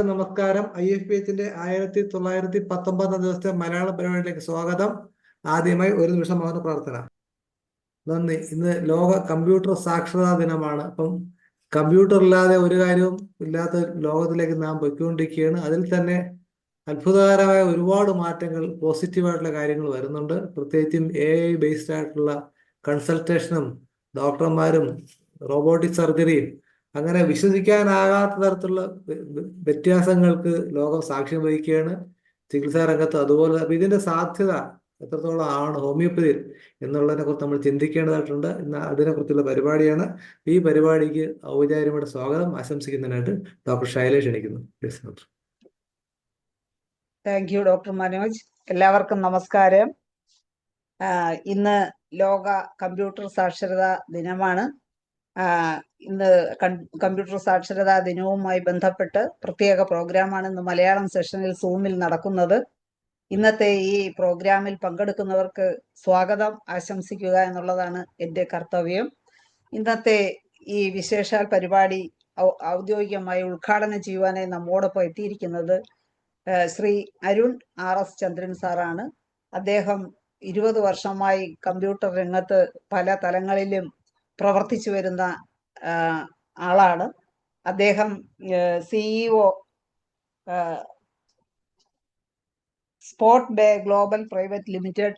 നമസ്കാരം. IFPHന്റെ 1919 ദിവസത്തെ മലയാള പരിപാടിയിലേക്ക് സ്വാഗതം. ആദ്യമായി ഒരു നിമിഷം മൗന പ്രാർത്ഥന. നന്ദി. ഇന്ന് ലോക കമ്പ്യൂട്ടർ സാക്ഷരതാ ദിനമാണ്. അപ്പം കമ്പ്യൂട്ടർ ഇല്ലാതെ ഒരു കാര്യവും ഇല്ലാത്ത ലോകത്തിലേക്ക് നാം പൊയ്ക്കൊണ്ടിരിക്കുകയാണ്. അതിൽ തന്നെ അത്ഭുതകരമായ ഒരുപാട് മാറ്റങ്ങൾ, പോസിറ്റീവായിട്ടുള്ള കാര്യങ്ങൾ വരുന്നുണ്ട്. പ്രത്യേകിച്ചും AI ബേസ്ഡ് ആയിട്ടുള്ള കൺസൾട്ടേഷനും ഡോക്ടർമാരും റോബോട്ടിക് സർജറിയും അങ്ങനെ വിശ്വസിക്കാനാകാത്ത തരത്തിലുള്ള വ്യത്യാസങ്ങൾക്ക് ലോകം സാക്ഷ്യം വഹിക്കുകയാണ്. ചികിത്സാ രംഗത്ത് അതുപോലെ. അപ്പൊ ഇതിന്റെ സാധ്യത എത്രത്തോളം ആണ് ഹോമിയോപ്പതിയിൽ എന്നുള്ളതിനെ കുറിച്ച് നമ്മൾ ചിന്തിക്കേണ്ടതായിട്ടുണ്ട്. ഇന്ന് അതിനെക്കുറിച്ചുള്ള പരിപാടിയാണ്. ഈ പരിപാടിക്ക് ഔപചാരികമായിട്ട് സ്വാഗതം ആശംസിക്കുന്നതിനായിട്ട് ഡോക്ടർ ശൈലേഷ് ക്ഷണിക്കുന്നു. Please doctor. Thank you doctor Manoj. എല്ലാവർക്കും നമസ്കാരം. ഇന്ന് ലോക കമ്പ്യൂട്ടർ സാക്ഷരതാ ദിനമാണ്. ഇന്ന് കമ്പ്യൂട്ടർ സാക്ഷരതാ ദിനവുമായി ബന്ധപ്പെട്ട് പ്രത്യേക പ്രോഗ്രാമാണ് ഇന്ന് മലയാളം സെഷനിൽ സൂമിൽ നടക്കുന്നത്. ഇന്നത്തെ ഈ പ്രോഗ്രാമിൽ പങ്കെടുക്കുന്നവർക്ക് സ്വാഗതം ആശംസിക്കുക എന്നുള്ളതാണ് എൻ്റെ കർത്തവ്യം. ഇന്നത്തെ ഈ വിശേഷാൽ പരിപാടി ഔദ്യോഗികമായി ഉദ്ഘാടനം ചെയ്യുവാനായി നമ്മോടൊപ്പം എത്തിയിരിക്കുന്നത് ശ്രീ അരുൺ RS ചന്ദ്രൻ സാറാണ്. അദ്ദേഹം 20 വർഷമായി കമ്പ്യൂട്ടർ രംഗത്ത് പല തലങ്ങളിലും പ്രവർത്തിച്ചു വരുന്ന ആളാണ്. അദ്ദേഹം CEO Spot Bay Global Private Limited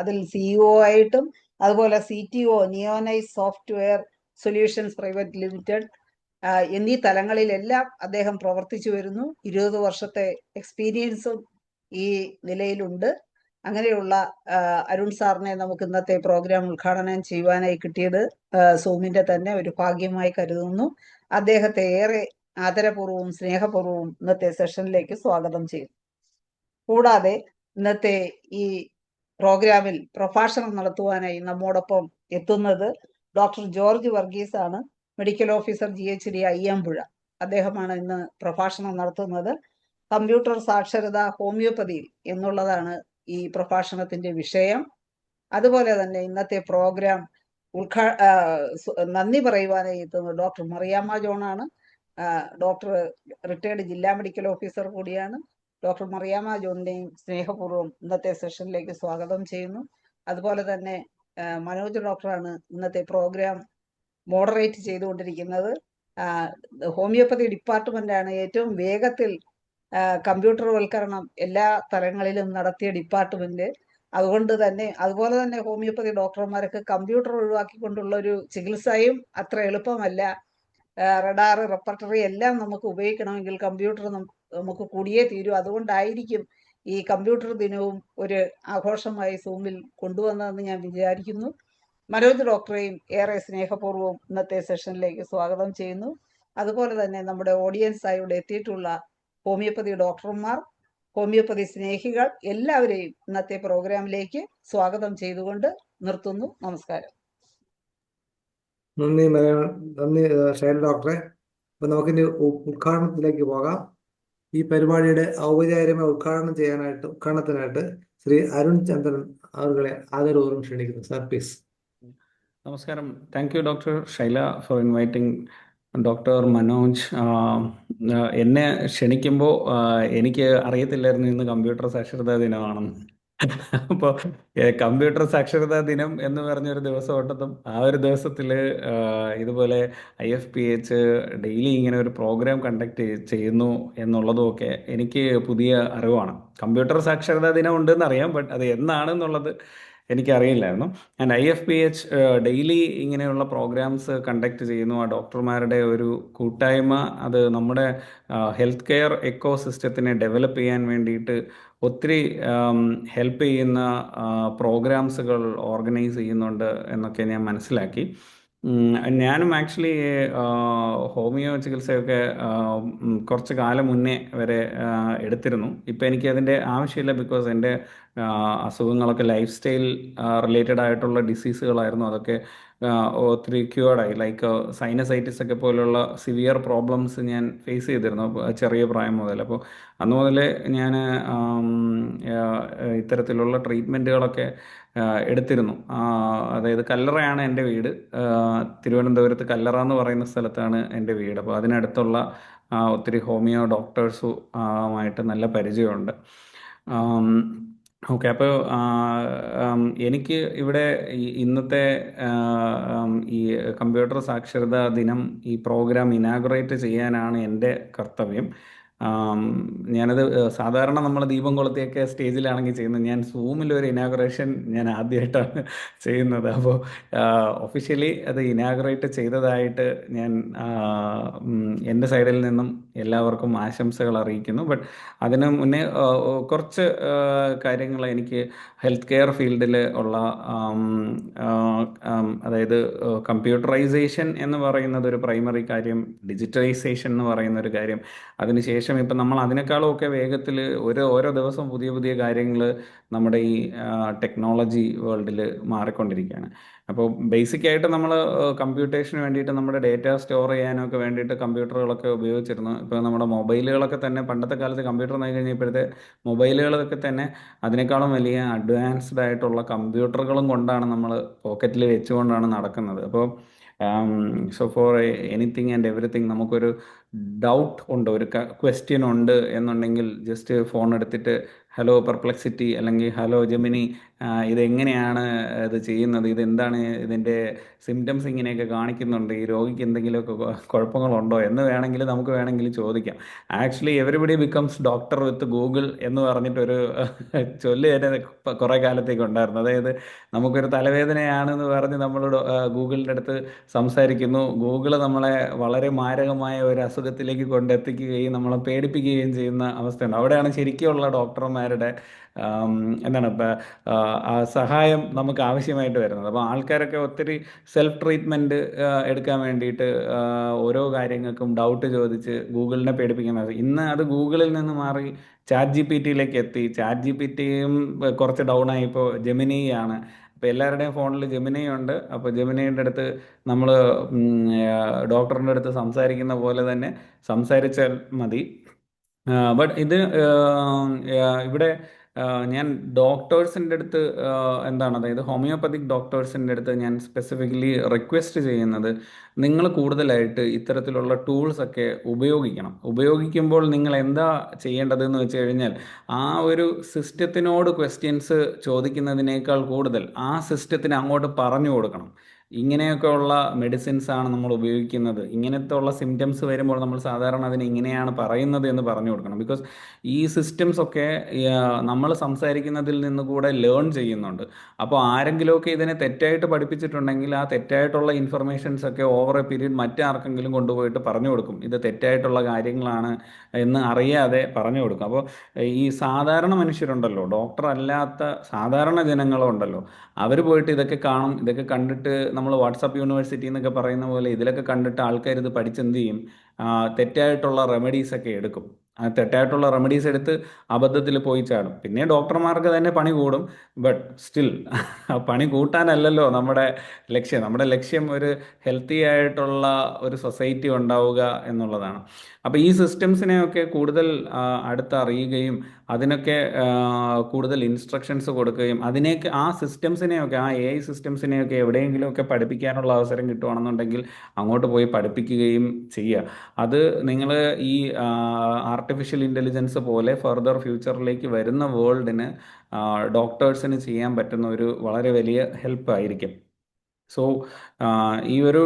അതിൽ CEO ആയിട്ടും അതുപോലെ CTO Neonize Software Solutions Private Limited എന്നീ തലങ്ങളിലെല്ലാം അദ്ദേഹം പ്രവർത്തിച്ചു വരുന്നു. 20 വർഷത്തെ എക്സ്പീരിയൻസും ഈ നിലയിലുണ്ട്. അങ്ങനെയുള്ള അരുൺ സാറിനെ നമുക്ക് ഇന്നത്തെ പ്രോഗ്രാം ഉദ്ഘാടനം ചെയ്യുവാനായി കിട്ടിയത് സൂമിന്റെ തന്നെ ഒരു ഭാഗ്യമായി കരുതുന്നു. അദ്ദേഹത്തെ ഏറെ ആദരപൂർവ്വവും സ്നേഹപൂർവ്വവും ഇന്നത്തെ സെഷനിലേക്ക് സ്വാഗതം ചെയ്യും. കൂടാതെ ഇന്നത്തെ ഈ പ്രോഗ്രാമിൽ പ്രഭാഷണം നടത്തുവാനായി നമ്മോടൊപ്പം എത്തുന്നത് ഡോക്ടർ ജോർജ് വർഗീസ് ആണ്. Medical officer GHD Ayyampuzha. അദ്ദേഹമാണ് ഇന്ന് പ്രഭാഷണം നടത്തുന്നത്. കമ്പ്യൂട്ടർ സാക്ഷരത ഹോമിയോപ്പതിയിൽ എന്നുള്ളതാണ് ഈ പ്രഭാഷണത്തിന്റെ വിഷയം. അതുപോലെ തന്നെ ഇന്നത്തെ പ്രോഗ്രാം നന്ദി പറയുവാനായി എത്തുന്നത് ഡോക്ടർ മറിയാമ്മ ജോണാണ്. ഡോക്ടർ റിട്ടയർഡ് ജില്ലാ മെഡിക്കൽ ഓഫീസർ കൂടിയാണ്. ഡോക്ടർ മറിയാമ്മ ജോണിനെയും സ്നേഹപൂർവ്വം ഇന്നത്തെ സെഷനിലേക്ക് സ്വാഗതം ചെയ്യുന്നു. അതുപോലെ തന്നെ മനോജ് ഡോക്ടറാണ് ഇന്നത്തെ പ്രോഗ്രാം മോഡറേറ്റ് ചെയ്തുകൊണ്ടിരിക്കുന്നത്. ഹോമിയോപ്പതി ഡിപ്പാർട്ട്മെന്റാണ് ഏറ്റവും വേഗത്തിൽ കമ്പ്യൂട്ടർവൽക്കരണം എല്ലാ തലങ്ങളിലും നടത്തിയ ഡിപ്പാർട്ട്മെന്റ്. അതുപോലെ തന്നെ ഹോമിയോപ്പതി ഡോക്ടർമാർക്ക് കമ്പ്യൂട്ടർ ഒഴിവാക്കിക്കൊണ്ടുള്ള ഒരു ചികിത്സയും അത്ര എളുപ്പമല്ല. റഡാർ, റെപ്പർട്ടറി എല്ലാം നമുക്ക് ഉപയോഗിക്കണമെങ്കിൽ കമ്പ്യൂട്ടർ നമുക്ക് കൂടിയേ തീരൂ. അതുകൊണ്ടായിരിക്കും ഈ കമ്പ്യൂട്ടർ ദിനവും ഒരു ആഘോഷമായി സൂമിൽ കൊണ്ടുവന്നതെന്ന് ഞാൻ വിചാരിക്കുന്നു. മനോജ് ഡോക്ടറെയും ഏറെ സ്നേഹപൂർവ്വം ഇന്നത്തെ സെഷനിലേക്ക് സ്വാഗതം ചെയ്യുന്നു. അതുപോലെ തന്നെ നമ്മുടെ ഓഡിയൻസായി ഇവിടെ എത്തിയിട്ടുള്ള ഹോമിയോപ്പതി ഡോക്ടർമാർ, ഹോമിയോപ്പതി സ്നേഹികൾ എല്ലാവരെയും ഇന്നത്തെ പ്രോഗ്രാമിലേക്ക് സ്വാഗതം ചെയ്തുകൊണ്ട് നിർത്തുന്നു. നമസ്കാരം. നന്ദി ശൈല ഡോക്ടറെ. അപ്പൊ നമുക്കിനി ഉദ്ഘാടനത്തിലേക്ക് പോകാം. ഈ പരിപാടിയുടെ ഔപചാരികമായി ഉദ്ഘാടനത്തിനായിട്ട് ശ്രീ അരുൺ ചന്ദ്രൻ അവരുടെ ആദരപൂർവ്വം ക്ഷണിക്കുന്നു. Sir please. നമസ്കാരം. Thank you doctor Shaila for inviting doctor Manoj. എന്നെ ക്ഷണിക്കുമ്പോൾ എനിക്ക് അറിയത്തില്ലായിരുന്നു ഇന്ന് കമ്പ്യൂട്ടർ സാക്ഷരതാ ദിനമാണെന്ന്. അപ്പോൾ കമ്പ്യൂട്ടർ സാക്ഷരതാ ദിനം എന്ന് പറഞ്ഞൊരു ദിവസം ഉണ്ടെന്നും ആ ഒരു ദിവസത്തിൽ ഇതുപോലെ IFPH ഡെയിലി ഇങ്ങനെ ഒരു പ്രോഗ്രാം കണ്ടക്ട് ചെയ്യുന്നു എന്നുള്ളതും ഒക്കെ എനിക്ക് പുതിയ അറിവാണ്. കമ്പ്യൂട്ടർ സാക്ഷരതാ ദിനം ഉണ്ടെന്ന് അറിയാം, ബട്ട് അത് എന്നാണെന്നുള്ളത് എനിക്കറിയില്ലായിരുന്നു. ആൻഡ് IFPH ഡെയിലി ഇങ്ങനെയുള്ള പ്രോഗ്രാംസ് കണ്ടക്ട് ചെയ്യുന്നു. ആ ഡോക്ടർമാരുടെ ഒരു കൂട്ടായ്മ അത് നമ്മുടെ ഹെൽത്ത് കെയർ എക്കോ സിസ്റ്റത്തിനെ ഡെവലപ്പ് ചെയ്യാൻ വേണ്ടിയിട്ട് ഒത്തിരി ഹെൽപ്പ് ചെയ്യുന്ന പ്രോഗ്രാംസുകൾ ഓർഗനൈസ് ചെയ്യുന്നുണ്ട് എന്നൊക്കെ ഞാൻ മനസ്സിലാക്കി. ഞാനും ആക്ച്വലി ഹോമിയോ ചികിത്സയൊക്കെ കുറച്ച് കാലം മുന്നേ വരെ എടുത്തിരുന്നു. ഇപ്പം എനിക്ക് അതിൻ്റെ ആവശ്യമില്ല. ബിക്കോസ് എൻ്റെ അസുഖങ്ങളൊക്കെ ലൈഫ് സ്റ്റൈൽ റിലേറ്റഡ് ആയിട്ടുള്ള ഡിസീസുകളായിരുന്നു. അതൊക്കെ ഒത്തിരി ക്യൂർഡായി. ലൈക്ക് സൈനസൈറ്റിസ് ഒക്കെ പോലുള്ള സിവിയർ പ്രോബ്ലംസ് ഞാൻ ഫേസ് ചെയ്തിരുന്നു ചെറിയ പ്രായം മുതൽ. അപ്പോൾ അന്ന് മുതലേ ഞാൻ ഇത്തരത്തിലുള്ള ട്രീറ്റ്മെൻറ്റുകളൊക്കെ എടുത്തിരുന്നു. അതായത് കല്ലറയാണ് എൻ്റെ വീട്. തിരുവനന്തപുരത്ത് കല്ലറ എന്ന് പറയുന്ന സ്ഥലത്താണ് എൻ്റെ വീട്. അപ്പോൾ അതിനടുത്തുള്ള ഒത്തിരി ഹോമിയോ ഡോക്ടേഴ്സുമായിട്ട് നല്ല പരിചയമുണ്ട്. ഓക്കെ, അപ്പോൾ എനിക്ക് ഇവിടെ ഇന്നത്തെ ഈ കമ്പ്യൂട്ടർ സാക്ഷരതാ ദിനം ഈ പ്രോഗ്രാം ഇനാഗുറേറ്റ് ചെയ്യാനാണ് എൻ്റെ കർത്തവ്യം. ഞാനത് സാധാരണ നമ്മൾ ദീപം കൊളുത്തിയൊക്കെ സ്റ്റേജിലാണെങ്കിൽ ചെയ്യുന്നത്, ഞാൻ സൂമിൽ ഒരു ഇനാഗുറേഷൻ ഞാൻ ആദ്യമായിട്ടാണ് ചെയ്യുന്നത്. അപ്പോൾ ഒഫീഷ്യലി അത് ഇനാഗുറേറ്റ് ചെയ്തതായിട്ട് ഞാൻ എൻ്റെ സൈഡിൽ നിന്നും എല്ലാവർക്കും ആശംസകൾ അറിയിക്കുന്നു. ബട്ട് അതിന് മുന്നേ കുറച്ച് കാര്യങ്ങൾ എനിക്ക് ഹെൽത്ത് കെയർ ഫീൽഡിൽ ഉള്ള അതായത് കമ്പ്യൂട്ടറൈസേഷൻ എന്ന് പറയുന്നത് ഒരു പ്രൈമറി കാര്യം, ഡിജിറ്റലൈസേഷൻ എന്ന് പറയുന്ന ഒരു കാര്യം, അതിനുശേഷം ഇപ്പം നമ്മൾ അതിനേക്കാളും ഒക്കെ വേഗത്തിൽ ഓരോ ദിവസവും പുതിയ പുതിയ കാര്യങ്ങൾ നമ്മുടെ ഈ ടെക്നോളജി വേൾഡിൽ മാറിക്കൊണ്ടിരിക്കുകയാണ്. അപ്പോൾ ബേസിക് ആയിട്ട് നമ്മൾ കമ്പ്യൂട്ടേഷന് വേണ്ടിയിട്ട് നമ്മുടെ ഡേറ്റ സ്റ്റോർ ചെയ്യാനൊക്കെ വേണ്ടിയിട്ട് കമ്പ്യൂട്ടറുകളൊക്കെ ഉപയോഗിച്ചിരുന്നു. ഇപ്പോൾ നമ്മുടെ മൊബൈലുകളൊക്കെ തന്നെ പണ്ടത്തെ കാലത്ത് കമ്പ്യൂട്ടർ എന്ന് കഴിഞ്ഞപ്പോഴത്തെ മൊബൈലുകളൊക്കെ തന്നെ അതിനേക്കാളും വലിയ അഡ്വാൻസ്ഡ് ആയിട്ടുള്ള കമ്പ്യൂട്ടറുകളും കൊണ്ടാണ് നമ്മൾ പോക്കറ്റിൽ വെച്ചുകൊണ്ടാണ് നടക്കുന്നത്. അപ്പോൾ so for anything and everything നമുക്കൊരു ഡൗട്ട് ഉണ്ട്, ഒരു ക്വസ്റ്റ്യൻ ഉണ്ട് എന്നുണ്ടെങ്കിൽ ജസ്റ്റ് ഫോൺ എടുത്തിട്ട് ഹലോ പെർപ്ലക്സിറ്റി അല്ലെങ്കിൽ ഹലോ ജെമിനി, ഇതെങ്ങനെയാണ് ഇത് ചെയ്യുന്നത്, ഇതെന്താണ് ഇതിൻ്റെ സിംറ്റംസ് ഇങ്ങനെയൊക്കെ കാണിക്കുന്നുണ്ട്, ഈ രോഗിക്ക് എന്തെങ്കിലുമൊക്കെ കുഴപ്പങ്ങളുണ്ടോ എന്ന് നമുക്ക് വേണമെങ്കിൽ ചോദിക്കാം. Actually everybody becomes doctor with Google എന്ന് പറഞ്ഞിട്ടൊരു ചൊല്ല് തന്നെ കുറേ കാലത്തേക്ക് ഉണ്ടായിരുന്നു. അതായത് നമുക്കൊരു തലവേദനയാണെന്ന് പറഞ്ഞ് നമ്മൾ ഗൂഗിളിൻ്റെ അടുത്ത് സംസാരിക്കുന്നു, ഗൂഗിൾ നമ്മളെ വളരെ മാരകമായ ഒരു അസുഖത്തിലേക്ക് കൊണ്ടെത്തിക്കുകയും നമ്മളെ പേടിപ്പിക്കുകയും ചെയ്യുന്ന അവസ്ഥയുണ്ട്. അവിടെയാണ് ശരിക്കുള്ള ഡോക്ടർമാരുടെ എന്താണ് ആ സഹായം നമുക്ക് ആവശ്യമായിട്ട് വരുന്നത്. അപ്പോൾ ആൾക്കാരൊക്കെ ഒത്തിരി സെൽഫ് ട്രീറ്റ്മെൻറ്റ് എടുക്കാൻ വേണ്ടിയിട്ട് ഓരോ കാര്യങ്ങൾക്കും ഡൗട്ട് ചോദിച്ച് ഗൂഗിളിനെ പേടിപ്പിക്കുന്നത്. ഇന്ന് അത് ഗൂഗിളിൽ നിന്ന് മാറി ചാറ്റ് ജി പി ടിയിലേക്ക് എത്തി. ചാറ്റ് ജി പി ടിയും കുറച്ച് ഡൗൺ ആയി, ഇപ്പോൾ ജെമിനി ആണ്. അപ്പോൾ എല്ലാവരുടെയും ഫോണിൽ ജെമിനി ഉണ്ട്. അപ്പോൾ ജെമിനിയുടെ അടുത്ത് നമ്മൾ ഡോക്ടറിൻ്റെ അടുത്ത് സംസാരിക്കുന്ന പോലെ തന്നെ സംസാരിച്ചാൽ മതി. ബട്ട് ഇത് ഇവിടെ ഞാൻ ഡോക്ടേഴ്സിൻ്റെ അടുത്ത് എന്താണ്, അതായത് ഹോമിയോപ്പതിക് ഡോക്ടേഴ്സിൻ്റെ അടുത്ത് ഞാൻ സ്പെസിഫിക്കലി റിക്വസ്റ്റ് ചെയ്യുന്നത്, നിങ്ങൾ കൂടുതലായിട്ട് ഇത്തരത്തിലുള്ള ടൂൾസൊക്കെ ഉപയോഗിക്കണം. ഉപയോഗിക്കുമ്പോൾ നിങ്ങൾ എന്താ ചെയ്യേണ്ടതെന്ന് വെച്ച് കഴിഞ്ഞാൽ, ആ ഒരു സിസ്റ്റത്തിനോട് ക്വസ്റ്റ്യൻസ് ചോദിക്കുന്നതിനേക്കാൾ കൂടുതൽ ആ സിസ്റ്റത്തിന് അങ്ങോട്ട് പറഞ്ഞു കൊടുക്കണം. ഇങ്ങനെയൊക്കെ ഉള്ള മെഡിസിൻസ് ആണ് നമ്മൾ ഉപയോഗിക്കുന്നത്, ഇങ്ങനത്തെ ഉള്ള സിംറ്റംസ് വരുമ്പോൾ നമ്മൾ സാധാരണ അതിന് ഇങ്ങനെയാണ് പറയുന്നത് എന്ന് പറഞ്ഞു കൊടുക്കണം. ബിക്കോസ് ഈ സിസ്റ്റംസ് ഒക്കെ നമ്മൾ സംസാരിക്കുന്നതിൽ നിന്ന് കൂടെ ലേൺ ചെയ്യുന്നുണ്ട്. അപ്പോൾ ആരെങ്കിലുമൊക്കെ ഇതിനെ തെറ്റായിട്ട് പഠിപ്പിച്ചിട്ടുണ്ടെങ്കിൽ ആ തെറ്റായിട്ടുള്ള ഇൻഫർമേഷൻസ് ഒക്കെ ഓവർ എ പീരീഡ് മറ്റാർക്കെങ്കിലും കൊണ്ടുപോയിട്ട് പറഞ്ഞു കൊടുക്കും. ഇത് തെറ്റായിട്ടുള്ള കാര്യങ്ങളാണ് എന്ന് അറിയാതെ പറഞ്ഞു കൊടുക്കും. അപ്പോൾ ഈ സാധാരണ മനുഷ്യരുണ്ടല്ലോ, ഡോക്ടർ അല്ലാത്ത സാധാരണ ജനങ്ങളുണ്ടല്ലോ, അവർ പോയിട്ട് ഇതൊക്കെ കാണും. ഇതൊക്കെ കണ്ടിട്ട് നമ്മൾ വാട്സാപ്പ് യൂണിവേഴ്സിറ്റി എന്നൊക്കെ പറയുന്ന പോലെ ഇതിലൊക്കെ കണ്ടിട്ട് ആൾക്കാർ ഇത് പഠിച്ചെന്ത് ചെയ്യും, തെറ്റായിട്ടുള്ള റെമഡീസ് ഒക്കെ എടുക്കും. ആ തെറ്റായിട്ടുള്ള റെമഡീസ് എടുത്ത് അബദ്ധത്തിൽ പോയി ചാടും. പിന്നെ ഡോക്ടർമാർക്ക് തന്നെ പണി കൂടും. ബട്ട് സ്റ്റിൽ പണി കൂട്ടാനല്ലല്ലോ നമ്മുടെ ലക്ഷ്യം. നമ്മുടെ ലക്ഷ്യം ഒരു ഹെൽത്തി ആയിട്ടുള്ള ഒരു സൊസൈറ്റി ഉണ്ടാവുക എന്നുള്ളതാണ്. അപ്പോൾ ഈ സിസ്റ്റംസിനെയൊക്കെ കൂടുതൽ അടുത്തറിയുകയും അതിനൊക്കെ കൂടുതൽ ഇൻസ്ട്രക്ഷൻസ് കൊടുക്കുകയും അതിനെയൊക്കെ ആ സിസ്റ്റംസിനെയൊക്കെ ആ AI സിസ്റ്റംസിനെയൊക്കെ എവിടെയെങ്കിലുമൊക്കെ പഠിപ്പിക്കാനുള്ള അവസരം കിട്ടുകയാണെന്നുണ്ടെങ്കിൽ അങ്ങോട്ട് പോയി പഠിപ്പിക്കുകയും ചെയ്യുക. അത് നിങ്ങൾ ഈ ആർട്ടിഫിഷ്യൽ ഇൻ്റലിജൻസ് പോലെ ഫർദർ ഫ്യൂച്ചറിലേക്ക് വരുന്ന വേൾഡിന് ഡോക്ടേഴ്സിന് ചെയ്യാൻ പറ്റുന്ന ഒരു വളരെ വലിയ ഹെൽപ്പ് ആയിരിക്കും. സോ ഈ ഒരു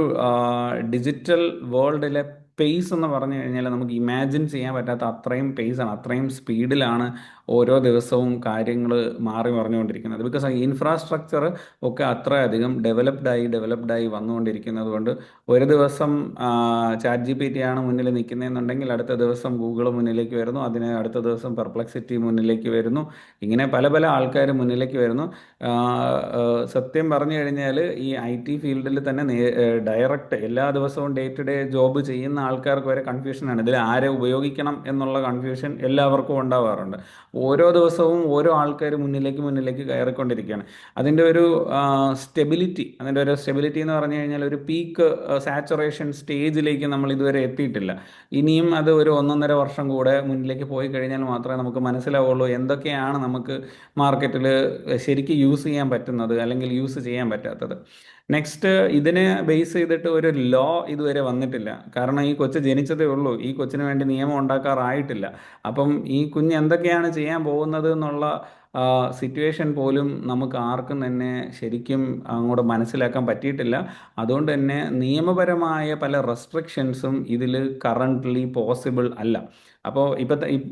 ഡിജിറ്റൽ വേൾഡിലെ പേസ് എന്ന് പറഞ്ഞു കഴിഞ്ഞാൽ നമുക്ക് ഇമാജിൻ ചെയ്യാൻ പറ്റാത്ത അത്രയും പേസാണ്, അത്രയും സ്പീഡിലാണ് ഓരോ ദിവസവും കാര്യങ്ങൾ മാറി മറിഞ്ഞുകൊണ്ടിരിക്കുന്നത്. ബിക്കോസ് ഇൻഫ്രാസ്ട്രക്ചർ ഒക്കെ അത്രയധികം ഡെവലപ്ഡായി വന്നുകൊണ്ടിരിക്കുന്നത് കൊണ്ട് ഒരു ദിവസം ചാറ്റ് ജി പി ടി ആണ് മുന്നിൽ നിൽക്കുന്നതെന്നുണ്ടെങ്കിൽ അടുത്ത ദിവസം ഗൂഗിൾ മുന്നിലേക്ക് വരുന്നു, അതിന് അടുത്ത ദിവസം പെർപ്ലക്സിറ്റി മുന്നിലേക്ക് വരുന്നു, ഇങ്ങനെ പല പല ആൾക്കാർ മുന്നിലേക്ക് വരുന്നു. സത്യം പറഞ്ഞു കഴിഞ്ഞാൽ ഈ IT ഫീൽഡിൽ തന്നെ ഡയറക്റ്റ് എല്ലാ ദിവസവും ഡേ ടു ഡേ ജോബ് ചെയ്യുന്ന ആൾക്കാർക്ക് വരെ കൺഫ്യൂഷനാണ്. ഇതിൽ ആരെ ഉപയോഗിക്കണം എന്നുള്ള കൺഫ്യൂഷൻ എല്ലാവർക്കും ഉണ്ടാവാറുണ്ട്. ഓരോ ദിവസവും ഓരോ ആൾക്കാർ മുന്നിലേക്ക് കയറിക്കൊണ്ടിരിക്കുകയാണ്. അതിൻ്റെ ഒരു സ്റ്റെബിലിറ്റി എന്ന് പറഞ്ഞു കഴിഞ്ഞാൽ ഒരു പീക്ക് സാച്ചുറേഷൻ സ്റ്റേജിലേക്ക് നമ്മൾ ഇതുവരെ എത്തിയിട്ടില്ല. ഇനിയും അത് ഒരു 1.5 വർഷം കൂടെ മുന്നിലേക്ക് പോയി കഴിഞ്ഞാൽ മാത്രമേ നമുക്ക് മനസ്സിലാവുള്ളൂ എന്തൊക്കെയാണ് നമുക്ക് മാർക്കറ്റിൽ ശരിക്കും യൂസ് ചെയ്യാൻ പറ്റുന്നത് അല്ലെങ്കിൽ യൂസ് ചെയ്യാൻ പറ്റാത്തത്. നെക്സ്റ്റ്, ഇതിനെ ബേസ് ചെയ്തിട്ട് ഒരു ലോ ഇതുവരെ വന്നിട്ടില്ല. കാരണം ഈ കൊച്ച് ജനിച്ചതേ ഉള്ളൂ, ഈ കൊച്ചിന് വേണ്ടി നിയമം ഉണ്ടാക്കാറായിട്ടില്ല. അപ്പം ഈ കുഞ്ഞ് എന്തൊക്കെയാണ് ചെയ്യാൻ പോകുന്നത് എന്നുള്ള സിറ്റുവേഷൻ പോലും നമുക്ക് ആർക്കും തന്നെ ശരിക്കും അങ്ങോട്ട് മനസ്സിലാക്കാൻ പറ്റിയിട്ടില്ല. അതുകൊണ്ട് തന്നെ നിയമപരമായ പല റെസ്ട്രിക്ഷൻസും ഇതിൽ കറൻ്റ്ലി പോസിബിൾ അല്ല. അപ്പോൾ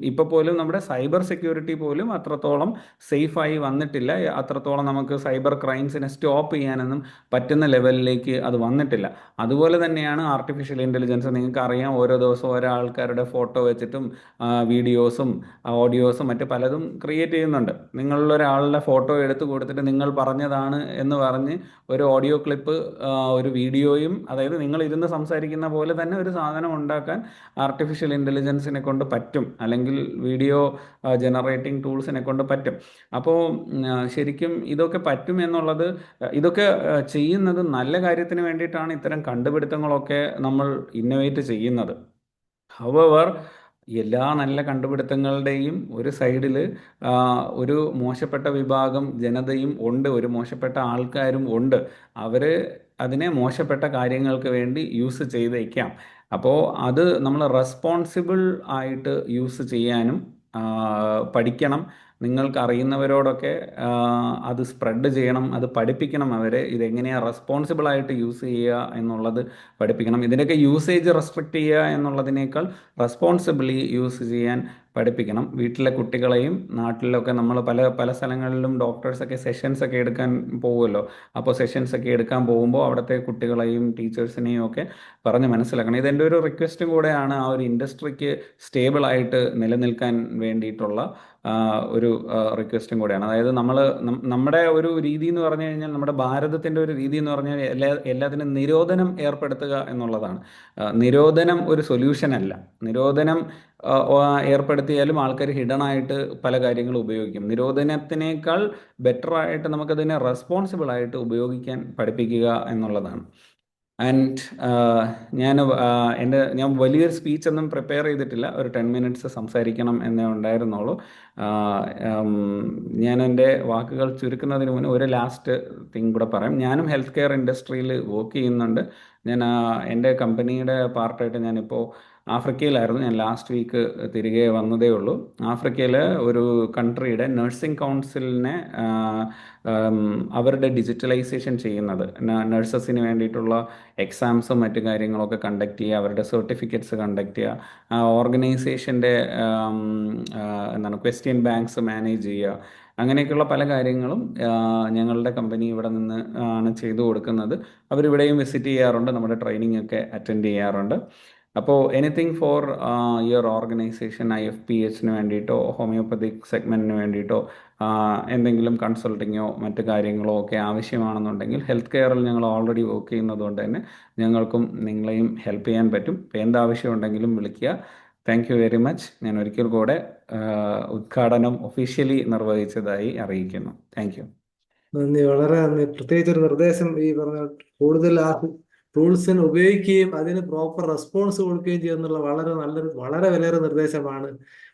ഇപ്പോൾ പോലും നമ്മുടെ സൈബർ സെക്യൂരിറ്റി പോലും അത്രത്തോളം സേഫായി വന്നിട്ടില്ല. അത്രത്തോളം നമുക്ക് സൈബർ ക്രൈംസിനെ സ്റ്റോപ്പ് ചെയ്യാനൊന്നും പറ്റുന്ന ലെവലിലേക്ക് അത് വന്നിട്ടില്ല. അതുപോലെ തന്നെയാണ് ആർട്ടിഫിഷ്യൽ ഇൻ്റലിജൻസ്. നിങ്ങൾക്ക് അറിയാം, ഓരോ ദിവസവും ഓരോ ആൾക്കാരുടെ ഫോട്ടോ വെച്ചിട്ടും വീഡിയോസും ഓഡിയോസും മറ്റ് പലതും ക്രിയേറ്റ് ചെയ്യുന്നുണ്ട്. നിങ്ങളൊരാളുടെ ഫോട്ടോ എടുത്ത് കൊടുത്തിട്ട് നിങ്ങൾ പറഞ്ഞതാണ് എന്ന് പറഞ്ഞ് ഒരു ഓഡിയോ ക്ലിപ്പ്, ഒരു വീഡിയോയും, അതായത് നിങ്ങൾ ഇരുന്ന് സംസാരിക്കുന്ന പോലെ തന്നെ ഒരു സാധനം ഉണ്ടാക്കാൻ ആർട്ടിഫിഷ്യൽ ഇൻ്റലിജൻസിനെ കൊണ്ട് പറ്റും, അല്ലെങ്കിൽ വീഡിയോ ജനറേറ്റിംഗ് ടൂൾസിനെ കൊണ്ട് പറ്റും. അപ്പോൾ ശരിക്കും ഇതൊക്കെ പറ്റും എന്നുള്ളത്, ഇതൊക്കെ ചെയ്യുന്നത് നല്ല കാര്യത്തിന് വേണ്ടിയിട്ടാണ്. ഇത്തരം കണ്ടുപിടുത്തങ്ങളൊക്കെ നമ്മൾ ഇന്നോവേറ്റ് ചെയ്യുന്നത്. ഹവർ, എല്ലാ നല്ല കണ്ടുപിടുത്തങ്ങളുടെയും ഒരു സൈഡിൽ ഒരു മോശപ്പെട്ട വിഭാഗം ജനതയും ഉണ്ട്, ഒരു മോശപ്പെട്ട ആൾക്കാരും ഉണ്ട്. അവർ അതിനെ മോശപ്പെട്ട കാര്യങ്ങൾക്ക് വേണ്ടി യൂസ് ചെയ്തേക്കാം. അപ്പോൾ അത് നമ്മൾ റെസ്പോൺസിബിൾ ആയിട്ട് യൂസ് ചെയ്യാനും പഠിക്കണം. നിങ്ങൾക്ക് അറിയുന്നവരോടൊക്കെ അത് സ്പ്രെഡ് ചെയ്യണം, അത് പഠിപ്പിക്കണം. അവരെ ഇതെങ്ങനെയാണ് റെസ്പോൺസിബിളായിട്ട് യൂസ് ചെയ്യുക എന്നുള്ളത് പഠിപ്പിക്കണം. ഇതിൻ്റെയൊക്കെ യൂസേജ് റെസ്ട്രിക്റ്റ് ചെയ്യുക എന്നുള്ളതിനേക്കാൾ റെസ്പോൺസിബിളി യൂസ് ചെയ്യാൻ പഠിപ്പിക്കണം. വീട്ടിലെ കുട്ടികളെയും, നാട്ടിലൊക്കെ നമ്മൾ പല പല സ്ഥലങ്ങളിലും ഡോക്ടേഴ്സൊക്കെ സെഷൻസൊക്കെ എടുക്കാൻ പോകുമല്ലോ. അപ്പോൾ സെഷൻസൊക്കെ എടുക്കാൻ പോകുമ്പോൾ അവിടുത്തെ കുട്ടികളെയും ടീച്ചേഴ്സിനെയും ഒക്കെ പറഞ്ഞ് മനസ്സിലാക്കണം. ഇതെൻ്റെ ഒരു റിക്വസ്റ്റും കൂടെയാണ്, ആ ഒരു ഇൻഡസ്ട്രിക്ക് സ്റ്റേബിളായിട്ട് നിലനിൽക്കാൻ വേണ്ടിയിട്ടുള്ള ഒരു റിക്വസ്റ്റും കൂടെയാണ്. അതായത് നമ്മുടെ ഒരു രീതി എന്ന് പറഞ്ഞു കഴിഞ്ഞാൽ, നമ്മുടെ ഭാരതത്തിൻ്റെ ഒരു രീതി എന്ന് പറഞ്ഞാൽ എല്ലാത്തിനും നിരോധനം ഏർപ്പെടുത്തുക എന്നുള്ളതാണ്. നിരോധനം ഒരു സൊല്യൂഷൻ അല്ല. നിരോധനം ഏർപ്പെടുത്തിയാലും ആൾക്കാർ ഹിഡൻ ആയിട്ട് പല കാര്യങ്ങളും ഉപയോഗിക്കും. നിരോധനത്തിനേക്കാൾ ബെറ്റർ ആയിട്ട് നമുക്കതിനെ റെസ്പോൺസിബിൾ ആയിട്ട് ഉപയോഗിക്കാൻ പഠിപ്പിക്കുക എന്നുള്ളതാണ്. ആൻഡ് ഞാൻ വലിയൊരു സ്പീച്ചൊന്നും പ്രിപ്പയർ ചെയ്തിട്ടില്ല. ഒരു 10 മിനിറ്റ്സ് സംസാരിക്കണം എന്നേ ഉണ്ടായിരുന്നുള്ളൂ. ഞാൻ എൻ്റെ വാക്കുകൾ ചുരുക്കുന്നതിന് മുന്നേ ഒരു ലാസ്റ്റ് തിങ് കൂടെ പറയാം. ഞാനും ഹെൽത്ത് കെയർ ഇൻഡസ്ട്രിയിൽ വർക്ക് ചെയ്യുന്നുണ്ട്. ഞാൻ എൻ്റെ കമ്പനിയുടെ പാർട്ടായിട്ട് ഞാനിപ്പോൾ ആഫ്രിക്കയിലായിരുന്നു. ഞാൻ ലാസ്റ്റ് വീക്ക് തിരികെ വന്നതേ ഉള്ളൂ. ആഫ്രിക്കയിൽ ഒരു കൺട്രിയുടെ നഴ്സിംഗ് കൗൺസിലിനെ അവരുടെ ഡിജിറ്റലൈസേഷൻ ചെയ്യുന്നത്, നഴ്സസിന് വേണ്ടിയിട്ടുള്ള എക്സാംസും മറ്റു കാര്യങ്ങളൊക്കെ കണ്ടക്ട് ചെയ്യുക, അവരുടെ സർട്ടിഫിക്കറ്റ്സ് കണ്ടക്ട് ചെയ്യുക, ആ ഓർഗനൈസേഷൻ്റെ എന്താണ് ക്വസ്റ്റ്യൻ ബാങ്ക്സ് മാനേജ് ചെയ്യുക, അങ്ങനെയൊക്കെയുള്ള പല കാര്യങ്ങളും ഞങ്ങളുടെ കമ്പനി ഇവിടെ നിന്ന് ആണ് ചെയ്തു കൊടുക്കുന്നത്. അവരിവിടെയും വിസിറ്റ് ചെയ്യാറുണ്ട്, നമ്മുടെ ട്രെയിനിങ് ഒക്കെ അറ്റൻഡ് ചെയ്യാറുണ്ട്. അപ്പോൾ എനിത്തിങ് ഫോർ യുവർ ഓർഗനൈസേഷൻ, IFPHന് വേണ്ടിയിട്ടോ ഹോമിയോപ്പതിക് സെഗ്മെൻറ്റിന് വേണ്ടിയിട്ടോ എന്തെങ്കിലും കൺസൾട്ടിങ്ങോ മറ്റു കാര്യങ്ങളോ ഒക്കെ ആവശ്യമാണെന്നുണ്ടെങ്കിൽ, ഹെൽത്ത് കെയറിൽ ഞങ്ങൾ ഓൾറെഡി വർക്ക് ചെയ്യുന്നതുകൊണ്ട് തന്നെ ഞങ്ങൾക്കും നിങ്ങളെയും ഹെൽപ്പ് ചെയ്യാൻ പറ്റും. ഇപ്പോൾ എന്താവശ്യമുണ്ടെങ്കിലും വിളിക്കുക. Thank you very much. ഞാൻ ഒരിക്കൽ കൂടെ ഉദ്ഘാടനം ഒഫീഷ്യലി നിർവഹിച്ചതായി അറിയിക്കുന്നു. Thank you. നന്ദി, വളരെ നന്ദി. പ്രത്യേകിച്ച് ഒരു നിർദ്ദേശം, ഈ പറഞ്ഞ കൂടുതൽ ആ ടൂൾസിന് ഉപയോഗിക്കുകയും അതിന് പ്രോപ്പർ റെസ്പോൺസ് കൊടുക്കുകയും ചെയ്യുന്നുള്ള വളരെ വിലയേറിയ നിർദ്ദേശമാണ്.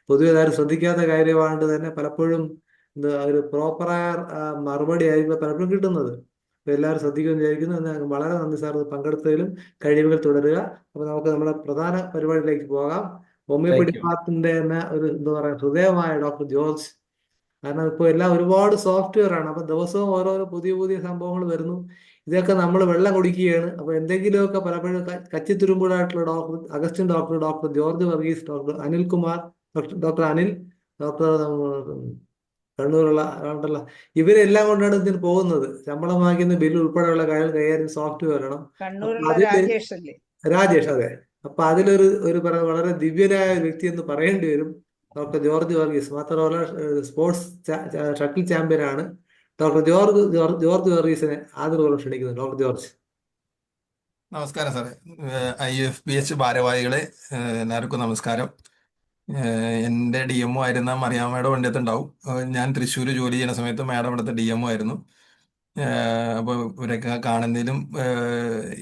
പൊതുവെ ആരും ശ്രദ്ധിക്കാത്ത കാര്യമാണ്ട് തന്നെ പലപ്പോഴും ഒരു പ്രോപ്പറായ മറുപടി ആയിരിക്കും പലപ്പോഴും കിട്ടുന്നത്. അപ്പൊ എല്ലാവരും ശ്രദ്ധിക്കുമെന്ന് വിചാരിക്കുന്നു. വളരെ നന്ദി സാർ, പങ്കെടുത്തതിലും. കഴിവുകൾ തുടരുക. അപ്പൊ നമുക്ക് നമ്മുടെ പ്രധാന പരിപാടിയിലേക്ക് പോകാം. Homeopathy thank you. ഡിപ്പാർട്ട്മെന്റിന്റെ തന്നെ ഒരു എന്താ പറയുക ഹൃദയമായ ഡോക്ടർ ജോർജ്. കാരണം ഇപ്പോൾ എല്ലാം ഒരുപാട് സോഫ്റ്റ്വെയർ ആണ്. അപ്പൊ ദിവസവും ഓരോരോ പുതിയ പുതിയ സംഭവങ്ങൾ വരുന്നു. ഇതൊക്കെ നമ്മൾ വെള്ളം കുടിക്കുകയാണ്. അപ്പൊ എന്തെങ്കിലുമൊക്കെ പലപ്പോഴും കച്ചിത്തുരുമ്പുകളായിട്ടുള്ള Augustine doctor, doctor George Varghese, doctor Anilkumar, doctor Anil, doctor കണ്ണൂരുള്ള ഉണ്ടല്ലോ, ഇവരെല്ലാം കൊണ്ടാണ് ഇതിന് പോകുന്നത്. ശമ്പളം വാങ്ങിക്കുന്ന ബില്ല് ഉൾപ്പെടെയുള്ള കാര്യങ്ങൾ കൈകാര്യം സോഫ്റ്റ്വെയർ വേണം. അപ്പൊ കണ്ണൂരുള്ള അതില് രാജേഷ് അല്ലേ? രാജേഷ്, അതെ. അപ്പൊ അതിലൊരു വളരെ ദിവ്യനായ ഒരു വ്യക്തി എന്ന് പറയേണ്ടി വരും, ഡോക്ടർ ജോർജ് വർഗീസ്. മാത്രമല്ല സ്പോർട്സ് ഷട്ടിൽ ചാമ്പ്യൻ ആണ്. ഡോക്ടർ ജോർജ് വർഗീസിനെ ആദരവോടെ ക്ഷണിക്കുന്നു. Doctor George. നമസ്കാരം സാറേ. IFPH ഭാരവാഹികളെ എല്ലാവർക്കും നമസ്കാരം. എൻ്റെ DMO ആയിരുന്ന മറിയാമ്മ മാഡം എൻ്റെ അടുത്തുണ്ടാവും. ഞാൻ തൃശ്ശൂർ ജോലി ചെയ്യുന്ന സമയത്ത് മാഡം ഇവിടുത്തെ DMO ആയിരുന്നു. അപ്പോൾ ഇവരൊക്കെ കാണുന്നതിലും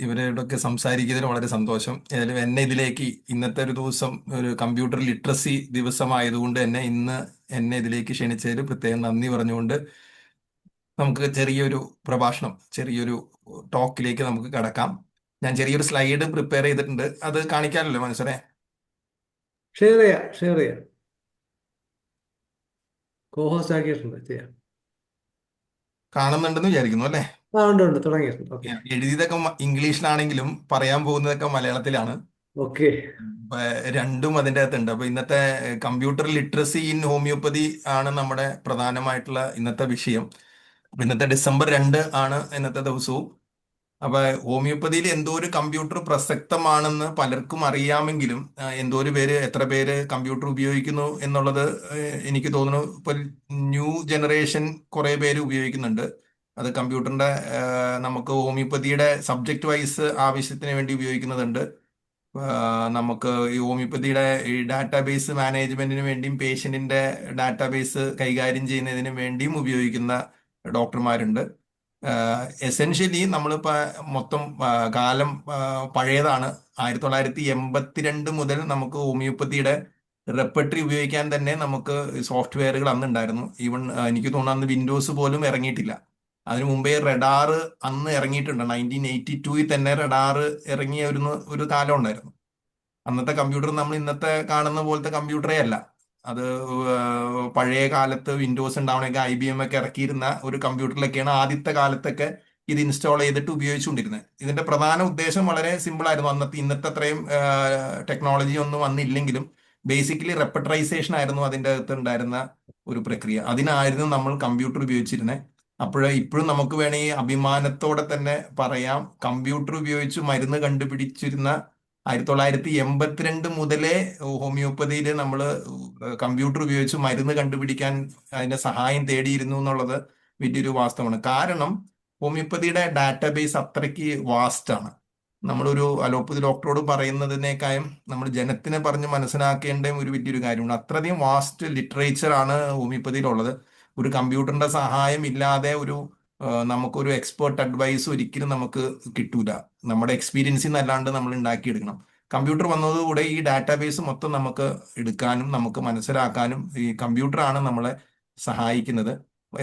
ഇവരോടൊക്കെ സംസാരിക്കുന്നതിലും വളരെ സന്തോഷം. ഏതായാലും എന്നെ ഇതിലേക്ക് ഇന്നത്തെ ഒരു ദിവസം ഒരു കമ്പ്യൂട്ടർ നമുക്ക് ചെറിയൊരു പ്രഭാഷണം, ചെറിയൊരു ടോക്കിലേക്ക് നമുക്ക് കടക്കാം. ഞാൻ ചെറിയൊരു സ്ലൈഡ് പ്രിപ്പയർ ചെയ്തിട്ടുണ്ട്, അത് കാണിക്കാമല്ലോ മനസ്സരെ. ഷെയർ ചെയ്യാം. കോഹോസ്റ്റ് ആക്കിയിട്ടുണ്ട്, ചെയ്യാം. കാണുന്നുണ്ടെന്ന് വിചാരിക്കുന്നു അല്ലേ? ഉണ്ട്, തുടങ്ങിയിട്ടുണ്ട്. ഓക്കെ. എഴുതിയതൊക്കെ ഇംഗ്ലീഷിലാണെങ്കിലും പറയാൻ പോകുന്നതൊക്കെ മലയാളത്തിലാണ്. ഓക്കെ. അപ്പൊ രണ്ടും അതിൻ്റെ അകത്തുണ്ട്. അപ്പൊ ഇന്നത്തെ കമ്പ്യൂട്ടർ ലിറ്ററസി ഇൻ ഹോമിയോപ്പതി ആണ് നമ്മുടെ പ്രധാനമായിട്ടുള്ള ഇന്നത്തെ വിഷയം. അപ്പൊ ഇന്നത്തെ ഡിസംബർ 2 ആണ് ഇന്നത്തെ ദിവസവും. അപ്പൊ ഹോമിയോപ്പതിയിൽ എന്തോ ഒരു കമ്പ്യൂട്ടർ പ്രസക്തമാണെന്ന് പലർക്കും അറിയാമെങ്കിലും എത്ര പേര് കമ്പ്യൂട്ടർ ഉപയോഗിക്കുന്നു എന്നുള്ളത് എനിക്ക് തോന്നുന്നു ഇപ്പൊ ന്യൂ ജനറേഷൻ കുറെ പേര് ഉപയോഗിക്കുന്നുണ്ട്. അത് കമ്പ്യൂട്ടറിന്റെ നമുക്ക് ഹോമിയോപ്പതിയുടെ സബ്ജക്ട് വൈസ് ആവശ്യത്തിന് വേണ്ടി ഉപയോഗിക്കുന്നതുണ്ട്. നമുക്ക് ഈ ഹോമിയോപ്പതിയുടെ ഈ ഡാറ്റാബേസ് മാനേജ്മെന്റിന് വേണ്ടിയും പേഷ്യന്റിന്റെ ഡാറ്റാബേസ് കൈകാര്യം ചെയ്യുന്നതിന് വേണ്ടിയും ഉപയോഗിക്കുന്ന ഡോക്ടർമാരുണ്ട്. എസെൻഷ്യലി നമ്മളിപ്പോ മൊത്തം കാലം പഴയതാണ്. 1982 മുതൽ നമുക്ക് ഹോമിയോപ്പതിയുടെ റെപ്പർട്ടറി ഉപയോഗിക്കാൻ തന്നെ നമുക്ക് സോഫ്റ്റ്വെയറുകൾ അന്നുണ്ടായിരുന്നു. ഈവൻ എനിക്ക് തോന്നുന്നു അന്ന് വിൻഡോസ് പോലും ഇറങ്ങിയിട്ടില്ല. അതിനു മുമ്പേ റഡാറ് അന്ന് ഇറങ്ങിയിട്ടുണ്ട്. 1982 തന്നെ റഡാറ് ഇറങ്ങിയ ഒരു കാലം ഉണ്ടായിരുന്നു. അന്നത്തെ കമ്പ്യൂട്ടർ നമ്മൾ ഇന്നത്തെ കാണുന്ന പോലത്തെ കമ്പ്യൂട്ടറേ അല്ല. അത് പഴയ കാലത്ത് വിൻഡോസ് ഉണ്ടാവണമെങ്കിൽ IBM ഒക്കെ ഇറക്കിയിരുന്ന ഒരു കമ്പ്യൂട്ടറിലൊക്കെയാണ് ആദ്യത്തെ കാലത്തൊക്കെ ഇത് ഇൻസ്റ്റാൾ ചെയ്തിട്ട് ഉപയോഗിച്ചുകൊണ്ടിരുന്നത്. ഇതിന്റെ പ്രധാന ഉദ്ദേശം വളരെ സിമ്പിൾ ആയിരുന്നു. ഇന്നത്തെ അത്രയും ടെക്നോളജി ഒന്നും വന്നില്ലെങ്കിലും ബേസിക്കലി റെപ്പർട്ടറൈസേഷൻ ആയിരുന്നു അതിൻ്റെ അകത്ത് ഉണ്ടായിരുന്ന ഒരു പ്രക്രിയ. അതിനായിരുന്നു നമ്മൾ കമ്പ്യൂട്ടർ ഉപയോഗിച്ചിരുന്നത്. ഇപ്പോഴും നമുക്ക് വേണമെങ്കിൽ അഭിമാനത്തോടെ തന്നെ പറയാം, കമ്പ്യൂട്ടർ ഉപയോഗിച്ച് മരുന്ന് കണ്ടുപിടിച്ചിരുന്ന 1982 മുതലേ ഹോമിയോപ്പതിയിൽ നമ്മൾ കമ്പ്യൂട്ടർ ഉപയോഗിച്ച് മരുന്ന് കണ്ടുപിടിക്കാൻ അതിന്റെ സഹായം തേടിയിരുന്നു എന്നുള്ളത് വലിയൊരു വാസ്തവമാണ്. കാരണം ഹോമിയോപ്പതിയുടെ ഡാറ്റാബേസ് അത്രയ്ക്ക് വാസ്റ്റ് ആണ്. നമ്മളൊരു അലോപ്പതി ഡോക്ടറോട് പറയുന്നതിനേക്കാളും നമ്മൾ ജനത്തിനെ പറഞ്ഞ് മനസ്സിലാക്കേണ്ട ഒരു വലിയൊരു കാര്യമാണ്. അത്രയധികം വാസ്റ്റ് ലിറ്ററേച്ചർ ആണ് ഹോമിയോപ്പതിയിലുള്ളത്. ഒരു കമ്പ്യൂട്ടറിന്റെ സഹായം ഇല്ലാതെ നമുക്കൊരു എക്സ്പേർട്ട് അഡ്വൈസ് ഒരിക്കലും നമുക്ക് കിട്ടൂല. നമ്മുടെ എക്സ്പീരിയൻസിൽ നിന്നല്ലാണ്ട് നമ്മൾ ഉണ്ടാക്കിയെടുക്കണം. കമ്പ്യൂട്ടർ വന്നതോടുകൂടെ ഈ ഡാറ്റാബേസ് മൊത്തം നമുക്ക് എടുക്കാനും നമുക്ക് മനസ്സിലാക്കാനും ഈ കമ്പ്യൂട്ടറാണ് നമ്മളെ സഹായിക്കുന്നത്.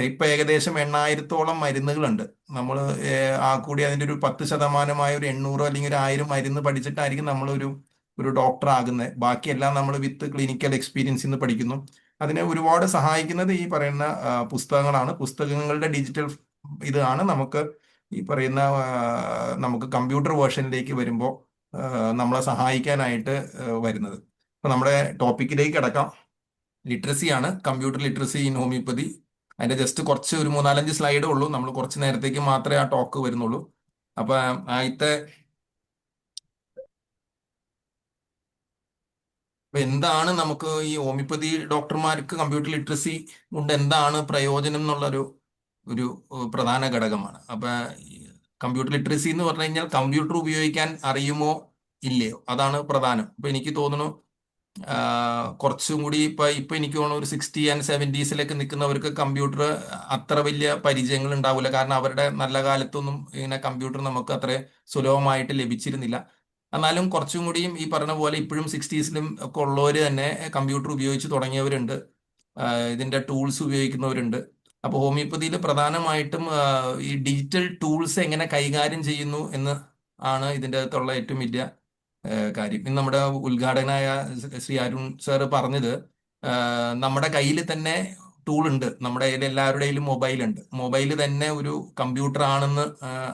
ഇപ്പൊ ഏകദേശം 8,000-ഓളം മരുന്നുകളുണ്ട്. നമ്മൾ ആ കൂടി അതിൻ്റെ ഒരു 10% ഒരു 800 അല്ലെങ്കിൽ ഒരു 1000 മരുന്ന് പഠിച്ചിട്ടായിരിക്കും ഒരു ഡോക്ടർ ആകുന്നത്. ബാക്കിയെല്ലാം നമ്മൾ വിത്ത് ക്ലിനിക്കൽ എക്സ്പീരിയൻസിൽ നിന്ന് പഠിക്കുന്നു. അതിനെ ഒരുപാട് സഹായിക്കുന്നത് ഈ പറയുന്ന പുസ്തകങ്ങളാണ്. പുസ്തകങ്ങളുടെ ഡിജിറ്റൽ ഇതാണ് നമുക്ക് ഈ പറയുന്ന നമുക്ക് കമ്പ്യൂട്ടർ വേർഷനിലേക്ക് വരുമ്പോൾ നമ്മളെ സഹായിക്കാനായിട്ട് വരുന്നത്. അപ്പൊ നമ്മുടെ ടോപ്പിക്കിലേക്ക് കിടക്കാം. ലിറ്ററസിയാണ്, കമ്പ്യൂട്ടർ ലിറ്ററസി ഇൻ ഹോമിയോപ്പതി. അതിന്റെ ജസ്റ്റ് കുറച്ച് ഒരു 3-4 സ്ലൈഡേ ഉള്ളൂ. നമ്മൾ കുറച്ച് നേരത്തേക്ക് മാത്രമേ ആ ടോക്ക് വരുന്നുള്ളൂ. അപ്പൊ എന്താണ് നമുക്ക് ഈ ഹോമിയോപ്പതി ഡോക്ടർമാർക്ക് കമ്പ്യൂട്ടർ ലിറ്ററസി കൊണ്ട് എന്താണ് പ്രയോജനം എന്നുള്ളൊരു പ്രധാന ഘടകമാണ്. അപ്പൊ കമ്പ്യൂട്ടർ ലിറ്ററസി എന്ന് പറഞ്ഞു കഴിഞ്ഞാൽ കമ്പ്യൂട്ടർ ഉപയോഗിക്കാൻ അറിയുമോ ഇല്ലയോ, അതാണ് പ്രധാനം. ഇപ്പൊ എനിക്ക് തോന്നുന്നു കുറച്ചും കൂടി ഇപ്പൊ എനിക്ക് തോന്നുന്നു ഒരു 60 and 70s നിൽക്കുന്നവർക്ക് കമ്പ്യൂട്ടർ അത്ര വലിയ പരിചയങ്ങൾ ഉണ്ടാവില്ല. കാരണം അവരുടെ നല്ല കാലത്തൊന്നും ഇങ്ങനെ കമ്പ്യൂട്ടർ നമുക്ക് അത്ര സുലഭമായിട്ട് ലഭിച്ചിരുന്നില്ല. എന്നാലും കുറച്ചും കൂടിയും ഈ പറഞ്ഞ പോലെ ഇപ്പോഴും 60s ഒക്കെ ഉള്ളവർ തന്നെ കമ്പ്യൂട്ടർ ഉപയോഗിച്ച് തുടങ്ങിയവരുണ്ട്. ഇതിന്റെ ടൂൾസ് ഉപയോഗിക്കുന്നവരുണ്ട്. അപ്പോൾ ഹോമിയോപ്പതിയിൽ പ്രധാനമായിട്ടും ഈ ഡിജിറ്റൽ ടൂൾസ് എങ്ങനെ കൈകാര്യം ചെയ്യുന്നു എന്ന് ആണ് ഇതിൻ്റെ അകത്തുള്ള ഏറ്റവും വലിയ കാര്യം. ഇന്ന് നമ്മുടെ ഉദ്ഘാടകനായ ശ്രീ അരുൺ സാറ് പറഞ്ഞത് നമ്മുടെ കയ്യിൽ തന്നെ ടൂൾ ഉണ്ട്. നമ്മുടെ കയ്യിൽ എല്ലാവരുടെയും മൊബൈൽ ഉണ്ട്. മൊബൈൽ തന്നെ ഒരു കമ്പ്യൂട്ടർ ആണെന്ന്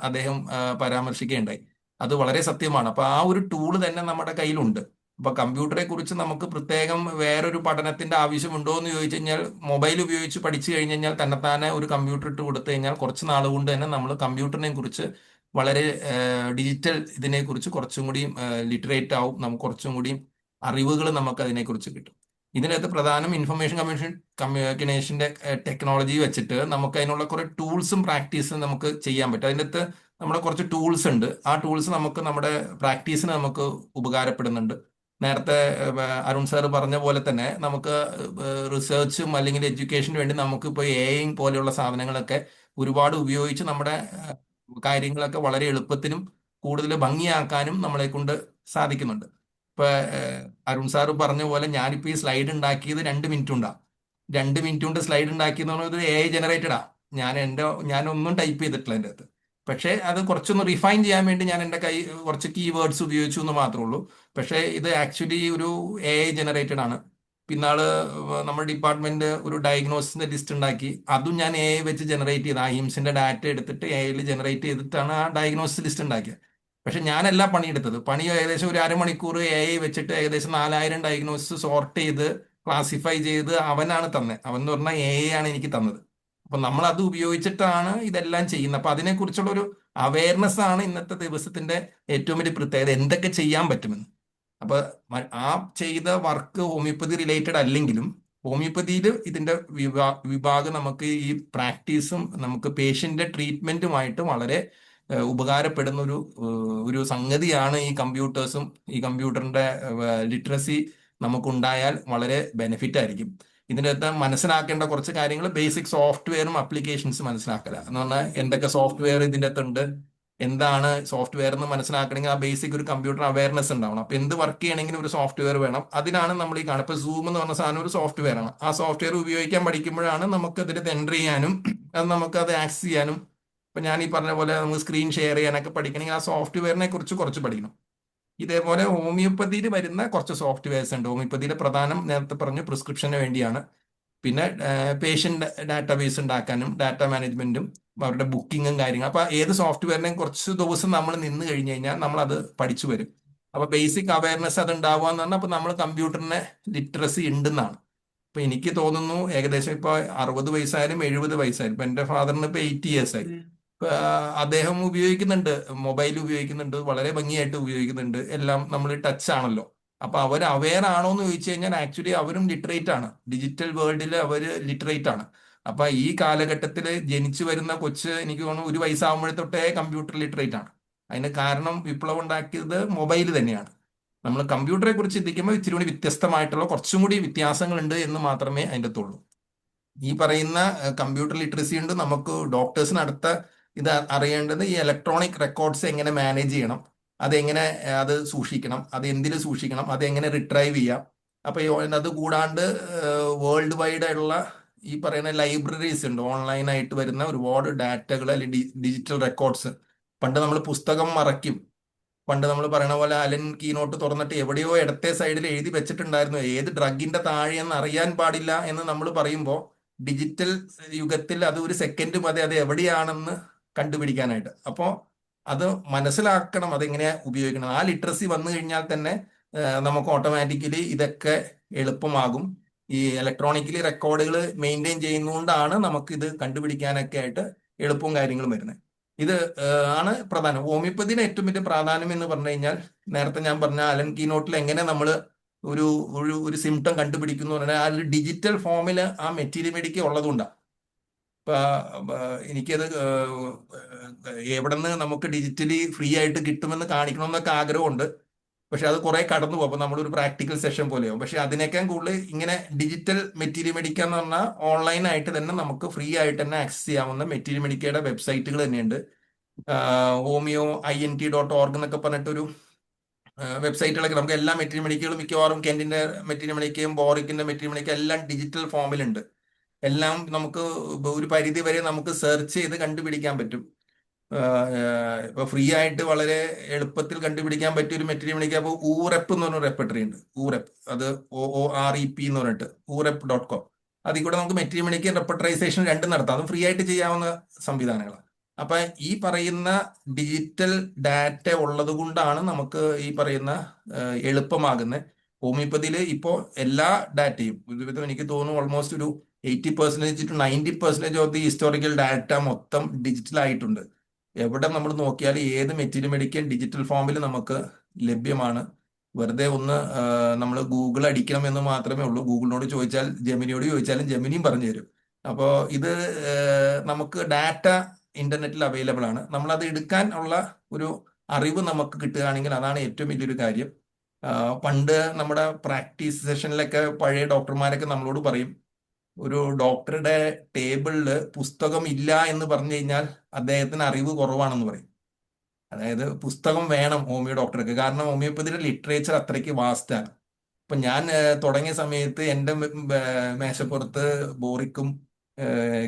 അദ്ദേഹം പരാമർശിക്കുകയുണ്ടായി. അത് വളരെ സത്യമാണ്. അപ്പൊ ആ ഒരു ടൂള് തന്നെ നമ്മുടെ കയ്യിലുണ്ട്. അപ്പൊ കമ്പ്യൂട്ടറെ കുറിച്ച് നമുക്ക് പ്രത്യേകം വേറൊരു പഠനത്തിന്റെ ആവശ്യമുണ്ടോ എന്ന് ചോദിച്ചു കഴിഞ്ഞാൽ മൊബൈൽ ഉപയോഗിച്ച് പഠിച്ചു കഴിഞ്ഞു കഴിഞ്ഞാൽ തന്നെത്താനെ ഒരു കമ്പ്യൂട്ടർ ഇട്ട് കൊടുത്തു കഴിഞ്ഞാൽ കുറച്ച് നാൾ കൊണ്ട് തന്നെ നമ്മൾ കമ്പ്യൂട്ടറിനെ കുറിച്ച് വളരെ ഡിജിറ്റൽ ഇതിനെക്കുറിച്ച് കുറച്ചും കൂടി ലിറ്ററേറ്റ് ആവും. നമുക്ക് കുറച്ചും കൂടി അറിവുകൾ നമുക്ക് അതിനെക്കുറിച്ച് കിട്ടും. ഇതിനകത്ത് പ്രധാനം ഇൻഫർമേഷൻ കമ്മ്യൂണിക്കേഷന്റെ ടെക്നോളജി വെച്ചിട്ട് നമുക്ക് അതിനുള്ള കുറെ ടൂൾസും പ്രാക്ടീസും നമുക്ക് ചെയ്യാൻ പറ്റും. അതിനകത്ത് നമ്മുടെ കുറച്ച് ടൂൾസ് ഉണ്ട്. ആ ടൂൾസ് നമുക്ക് നമ്മുടെ പ്രാക്ടീസിന് നമുക്ക് ഉപകാരപ്പെടുന്നുണ്ട്. നേരത്തെ അരുൺ സാർ പറഞ്ഞ പോലെ തന്നെ നമുക്ക് റിസർച്ചും അല്ലെങ്കിൽ എഡ്യൂക്കേഷന് വേണ്ടി നമുക്കിപ്പോൾ AI പോലെയുള്ള സാധനങ്ങളൊക്കെ ഒരുപാട് ഉപയോഗിച്ച് നമ്മുടെ കാര്യങ്ങളൊക്കെ വളരെ എളുപ്പത്തിനും കൂടുതൽ ഭംഗിയാക്കാനും നമ്മളെ കൊണ്ട് സാധിക്കുന്നുണ്ട്. ഇപ്പൊ അരുൺ സാറ് പറഞ്ഞ പോലെ ഞാനിപ്പോൾ ഈ സ്ലൈഡ് ഉണ്ടാക്കിയത് 2 മിനിറ്റ് കൊണ്ടാണ്. 2 മിനിറ്റ് കൊണ്ട് സ്ലൈഡ് ഉണ്ടാക്കിയെന്ന് പറഞ്ഞത് AI ജനറേറ്റഡാ. ഞാനൊന്നും ടൈപ്പ് ചെയ്തിട്ടില്ല എൻ്റെ അകത്ത്. പക്ഷേ അത് കുറച്ചൊന്ന് റിഫൈൻ ചെയ്യാൻ വേണ്ടി ഞാൻ എൻ്റെ കുറച്ച് കീവേഡ്സ് ഉപയോഗിച്ചു എന്ന് മാത്രമേ ഉള്ളൂ. പക്ഷേ ഇത് ആക്ച്വലി ഒരു AI ജനറേറ്റഡ് ആണ്. പിന്നാള് നമ്മുടെ ഡിപ്പാർട്ട്മെന്റ് ഒരു ഡയഗ്നോസിന്റെ ലിസ്റ്റ് ഉണ്ടാക്കി, അതും ഞാൻ AI വെച്ച് ജനറേറ്റ് ചെയ്ത് ഹിംസിന്റെ ഡാറ്റ എടുത്തിട്ട് AI ജനറേറ്റ് ചെയ്തിട്ടാണ് ആ ഡയഗ്നോസിസ് ലിസ്റ്റ് ഉണ്ടാക്കിയത്. പക്ഷെ ഞാനല്ല പണിയെടുത്തത്. പണി ഏകദേശം ഒരു അരമണിക്കൂർ AI വെച്ചിട്ട് ഏകദേശം 4000 ഡയഗ്നോസിസ് സോർട്ട് ചെയ്ത് ക്ലാസിഫൈ ചെയ്ത് അവനാണ് തന്നത്. അവൻ എന്ന് പറഞ്ഞാൽ AI ആണ് എനിക്ക് തന്നത്. അപ്പൊ നമ്മൾ അത് ഉപയോഗിച്ചിട്ടാണ് ഇതെല്ലാം ചെയ്യുന്നത്. അപ്പൊ അതിനെക്കുറിച്ചുള്ള ഒരു അവയർനെസ് ആണ് ഇന്നത്തെ ദിവസത്തിന്റെ ഏറ്റവും വലിയ പ്രത്യേകത, എന്തൊക്കെ ചെയ്യാൻ പറ്റുമെന്ന്. അപ്പൊ ആ ചെയ്ത വർക്ക് ഹോമിയോപ്പതി റിലേറ്റഡ് അല്ലെങ്കിലും ഹോമിയോപ്പതിയിൽ ഇതിന്റെ വിഭാഗം നമുക്ക് ഈ പ്രാക്ടീസും നമുക്ക് പേഷ്യന്റിന്റെ ട്രീറ്റ്മെന്റുമായിട്ട് വളരെ ഉപകാരപ്പെടുന്ന ഒരു സംഗതിയാണ് ഈ കമ്പ്യൂട്ടേഴ്സും. ഈ കമ്പ്യൂട്ടറിന്റെ ലിറ്ററസി നമുക്കുണ്ടായാൽ വളരെ ബെനിഫിറ്റ് ആയിരിക്കും. ഇതിൻ്റെ അകത്ത് മനസ്സിലാക്കേണ്ട കുറച്ച് കാര്യങ്ങൾ, ബേസിക് സോഫ്റ്റ്വെയറും അപ്ലിക്കേഷൻസ് മനസ്സിലാക്കല എന്ന് പറഞ്ഞാൽ എന്തൊക്കെ സോഫ്റ്റ്വെയർ ഇതിൻ്റെ അകത്തുണ്ട്, എന്താണ് സോഫ്റ്റ്വെയർ എന്ന് മനസ്സിലാക്കണമെങ്കിൽ ആ ബേസിക് ഒരു കമ്പ്യൂട്ടർ അവയർനെസ് ഉണ്ടാവണം. അപ്പൊ എന്ത് വർക്ക് ചെയ്യണമെങ്കിലും ഒരു സോഫ്റ്റ്വെയർ വേണം. അതിനാണ് നമ്മൾ ഈ കാണുന്നത്. ഇപ്പൊ സൂം എന്ന് പറഞ്ഞ സാധനം ഒരു സോഫ്റ്റ്വെയർ ആണ്. ആ സോഫ്റ്റ്വെയർ ഉപയോഗിക്കാൻ പഠിക്കുമ്പോഴാണ് നമുക്ക് അതിൽ എൻ്റർ ചെയ്യാനും നമുക്ക് അത് ആക്സസ് ചെയ്യാനും. ഇപ്പൊ ഞാൻ ഈ പറഞ്ഞ പോലെ നമുക്ക് സ്ക്രീൻ ഷെയർ ചെയ്യാനൊക്കെ പഠിക്കണമെങ്കിൽ ആ സോഫ്റ്റ്വെയറിനെ കുറിച്ച് കുറച്ച് പഠിക്കണം. ഇതേപോലെ ഹോമിയോപ്പതിയിൽ വരുന്ന കുറച്ച് സോഫ്റ്റ്വെയർസ് ഉണ്ട്. ഹോമിയോപ്പതിയിലെ പ്രധാനം നേരത്തെ പറഞ്ഞു പ്രിസ്ക്രിപ്ഷന് വേണ്ടിയാണ്. പിന്നെ പേഷ്യന്റ് ഡാറ്റാബേസ് ഉണ്ടാക്കാനും ഡാറ്റ മാനേജ്മെന്റും അവരുടെ ബുക്കിങ്ങും കാര്യങ്ങൾ. അപ്പൊ ഏത് സോഫ്റ്റ്വെയറിനെയും കുറച്ച് ദിവസം നമ്മൾ നിന്ന് കഴിഞ്ഞ് കഴിഞ്ഞാൽ നമ്മൾ അത് പഠിച്ചു വരും. അപ്പൊ ബേസിക് അവയർനെസ് അത് ഉണ്ടാവുക എന്ന് പറഞ്ഞാൽ അപ്പൊ നമ്മൾ കമ്പ്യൂട്ടറിന് ലിറ്ററസി ഉണ്ടെന്നാണ്. ഇപ്പൊ എനിക്ക് തോന്നുന്നു ഏകദേശം ഇപ്പൊ 60 വയസ്സായാലും 70 വയസ്സായാലും, ഇപ്പൊ എന്റെ ഫാദറിന് ഇപ്പൊ 80 years ആയി. അദ്ദേഹം ഉപയോഗിക്കുന്നുണ്ട്, മൊബൈൽ ഉപയോഗിക്കുന്നുണ്ട്, വളരെ ഭംഗിയായിട്ട് ഉപയോഗിക്കുന്നുണ്ട്. എല്ലാം നമ്മൾ ടച്ച് ആണല്ലോ. അപ്പൊ അവർ അവെയർ ആണോ എന്ന് ചോദിച്ചു കഴിഞ്ഞാൽ ആക്ച്വലി അവരും ലിറ്ററേറ്റ് ആണ്. ഡിജിറ്റൽ വേൾഡിൽ അവർ ലിറ്ററേറ്റ് ആണ്. അപ്പൊ ഈ കാലഘട്ടത്തിൽ ജനിച്ചു വരുന്ന കൊച്ച് എനിക്ക് തോന്നുന്നു 1 വയസ്സാകുമ്പോഴേ തൊട്ടേ കമ്പ്യൂട്ടർ ലിറ്ററേറ്റ് ആണ്. അതിന് കാരണം വിപ്ലവം ഉണ്ടാക്കിയത് മൊബൈൽ തന്നെയാണ്. നമ്മൾ കമ്പ്യൂട്ടറെ കുറിച്ച് ചിന്തിക്കുമ്പോൾ ഇച്ചിരി കൂടി വ്യത്യസ്തമായിട്ടുള്ള കുറച്ചും കൂടി വ്യത്യാസങ്ങളുണ്ട് എന്ന് മാത്രമേ അതിൻ്റെ അകത്തുള്ളൂ. ഈ പറയുന്ന കമ്പ്യൂട്ടർ ലിറ്ററസി ഉണ്ട്. നമുക്ക് ഡോക്ടേഴ്സിന് അടുത്ത ഇത് അറിയേണ്ടത് ഈ ഇലക്ട്രോണിക് റെക്കോർഡ്സ് എങ്ങനെ മാനേജ് ചെയ്യണം, അതെങ്ങനെ അത് സൂക്ഷിക്കണം, അത് എന്തിൽ സൂക്ഷിക്കണം, അതെങ്ങനെ റിട്രൈവ് ചെയ്യാം. അപ്പൊ അത് കൂടാണ്ട് വേൾഡ് വൈഡ് ആയിട്ടുള്ള ഈ പറയുന്ന ലൈബ്രറീസ് ഉണ്ട്. ഓൺലൈനായിട്ട് വരുന്ന ഒരുപാട് ഡാറ്റകൾ അല്ലെങ്കിൽ ഡിജിറ്റൽ റെക്കോർഡ്സ്. പണ്ട് നമ്മൾ പുസ്തകം മറയ്ക്കും. പണ്ട് നമ്മൾ പറയണ പോലെ അലൻ കീനോട്ട് തുറന്നിട്ട് എവിടെയോ ഇടത്തെ സൈഡിൽ എഴുതി വെച്ചിട്ടുണ്ടായിരുന്നു ഏത് ഡ്രഗിന്റെ താഴെയെന്ന് അറിയാൻ പാടില്ല എന്ന് നമ്മൾ പറയുമ്പോൾ, ഡിജിറ്റൽ യുഗത്തിൽ അത് ഒരു സെക്കൻഡ് മതി അത് എവിടെയാണെന്ന് കണ്ടുപിടിക്കാനായിട്ട്. അപ്പോൾ അത് മനസ്സിലാക്കണം, അതെങ്ങനെയാ ഉപയോഗിക്കണം. ആ ലിറ്ററസി വന്നു കഴിഞ്ഞാൽ തന്നെ നമുക്ക് ഓട്ടോമാറ്റിക്കലി ഇതൊക്കെ എളുപ്പമാകും. ഈ ഇലക്ട്രോണിക്കലി റെക്കോർഡുകൾ മെയിൻറ്റെയിൻ ചെയ്യുന്നതുകൊണ്ടാണ് നമുക്ക് ഇത് കണ്ടുപിടിക്കാനൊക്കെ ആയിട്ട് എളുപ്പവും കാര്യങ്ങളും വരുന്നത്. ഇത് ആണ് പ്രധാനം. ഹോമിയോപ്പതിയുടെ ഏറ്റവും വലിയ പ്രാധാന്യം എന്ന് പറഞ്ഞു കഴിഞ്ഞാൽ, നേരത്തെ ഞാൻ പറഞ്ഞ അലൻ കീനോട്ടിൽ എങ്ങനെ നമ്മൾ ഒരു ഒരു സിംറ്റം കണ്ടുപിടിക്കുന്നു പറഞ്ഞാൽ അതിൽ ഡിജിറ്റൽ ഫോമിൽ ആ മെറ്റീരിയൽ മെഡിക്ക ഉള്ളതുകൊണ്ടാണ്. എനിക്കത് എവിടെ നിന്ന് നമുക്ക് ഡിജിറ്റലി ഫ്രീ ആയിട്ട് കിട്ടുമെന്ന് കാണിക്കണമെന്നൊക്കെ ആഗ്രഹമുണ്ട്. പക്ഷെ അത് കുറെ കടന്നു പോകും. അപ്പൊ നമ്മളൊരു പ്രാക്ടിക്കൽ സെഷൻ പോലെയാവും. പക്ഷെ അതിനേക്കാൾ കൂടുതൽ ഇങ്ങനെ ഡിജിറ്റൽ മെറ്റീരിയൽ മെഡിക്ക എന്ന് പറഞ്ഞാൽ ഓൺലൈനായിട്ട് തന്നെ നമുക്ക് ഫ്രീ ആയിട്ട് തന്നെ ആക്സസ് ചെയ്യാവുന്ന മെറ്റീരിയൽ മെഡിക്കയുടെ വെബ്സൈറ്റുകൾ തന്നെയുണ്ട്. homio.int.org എന്നൊക്കെ പറഞ്ഞിട്ടൊരു വെബ്സൈറ്റുകളൊക്കെ നമുക്ക് എല്ലാ മെറ്റീരിയൽ മെഡിക്കകളും മിക്കവാറും കെന്റിന്റെ മെറ്റീരിയൽ മെഡിക്കയും ബോറിക്കിന്റെ മെറ്റീരിയൽ മെഡിക്ക എല്ലാം ഡിജിറ്റൽ ഫോമിലുണ്ട്. എല്ലാം നമുക്ക് ഒരു പരിധി വരെ നമുക്ക് സെർച്ച് ചെയ്ത് കണ്ടുപിടിക്കാൻ പറ്റും. ഇപ്പൊ ഫ്രീ ആയിട്ട് വളരെ എളുപ്പത്തിൽ കണ്ടുപിടിക്കാൻ പറ്റിയ ഒരു മെറ്റീരിയൽ മെഡിക്ക ഇപ്പോൾ ഊറെപ്പ് എന്ന് പറഞ്ഞ റെപ്പർട്ടറി ഉണ്ട്. ഊറെപ്പ്, അത് OOREP എന്ന് പറഞ്ഞിട്ട് urep.com. അതിൽ കൂടെ നമുക്ക് മെറ്റീരിയൽ മെഡിക്ക റെപ്പർട്ടറൈസേഷൻ രണ്ടും നടത്താം. അതും ഫ്രീ ആയിട്ട് ചെയ്യാവുന്ന സംവിധാനങ്ങളാണ്. അപ്പൊ ഈ പറയുന്ന ഡിജിറ്റൽ ഡാറ്റ ഉള്ളത് കൊണ്ടാണ് നമുക്ക് ഈ പറയുന്ന എളുപ്പമാകുന്നത്. ഹോമിയോപ്പതിയിൽ ഇപ്പോൾ എല്ലാ ഡാറ്റയും എനിക്ക് തോന്നുന്നു ഓൾമോസ്റ്റ് ഒരു 80% to 90% of the historical data മൊത്തം ഡിജിറ്റൽ ആയിട്ടുണ്ട്. എവിടെ നമ്മൾ നോക്കിയാലും ഏത് മെറ്റീരിയൽ മെഡിക്കൽ ഡിജിറ്റൽ ഫോമിൽ നമുക്ക് ലഭ്യമാണ്. വെറുതെ ഒന്ന് നമ്മൾ ഗൂഗിൾ അടിക്കണം എന്ന് മാത്രമേ ഉള്ളൂ. ഗൂഗിളിനോട് ചോദിച്ചാൽ, ജെമിനിയോട് ചോദിച്ചാലും ജെമിനിയും പറഞ്ഞു തരും. അപ്പോൾ ഇത് നമുക്ക് ഡാറ്റ ഇന്റർനെറ്റിൽ അവൈലബിൾ ആണ്. നമ്മളത് എടുക്കാൻ ഉള്ള ഒരു അറിവ് നമുക്ക് കിട്ടുകയാണെങ്കിൽ അതാണ് ഏറ്റവും വലിയൊരു കാര്യം. പണ്ട് നമ്മുടെ പ്രാക്ടീസ് സെഷനിലൊക്കെ പഴയ ഡോക്ടർമാരൊക്കെ നമ്മളോട് പറയും, ഒരു ഡോക്ടറുടെ ടേബിളിൽ പുസ്തകം ഇല്ല എന്ന് പറഞ്ഞു കഴിഞ്ഞാൽ അദ്ദേഹത്തിന് അറിവ് കുറവാണെന്ന് പറയും. അതായത് പുസ്തകം വേണം ഹോമിയോ ഡോക്ടർക്ക്. കാരണം ഹോമിയോപ്പതിയുടെ ലിറ്ററേച്ചർ അത്രയ്ക്ക് വാസ്റ്റാണ്. ഇപ്പൊ ഞാൻ തുടങ്ങിയ സമയത്ത് എൻ്റെ മേശപ്പുറത്ത് ബോറിക്കും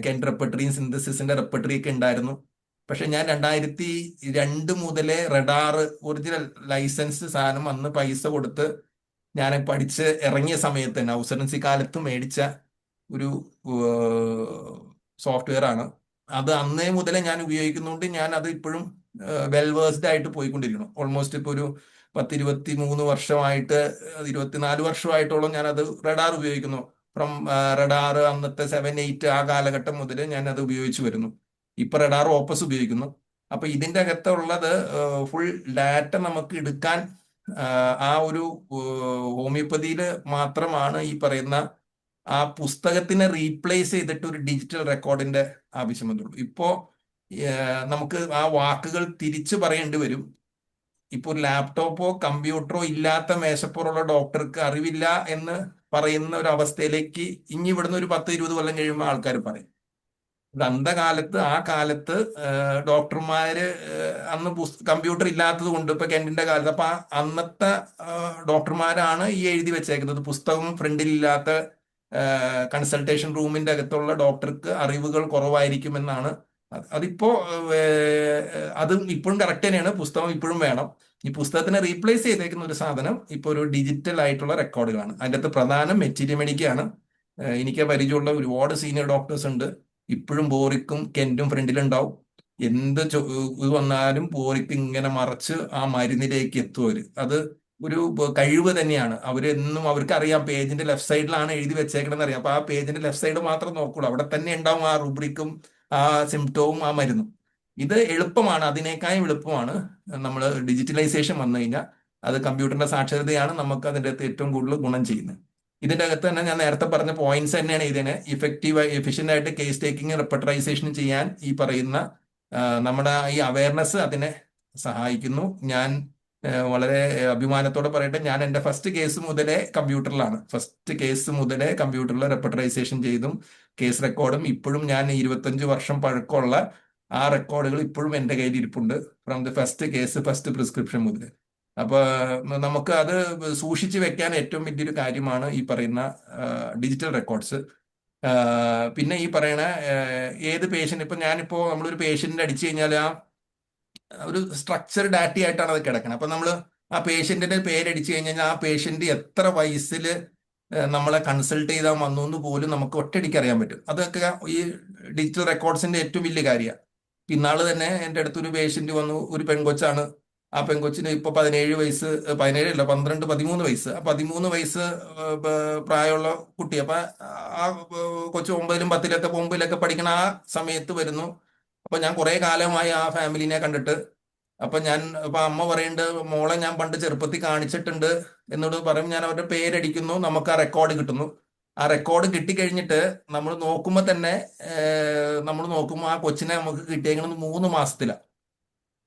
കെൻ റെപ്പർട്ടറിയും സിന്തസിസിന്റെ റെപ്പർട്ടറി ഒക്കെ ഉണ്ടായിരുന്നു. പക്ഷെ ഞാൻ 2002 മുതലേ റഡാർ ഒറിജിനൽ ലൈസൻസ് സാധനം അന്ന് പൈസ കൊടുത്ത് ഞാൻ പഠിച്ച് ഇറങ്ങിയ സമയത്ത് തന്നെ ഔസറൻസി കാലത്ത് മേടിച്ച ഒരു സോഫ്റ്റ്വെയർ ആണ്. അത് അന്നേ മുതലേ ഞാൻ ഉപയോഗിക്കുന്നുണ്ട്. ഞാൻ അത് ഇപ്പോഴും വെൽ വേഴ്സ്ഡ് ആയിട്ട് പോയിക്കൊണ്ടിരിക്കുന്നു. ഓൾമോസ്റ്റ് ഇപ്പോൾ ഒരു 10-23 വർഷമായിട്ട് 24 വർഷമായിട്ടോളം ഞാൻ അത് റഡാർ ഉപയോഗിക്കുന്നു. ഫ്രം റഡാർ അന്നത്തെ 7-8 ആ കാലഘട്ടം മുതൽ ഞാൻ അത് ഉപയോഗിച്ചു വരുന്നു. ഇപ്പൊ റഡാർ ഓപ്പസ് ഉപയോഗിക്കുന്നു. അപ്പൊ ഇതിന്റെ അകത്തുള്ളത് ഫുൾ ഡാറ്റ നമുക്ക് എടുക്കാൻ ആ ഒരു ഹോമിയോപ്പതിയിൽ മാത്രമാണ് ഈ പറയുന്ന ആ പുസ്തകത്തിനെ റീപ്ലേസ് ചെയ്തിട്ട് ഒരു ഡിജിറ്റൽ റെക്കോർഡിന്റെ ആവശ്യം വന്നുള്ളൂ. ഇപ്പോ നമുക്ക് ആ വാക്കുകൾ തിരിച്ചു പറയേണ്ടി വരും. ഇപ്പോൾ ഒരു ലാപ്ടോപ്പോ കമ്പ്യൂട്ടറോ ഇല്ലാത്ത മേശപ്പുറമുള്ള ഡോക്ടർക്ക് അറിവില്ല എന്ന് പറയുന്ന ഒരു അവസ്ഥയിലേക്ക് ഇനി ഇവിടുന്ന് ഒരു 10-20 കൊല്ലം കഴിയുമ്പോൾ ആൾക്കാർ പറയും. അന്ധകാലത്ത് ആ കാലത്ത് ഡോക്ടർമാര് അന്ന് കമ്പ്യൂട്ടർ ഇല്ലാത്തത് കൊണ്ട് ഇപ്പൊ കെന്റിന്റെ കാലത്ത് അപ്പൊ അന്നത്തെ ഡോക്ടർമാരാണ് ഈ എഴുതി വെച്ചേക്കുന്നത്. പുസ്തകം ഫ്രണ്ടിലില്ലാത്ത കൺസൾട്ടേഷൻ റൂമിന്റെ അകത്തുള്ള ഡോക്ടർക്ക് അറിവുകൾ കുറവായിരിക്കുമെന്നാണ്. അതിപ്പോ അത് ഇപ്പോഴും കറക്റ്റ് തന്നെയാണ്. പുസ്തകം ഇപ്പോഴും വേണം. ഈ പുസ്തകത്തിനെ റീപ്ലേസ് ചെയ്തേക്കുന്ന ഒരു സാധനം ഇപ്പൊ ഒരു ഡിജിറ്റൽ ആയിട്ടുള്ള റെക്കോർഡുകളാണ്. അതിൻ്റെ അകത്ത് പ്രധാനം മെറ്റീരിയമെഡിക്കാണ്. എനിക്ക് പരിചയമുള്ള ഒരുപാട് സീനിയർ ഡോക്ടേഴ്സ് ഉണ്ട്. ഇപ്പോഴും ബോറിക്കും കെന്റും ഫ്രണ്ടിലുണ്ടാവും. എന്ത് ഇത് വന്നാലും ബോറിക്ക് ഇങ്ങനെ മറച്ച് ആ മരുന്നിലേക്ക് എത്തും അവര്. അത് ഒരു കഴിവ് തന്നെയാണ്. അവരെന്നും അവർക്ക് അറിയാം പേജിന്റെ ലെഫ്റ്റ് സൈഡിലാണ് എഴുതി വെച്ചേക്കണമെന്ന് അറിയാം. അപ്പൊ ആ പേജിന്റെ ലെഫ്റ്റ് സൈഡ് മാത്രം നോക്കുള്ളൂ. അവിടെ തന്നെ ഉണ്ടാവും ആ റുബ്രിക്കും ആ സിംറ്റവും ആ മരുന്നും. ഇത് എളുപ്പമാണ്. അതിനേക്കാളും എളുപ്പമാണ് നമ്മൾ ഡിജിറ്റലൈസേഷൻ വന്നു കഴിഞ്ഞാൽ. അത് കമ്പ്യൂട്ടറിന്റെ സാക്ഷരതയാണ് നമുക്ക് അതിൻ്റെ അകത്ത് ഏറ്റവും കൂടുതൽ ഗുണം ചെയ്യുന്നത്. ഇതിന്റെ അകത്ത് തന്നെ ഞാൻ നേരത്തെ പറഞ്ഞ പോയിന്റ്സ് തന്നെയാണ് ഇതിനെ ഇഫക്റ്റീവ് എഫിഷ്യന്റ് ആയിട്ട് കേസ് ടേക്കിംഗ് റെപ്പർട്ടറൈസേഷൻ ചെയ്യാൻ ഈ പറയുന്ന നമ്മുടെ ഈ അവയർനെസ് അതിനെ സഹായിക്കുന്നു. ഞാൻ വളരെ അഭിമാനത്തോടെ പറയട്ടെ, ഞാൻ എൻ്റെ ഫസ്റ്റ് കേസ് മുതലേ കമ്പ്യൂട്ടറിലാണ്. ഫസ്റ്റ് കേസ് മുതലേ കമ്പ്യൂട്ടറിൽ റെപ്പർട്ടറൈസേഷൻ ചെയ്തും കേസ് റെക്കോർഡും ഇപ്പോഴും ഞാൻ 25 വർഷം പഴക്കമുള്ള ആ റെക്കോർഡുകൾ ഇപ്പോഴും എൻ്റെ കയ്യിൽ ഇരിപ്പുണ്ട്. From the first case first prescription മുതൽ. അപ്പൊ നമുക്ക് അത് സൂക്ഷിച്ചു വെക്കാൻ ഏറ്റവും വലിയൊരു കാര്യമാണ് ഈ പറയുന്ന ഡിജിറ്റൽ റെക്കോർഡ്സ്. പിന്നെ ഈ പറയണ ഏത് പേഷ്യന്റ് ഇപ്പൊ ഞാനിപ്പോ നമ്മളൊരു പേഷ്യന്റിനെ അടിച്ചു കഴിഞ്ഞാൽ ആ ഒരു സ്ട്രക്ചർ ഡാറ്റ ആയിട്ടാണ് അത് കിടക്കുന്നത്. അപ്പൊ നമ്മൾ ആ പേഷ്യന്റിന്റെ പേരടിച്ചു കഴിഞ്ഞാൽ ആ പേഷ്യന്റ് എത്ര വയസ്സിൽ നമ്മളെ കൺസൾട്ട് ചെയ്താൽ വന്നു എന്ന് പോലും നമുക്ക് ഒറ്റയടിക്ക് അറിയാൻ പറ്റും. അതൊക്കെ ഈ ഡിജിറ്റൽ റെക്കോർഡ്സിന്റെ ഏറ്റവും വലിയ കാര്യമാണ്. ഇന്നാള് തന്നെ എൻ്റെ അടുത്തൊരു പേഷ്യന്റ് വന്നു. ഒരു പെൺകൊച്ചാണ്. ആ പെൺകൊച്ചിന് ഇപ്പൊ 17 വയസ്സ്, 17 അല്ല 12-13 വയസ്സ്. ആ 13 വയസ്സ് പ്രായമുള്ള കുട്ടി. അപ്പൊ ആ കൊച്ചു 9-ലും 10-ലൊക്കെ 9-ലൊക്കെ പഠിക്കണ ആ സമയത്ത് വരുന്നു. അപ്പൊ ഞാൻ കുറെ കാലമായി ആ ഫാമിലിനെ കണ്ടിട്ട്. അപ്പൊ അമ്മ പറയുന്നുണ്ട്, മോളെ ഞാൻ പണ്ട് ചെറുപ്പത്തിൽ കാണിച്ചിട്ടുണ്ട് എന്നോട് പറയും. ഞാൻ അവരുടെ പേരടിക്കുന്നു, നമുക്ക് ആ റെക്കോർഡ് കിട്ടുന്നു. ആ റെക്കോർഡ് കിട്ടിക്കഴിഞ്ഞിട്ട് നമ്മൾ നോക്കുമ്പോൾ തന്നെ ആ കൊച്ചിനെ നമുക്ക് കിട്ടിയേക്കുന്നത് 3 മാസത്തിലാണ്.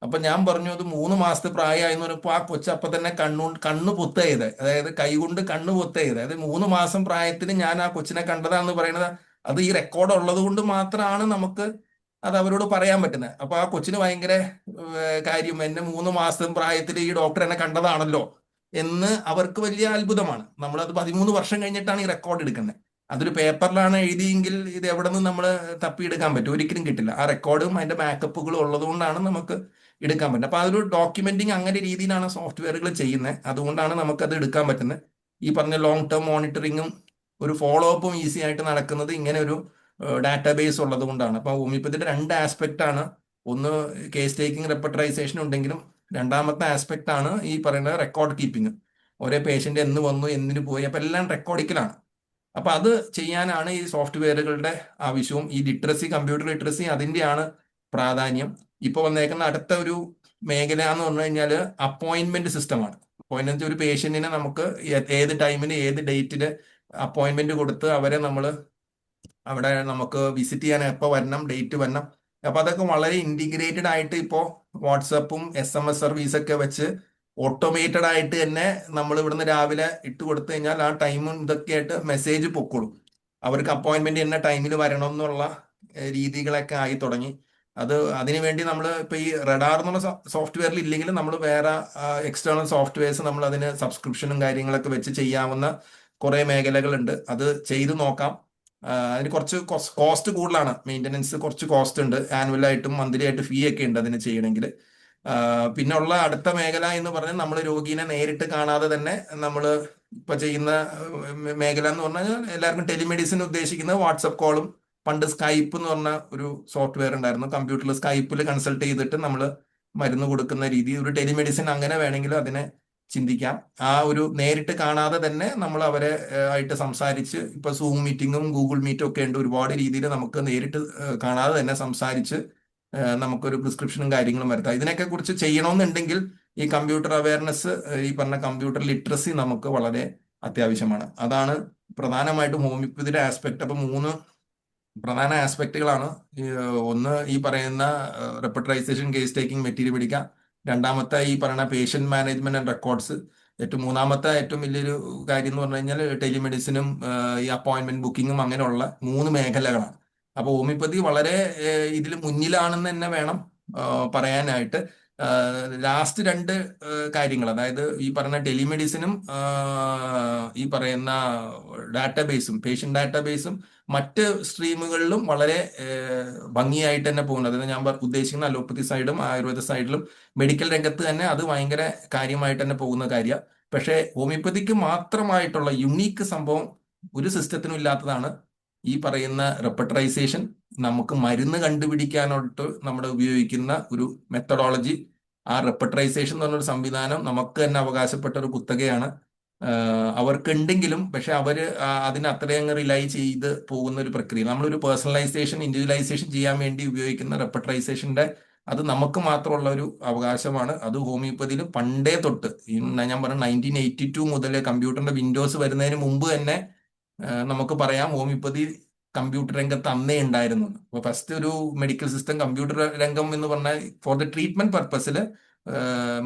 അപ്പൊ ഞാൻ പറഞ്ഞു അത് 3 മാസത്തെ പ്രായമായിരുന്നു പറഞ്ഞപ്പോൾ ആ കൊച്ചു അപ്പൊ തന്നെ കണ്ണ് പൊത്ത ചെയ്ത്, അതായത് കൈകൊണ്ട് കണ്ണ് പൊത്ത ചെയ്ത്, അതായത് 3 മാസം പ്രായത്തിൽ ഞാൻ ആ കൊച്ചിനെ കണ്ടതാന്ന് പറയുന്നത്. അത് ഈ റെക്കോർഡ് ഉള്ളത് കൊണ്ട് മാത്രമാണ് നമുക്ക് അത് അവരോട് പറയാൻ പറ്റുന്നത്. അപ്പൊ ആ കൊച്ചിന് ഭയങ്കര കാര്യം, എന്നെ 3 മാസം പ്രായത്തിൽ ഈ ഡോക്ടർ എന്നെ കണ്ടതാണല്ലോ എന്ന് അവർക്ക് വലിയ അത്ഭുതമാണ്. നമ്മളത് 13 വർഷം കഴിഞ്ഞിട്ടാണ് ഈ റെക്കോർഡ് എടുക്കുന്നത്. അതൊരു പേപ്പറിലാണ് എഴുതിയെങ്കിൽ ഇത് എവിടെ നിന്ന് നമ്മൾ തപ്പിയെടുക്കാൻ പറ്റും? ഒരിക്കലും കിട്ടില്ല. ആ റെക്കോർഡും അതിന്റെ ബാക്കപ്പുകളും ഉള്ളത് കൊണ്ടാണ് നമുക്ക് എടുക്കാൻ പറ്റുന്നത്. അപ്പൊ അതൊരു ഡോക്യുമെന്റിങ് അങ്ങനെ രീതിയിലാണ് സോഫ്റ്റ്വെയറുകൾ ചെയ്യുന്നത്. അതുകൊണ്ടാണ് നമുക്കത് എടുക്കാൻ പറ്റുന്നത്. ഈ പറഞ്ഞ ലോങ് ടേം മോണിറ്ററിങ്ങും ഒരു ഫോളോ അപ്പും ഈസി ആയിട്ട് നടക്കുന്നത് ഇങ്ങനെ ഒരു ഡാറ്റാബേസ് ഉള്ളത് കൊണ്ടാണ്. അപ്പൊ ഹോമിയോപ്പതിയുടെ 2 ആസ്പെക്ട് ആണ്. ഒന്ന് കേസ് ടേക്കിംഗ് റെപ്പർട്ടറൈസേഷൻ ഉണ്ടെങ്കിലും രണ്ടാമത്തെ ആസ്പെക്ട് ആണ് ഈ പറയുന്ന റെക്കോർഡ് കീപ്പിംഗ്. ഓരോ പേഷ്യന്റ് എന്ന് വന്നു, എന്തിനു പോയി, അപ്പൊ എല്ലാം റെക്കോർഡിക്കലാണ്. അപ്പൊ അത് ചെയ്യാനാണ് ഈ സോഫ്റ്റ്വെയറുകളുടെ ആവശ്യവും. ഈ ലിറ്ററസി, കമ്പ്യൂട്ടർ ലിറ്ററസി, അതിൻ്റെയാണ് പ്രാധാന്യം. ഇപ്പൊ വന്നേക്കുന്ന അടുത്ത ഒരു മേഖല എന്ന് പറഞ്ഞു കഴിഞ്ഞാൽ അപ്പോയിന്റ്മെന്റ് സിസ്റ്റമാണ്. അപ്പോയിന്റ്മെന്റ്, ഒരു പേഷ്യന്റിനെ നമുക്ക് ഏത് ടൈമിന് ഏത് ഡേറ്റിന് അപ്പോയിന്റ്മെന്റ് കൊടുത്ത് അവരെ നമ്മൾ അവിടെ നമുക്ക് വിസിറ്റ് ചെയ്യാൻ എപ്പോൾ വരണം, ഡേറ്റ് വരണം. അപ്പൊ അതൊക്കെ വളരെ ഇന്റിഗ്രേറ്റഡ് ആയിട്ട് ഇപ്പോൾ വാട്സപ്പും SMS സർവീസൊക്കെ വെച്ച് ഓട്ടോമേറ്റഡ് ആയിട്ട് തന്നെ നമ്മൾ ഇവിടുന്ന് രാവിലെ ഇട്ട് കൊടുത്തു കഴിഞ്ഞാൽ ആ ടൈമും ഇതൊക്കെ ആയിട്ട് മെസ്സേജ് പൊക്കോളും. അവർക്ക് അപ്പോയിന്റ്മെന്റ് എന്ന ടൈമിൽ വരണം എന്നുള്ള രീതികളൊക്കെ ആയി തുടങ്ങി. അതിനുവേണ്ടി നമ്മൾ ഇപ്പൊ ഈ റഡാർ എന്നുള്ള സോഫ്റ്റ്വെയറിൽ ഇല്ലെങ്കിൽ നമ്മൾ വേറെ എക്സ്റ്റേണൽ സോഫ്റ്റ്വെയർസ് നമ്മൾ അതിന് സബ്സ്ക്രിപ്ഷനും കാര്യങ്ങളൊക്കെ വെച്ച് ചെയ്യാവുന്ന കുറെ മേഖലകളുണ്ട്. അത് ചെയ്തു നോക്കാം. അതിന് കുറച്ച് കോസ്റ്റ് കൂടുതലാണ്, മെയിൻ്റനൻസ് കുറച്ച് കോസ്റ്റ് ഉണ്ട്, ആനുവലായിട്ടും മന്ത്ലി ആയിട്ട് ഫീ ഒക്കെ ഉണ്ട് അതിന് ചെയ്യണമെങ്കിൽ. പിന്നെ ഉള്ള അടുത്ത മേഖല എന്ന് പറഞ്ഞാൽ നമ്മൾ രോഗീനെ നേരിട്ട് കാണാതെ തന്നെ നമ്മൾ ഇപ്പൊ ചെയ്യുന്ന മേഖല എന്ന് പറഞ്ഞാൽ എല്ലാവർക്കും ടെലിമെഡിസിൻ ഉദ്ദേശിക്കുന്നത് വാട്സപ്പ് കോളും, പണ്ട് സ്കൈപ്പ് എന്ന് പറഞ്ഞ ഒരു സോഫ്റ്റ്വെയർ ഉണ്ടായിരുന്നു, കമ്പ്യൂട്ടറിൽ സ്കൈപ്പിൽ കൺസൾട്ട് ചെയ്തിട്ട് നമ്മൾ മരുന്ന് കൊടുക്കുന്ന രീതി, ഒരു ടെലിമെഡിസിൻ അങ്ങനെ വേണമെങ്കിലും അതിനെ ചിന്തിക്കാം. ആ ഒരു നേരിട്ട് കാണാതെ തന്നെ നമ്മൾ അവരെ ആയിട്ട് സംസാരിച്ച്, ഇപ്പൊ സൂം മീറ്റിങ്ങും ഗൂഗിൾ മീറ്റും ഒക്കെ ഉണ്ട്, ഒരുപാട് രീതിയിൽ നമുക്ക് നേരിട്ട് കാണാതെ തന്നെ സംസാരിച്ച് നമുക്കൊരു പ്രിസ്ക്രിപ്ഷനും കാര്യങ്ങളും വരുത്താം. ഇതിനൊക്കെ കുറിച്ച് ചെയ്യണമെന്നുണ്ടെങ്കിൽ ഈ കമ്പ്യൂട്ടർ അവയർനെസ്, ഈ പറഞ്ഞ കമ്പ്യൂട്ടർ ലിറ്ററസി നമുക്ക് വളരെ അത്യാവശ്യമാണ്. അതാണ് പ്രധാനമായിട്ടും ഹോമിയോപ്പതിയുടെ ആസ്പെക്ട്. അപ്പൊ 3 പ്രധാന ആസ്പെക്റ്റുകളാണ്. ഒന്ന് ഈ പറയുന്ന റെപ്പർട്ടറൈസേഷൻ, കേസ് ടേക്കിംഗ്, മെറ്റീരിയൽ പിടിക്കാം. രണ്ടാമത്തെ ഈ പറയുന്ന പേഷ്യന്റ് മാനേജ്മെന്റ് ആൻഡ് റെക്കോർഡ്സ്. മൂന്നാമത്തെ ഏറ്റവും വലിയൊരു കാര്യം എന്ന് പറഞ്ഞു കഴിഞ്ഞാൽ ടെലിമെഡിസിനും ഈ അപ്പോയിന്റ്മെന്റ് ബുക്കിങ്ങും അങ്ങനെയുള്ള 3 മേഖലകളാണ്. അപ്പൊ ഹോമിയോപ്പതി വളരെ ഇതിൽ മുന്നിലാണെന്ന് തന്നെ വേണം പറയാനായിട്ട്. ലാസ്റ്റ് 2 കാര്യങ്ങൾ, അതായത് ഈ പറയുന്ന ടെലിമെഡിസിനും ഈ പറയുന്ന ഡാറ്റാബേസും, പേഷ്യന്റ് ഡാറ്റാബേസും മറ്റ് സ്ട്രീമുകളിലും വളരെ ഭംഗിയായിട്ട് തന്നെ പോകുന്നത്. അതായത് ഞാൻ ഉദ്ദേശിക്കുന്ന അലോപ്പതി സൈഡും ആയുർവേദ സൈഡിലും മെഡിക്കൽ രംഗത്ത് തന്നെ അത് ഭയങ്കര കാര്യമായിട്ട് തന്നെ പോകുന്ന കാര്യമാണ്. പക്ഷേ ഹോമിയോപ്പതിക്ക് മാത്രമായിട്ടുള്ള യുണീക്ക് സംഭവം ഒരു സിസ്റ്റത്തിനും ഇല്ലാത്തതാണ് ഈ പറയുന്ന റെപ്പർട്ടറൈസേഷൻ. നമുക്ക് മരുന്ന് കണ്ടുപിടിക്കാനായിട്ട് നമ്മൾ ഉപയോഗിക്കുന്ന ഒരു മെത്തഡോളജി, ആ റെപ്പർട്ടറൈസേഷൻ എന്ന് പറഞ്ഞൊരു സംവിധാനം നമുക്ക് തന്നെ അവകാശപ്പെട്ട ഒരു കുത്തകയാണ്. അവർക്കുണ്ടെങ്കിലും പക്ഷെ അവര് അതിന് അത്രയും റിലൈ ചെയ്ത് പോകുന്ന ഒരു പ്രക്രിയ. നമ്മളൊരു പേഴ്സണലൈസേഷൻ, ഇൻഡിവിജ്വലൈസേഷൻ ചെയ്യാൻ വേണ്ടി ഉപയോഗിക്കുന്ന റെപ്പർട്ടറൈസേഷന്റെ അത് നമുക്ക് മാത്രമുള്ള ഒരു അവകാശമാണ്. അത് ഹോമിയോപ്പതിയിൽ പണ്ടേ തൊട്ട്, ഞാൻ പറഞ്ഞ 1982 മുതൽ കമ്പ്യൂട്ടറിന്റെ വിൻഡോസ് വരുന്നതിന് മുമ്പ് തന്നെ നമുക്ക് പറയാം ഹോമിയോപ്പതി കമ്പ്യൂട്ടർ രംഗത്ത് അന്നേ ഉണ്ടായിരുന്നു. അപ്പൊ ഫസ്റ്റ് ഒരു മെഡിക്കൽ സിസ്റ്റം കമ്പ്യൂട്ടർ രംഗം എന്ന് പറഞ്ഞാൽ ഫോർ ദ ട്രീറ്റ്മെന്റ് പർപ്പസിൽ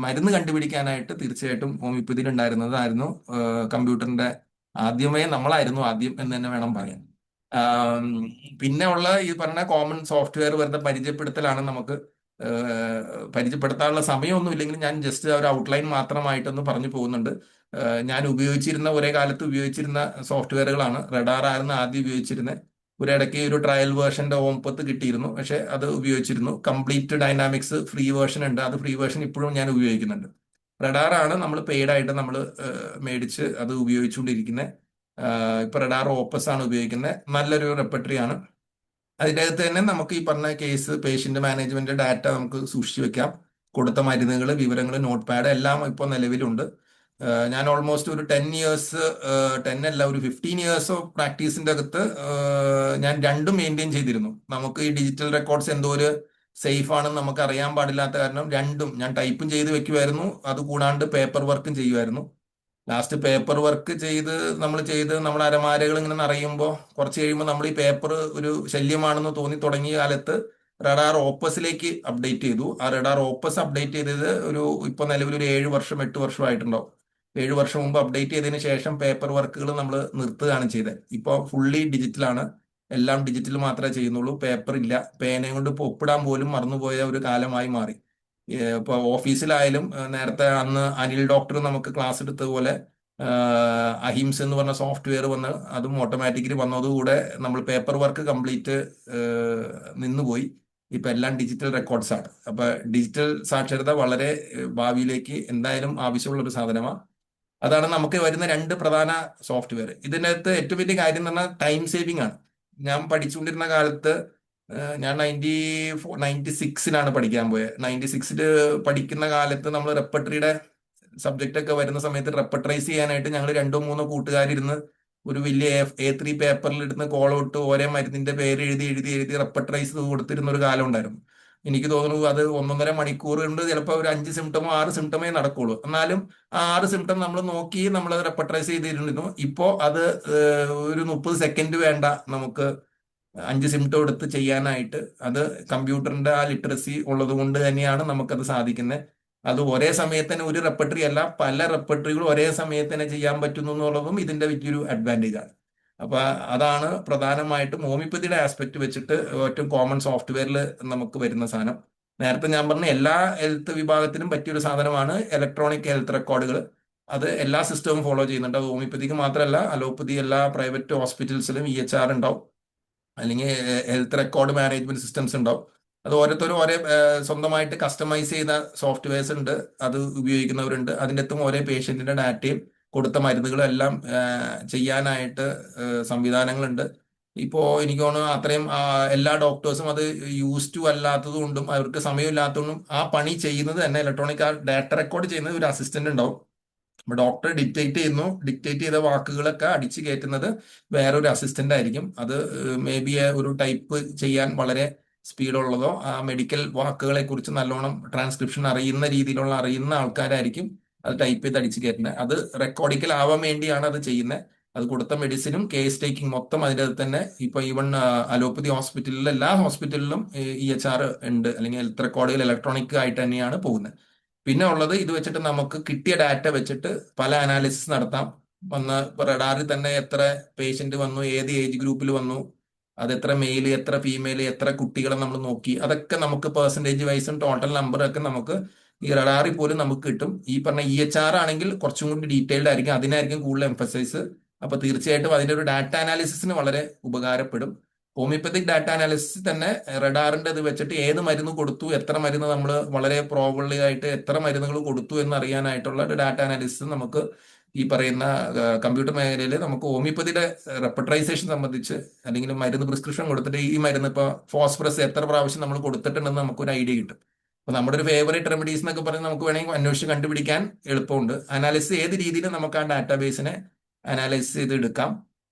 മരുന്ന് കണ്ടുപിടിക്കാനായിട്ട് തീർച്ചയായിട്ടും ഹോമിയോപ്പതിയിൽ ഉണ്ടായിരുന്നതായിരുന്നു. കമ്പ്യൂട്ടറിന്റെ ആദ്യമേ നമ്മളായിരുന്നു ആദ്യം എന്ന് തന്നെ വേണം പറയാൻ. പിന്നെ ഉള്ള ഈ പറഞ്ഞ കോമൺ സോഫ്റ്റ്വെയർ വെറുതെ പരിചയപ്പെടുത്തലാണ്. നമുക്ക് പരിചയപ്പെടുത്താനുള്ള സമയമൊന്നും ഇല്ലെങ്കിൽ ഞാൻ ജസ്റ്റ് ഒരു ഔട്ട്ലൈൻ മാത്രമായിട്ടൊന്ന് പറഞ്ഞു പോകുന്നുണ്ട്. ഞാൻ ഉപയോഗിച്ചിരുന്ന, ഒരേ കാലത്ത് ഉപയോഗിച്ചിരുന്ന സോഫ്റ്റ്വെയറുകളാണ്. റഡാർ ആയിരുന്നു ആദ്യം ഉപയോഗിച്ചിരുന്നത്. ഒരിടയ്ക്ക് ഒരു ട്രയൽ വേർഷന്റെ ഓംപത്ത് കിട്ടിയിരുന്നു, പക്ഷെ അത് ഉപയോഗിച്ചിരുന്നു. കംപ്ലീറ്റ് ഡൈനാമിക്സ് ഫ്രീ വേർഷൻ ഉണ്ട്, അത് ഫ്രീ വേർഷൻ ഇപ്പോഴും ഞാൻ ഉപയോഗിക്കുന്നുണ്ട്. റഡാറാണ് നമ്മൾ പെയ്ഡായിട്ട് നമ്മൾ മേടിച്ച് അത് ഉപയോഗിച്ചുകൊണ്ടിരിക്കുന്നത്. ഇപ്പൊ റഡാർ ഓപ്പസ് ആണ് ഉപയോഗിക്കുന്നത്. നല്ലൊരു റെപ്പർട്ടറി ആണ്. അതിൻ്റെ അകത്ത് തന്നെ നമുക്ക് ഈ പറഞ്ഞ കേസ്, പേഷ്യന്റ് മാനേജ്മെന്റ് ഡാറ്റ നമുക്ക് സൂക്ഷിച്ചു വെക്കാം. കൊടുത്ത മരുന്നുകൾ, വിവരങ്ങൾ, നോട്ട് പാഡ് എല്ലാം ഇപ്പോൾ നിലവിലുണ്ട്. ഞാൻ ഓൾമോസ്റ്റ് ഒരു 10 ഇയേഴ്സ്, 10 അല്ല, ഒരു 15 ഇയേഴ്സ് ഓഫ് പ്രാക്ടീസിന്റെ അകത്ത് ഞാൻ രണ്ടും മെയിൻറ്റെയിൻ ചെയ്തിരുന്നു. നമുക്ക് ഈ ഡിജിറ്റൽ റെക്കോർഡ്സ് എന്തോ ഒരു സേഫ് ആണെന്ന് നമുക്ക് അറിയാൻ പാടില്ലാത്ത കാരണം രണ്ടും ഞാൻ ടൈപ്പും ചെയ്ത് വെക്കുമായിരുന്നു, അതുകൂടാണ്ട് പേപ്പർ വർക്കും ചെയ്യുമായിരുന്നു. ലാസ്റ്റ് പേപ്പർ വർക്ക് ചെയ്ത് നമ്മൾ അരമാരകൾ ഇങ്ങനെ നിറയുമ്പോൾ കുറച്ച് കഴിയുമ്പോൾ നമ്മൾ ഈ പേപ്പർ ഒരു ശല്യമാണെന്ന് തോന്നി തുടങ്ങിയ കാലത്ത് റഡാർ ഓപ്പസിലേക്ക് അപ്ഡേറ്റ് ചെയ്തു. ആ റഡാർ ഓപ്പസ് അപ്ഡേറ്റ് ചെയ്തത് ഇപ്പൊ നിലവിൽ ഒരു 7 വർഷം 8 വർഷമായിട്ടുണ്ടാവും. 7 വർഷം മുമ്പ് അപ്ഡേറ്റ് ചെയ്തതിന് ശേഷം പേപ്പർ വർക്കുകൾ നമ്മൾ നിർത്തുകയാണ് ചെയ്തത്. ഇപ്പോൾ ഫുള്ളി ഡിജിറ്റലാണ്, എല്ലാം ഡിജിറ്റൽ മാത്രമേ ചെയ്യുന്നുള്ളൂ. പേപ്പർ ഇല്ല. പേനയും കൊണ്ട് ഇപ്പോൾ ഒപ്പിടാൻ പോലും മറന്നുപോയ ഒരു കാലമായി മാറി. ഇപ്പൊ ഓഫീസിലായാലും നേരത്തെ അന്ന് അനിൽ ഡോക്ടർ നമുക്ക് ക്ലാസ് എടുത്തതുപോലെ അഹിംസ് എന്ന് പറഞ്ഞ സോഫ്റ്റ്വെയർ വന്ന് അതും ഓട്ടോമാറ്റിക്കലി വന്നതുകൂടെ നമ്മൾ പേപ്പർ വർക്ക് കംപ്ലീറ്റ് നിന്നുപോയി. ഇപ്പൊ എല്ലാം ഡിജിറ്റൽ റെക്കോർഡ്സ് ആണ്. അപ്പൊ ഡിജിറ്റൽ സാക്ഷരത വളരെ ഭാവിയിലേക്ക് എന്തായാലും ആവശ്യമുള്ള ഒരു സാധനമാണ്. അതാണ് നമുക്ക് വരുന്ന 2 പ്രധാന സോഫ്റ്റ്വെയർ. ഇതിനകത്ത് ഏറ്റവും വലിയ കാര്യം എന്ന് പറഞ്ഞാൽ ടൈം സേവിങ് ആണ്. ഞാൻ പഠിച്ചുകൊണ്ടിരുന്ന കാലത്ത് ഞാൻ 96-ലാണ് പഠിക്കാൻ പോയത്. 96-ൽ പഠിക്കുന്ന കാലത്ത് നമ്മൾ റെപ്പർട്ടറിയുടെ സബ്ജക്റ്റ് ഒക്കെ വരുന്ന സമയത്ത് റെപ്പർട്ടറൈസ് ചെയ്യാനായിട്ട് ഞങ്ങൾ 2-3 കൂട്ടുകാരിരുന്ന് ഒരു വലിയ A3 പേപ്പറിൽ ഇരുന്ന് കോളമിട്ട് ഓരോ മരുന്നിന്റെ പേര് എഴുതി റെപ്പർട്ടറൈസ് കൊടുത്തിരുന്ന ഒരു കാലം ഉണ്ടായിരുന്നു. എനിക്ക് തോന്നുന്നു അത് 1.5 മണിക്കൂർ കൊണ്ട് ചിലപ്പോൾ ഒരു 5 സിംറ്റമോ 6 സിംറ്റമേ നടക്കുള്ളൂ. എന്നാലും ആ 6 സിംറ്റം നമ്മൾ നോക്കി നമ്മൾ അത് റെപ്പർട്ടറൈസ് ചെയ്തിരുന്നു. ഇപ്പോൾ അത് ഒരു 30 സെക്കൻഡ് വേണ്ട നമുക്ക് 5 സിംറ്റം എടുത്ത് ചെയ്യാനായിട്ട്. അത് കമ്പ്യൂട്ടറിന്റെ ആ ലിറ്ററസി ഉള്ളത് കൊണ്ട് തന്നെയാണ് നമുക്കത് സാധിക്കുന്നത്. അത് ഒരേ സമയത്ത് തന്നെ ഒരു റെപ്പർട്ടറി അല്ല, പല റെപ്പർട്ടറികൾ ഒരേ സമയത്ത് തന്നെ ചെയ്യാൻ പറ്റുന്നു എന്നുള്ളതും ഇതിന്റെ വലിയൊരു അഡ്വാൻറ്റേജ് ആണ്. അപ്പൊ അതാണ് പ്രധാനമായിട്ടും ഹോമിയോപ്പതിയുടെ ആസ്പെക്ട് വെച്ചിട്ട് ഏറ്റവും കോമൺ സോഫ്റ്റ്വെയറിൽ നമുക്ക് വരുന്ന സാധനം. നേരത്തെ ഞാൻ പറഞ്ഞ എല്ലാ ഹെൽത്ത് വിഭാഗത്തിനും പറ്റിയൊരു സാധനമാണ് ഇലക്ട്രോണിക് ഹെൽത്ത് റെക്കോർഡുകൾ. അത് എല്ലാ സിസ്റ്റവും ഫോളോ ചെയ്യുന്നുണ്ട്. അത് ഹോമിയോപ്പതിക്ക് മാത്രമല്ല, അലോപ്പതി എല്ലാ പ്രൈവറ്റ് ഹോസ്പിറ്റൽസിലും EHR ഉണ്ടാവും, അല്ലെങ്കിൽ ഹെൽത്ത് റെക്കോർഡ് മാനേജ്മെന്റ് സിസ്റ്റംസ് ഉണ്ടാവും. അത് ഓരോരുത്തരും ഓരോ സ്വന്തമായിട്ട് കസ്റ്റമൈസ് ചെയ്ത സോഫ്റ്റ്വെയർസ് ഉണ്ട്, അത് ഉപയോഗിക്കുന്നവരുണ്ട്. അതിൻ്റെ അകത്തും ഓരോ പേഷ്യന്റിന്റെ ഡാറ്റയും കൊടുത്ത മരുന്നുകളും എല്ലാം ചെയ്യാനായിട്ട് സംവിധാനങ്ങളുണ്ട്. ഇപ്പോൾ എനിക്ക് തോന്നുന്നു അത്രയും എല്ലാ ഡോക്ടേഴ്സും അത് യൂസ് ടു അല്ലാത്തത് കൊണ്ടും അവർക്ക് സമയമില്ലാത്തതുകൊണ്ടും ആ പണി ചെയ്യുന്നത് തന്നെ ഇലക്ട്രോണിക് ഡാറ്റ റെക്കോർഡ് ചെയ്യുന്നത് ഒരു അസിസ്റ്റന്റ് ഉണ്ടാവും. അപ്പൊ ഡോക്ടർ ഡിക്റ്റേറ്റ് ചെയ്യുന്നു, ഡിക്റ്റേറ്റ് ചെയ്ത വാക്കുകളൊക്കെ അടിച്ചു കയറ്റുന്നത് വേറൊരു അസിസ്റ്റന്റ് ആയിരിക്കും. അത് മേ ബി ഒരു ടൈപ്പ് ചെയ്യാൻ വളരെ സ്പീഡുള്ളതോ ആ മെഡിക്കൽ വാക്കുകളെ കുറിച്ച് നല്ലോണം ട്രാൻസ്ക്രിപ്ഷൻ അറിയുന്ന ആൾക്കാരായിരിക്കും അത് ടൈപ്പ് ചെയ്ത് അടിച്ചു കയറ്റുന്നത്. അത് റെക്കോർഡിക്കൽ ആവാൻ വേണ്ടിയാണ് അത് ചെയ്യുന്നത്. അത് കൊടുത്ത മെഡിസിനും കേസ് ടേക്കിംഗ് മൊത്തം അതിൻ്റെ അകത്ത് തന്നെ. ഇപ്പൊ ഈവൺ അലോപ്പതി ഹോസ്പിറ്റലിൽ എല്ലാ ഹോസ്പിറ്റലിലും EHR ഉണ്ട്, അല്ലെങ്കിൽ ഹെൽത്ത് റെക്കോർഡുകൾ ഇലക്ട്രോണിക് ആയിട്ട് തന്നെയാണ് പോകുന്നത്. പിന്നെ ഉള്ളത് ഇത് വെച്ചിട്ട് നമുക്ക് കിട്ടിയ ഡാറ്റ വെച്ചിട്ട് പല അനാലിസിസ് നടത്താം. റഡാറിൽ തന്നെ എത്ര പേഷ്യന്റ് വന്നു, ഏത് ഏജ് ഗ്രൂപ്പിൽ വന്നു, അത് എത്ര മെയില്, എത്ര ഫീമെയിൽ, എത്ര കുട്ടികളെ നമ്മൾ നോക്കി, അതൊക്കെ നമുക്ക് പെർസെൻറ്റേജ് വൈസും ടോട്ടൽ നമ്പറൊക്കെ നമുക്ക് ഈ റഡാറിൽ പോലും നമുക്ക് കിട്ടും. ഈ പറഞ്ഞ EHR ആണെങ്കിൽ കുറച്ചും കൂടി ഡീറ്റെയിൽഡ് ആയിരിക്കും, അതിനായിരിക്കും കൂടുതൽ എംഫസൈസ്. അപ്പൊ തീർച്ചയായിട്ടും അതിന്റെ ഒരു ഡാറ്റ അനാലിസിസിന് വളരെ ഉപകാരപ്പെടും. ഹോമിയോപ്പതിക് ഡാറ്റ അനാലിസിസ് തന്നെ റഡാറിന്റെ ഇത് വെച്ചിട്ട് ഏത് മരുന്ന് കൊടുത്തു, എത്ര മരുന്ന് നമ്മൾ വളരെ പ്രോബബ്ലി ആയിട്ട് എത്ര മരുന്നുകൾ കൊടുത്തു എന്ന് അറിയാനായിട്ടുള്ള ഒരു ഡാറ്റ അനാലിസിസ് നമുക്ക് ഈ പറയുന്ന കമ്പ്യൂട്ടർ മേഖലയിൽ നമുക്ക് ഹോമിയോപ്പതിയുടെ റെപ്പട്രൈസേഷൻ സംബന്ധിച്ച്, അല്ലെങ്കിൽ മരുന്ന് പ്രിസ്ക്രിപ്ഷൻ കൊടുത്തിട്ട് ഈ മരുന്ന് ഇപ്പോൾ ഫോസ്ഫറസ് എത്ര പ്രാവശ്യം നമ്മൾ കൊടുത്തിട്ടുണ്ടെന്ന് നമുക്കൊരു ഐഡിയ കിട്ടും. അപ്പൊ നമ്മുടെ ഒരു ഫേവറേറ്റ് റെമഡീസ് എന്നൊക്കെ പറഞ്ഞ് നമുക്ക് വേണമെങ്കിൽ അന്വേഷിച്ച് കണ്ടുപിടിക്കാൻ എളുപ്പമുണ്ട്. അനാലിസിസ് ഏത് രീതിയിൽ നമുക്ക് ആ ഡാറ്റാബേസിനെ അനാലൈസ് ചെയ്ത് എടുക്കാം.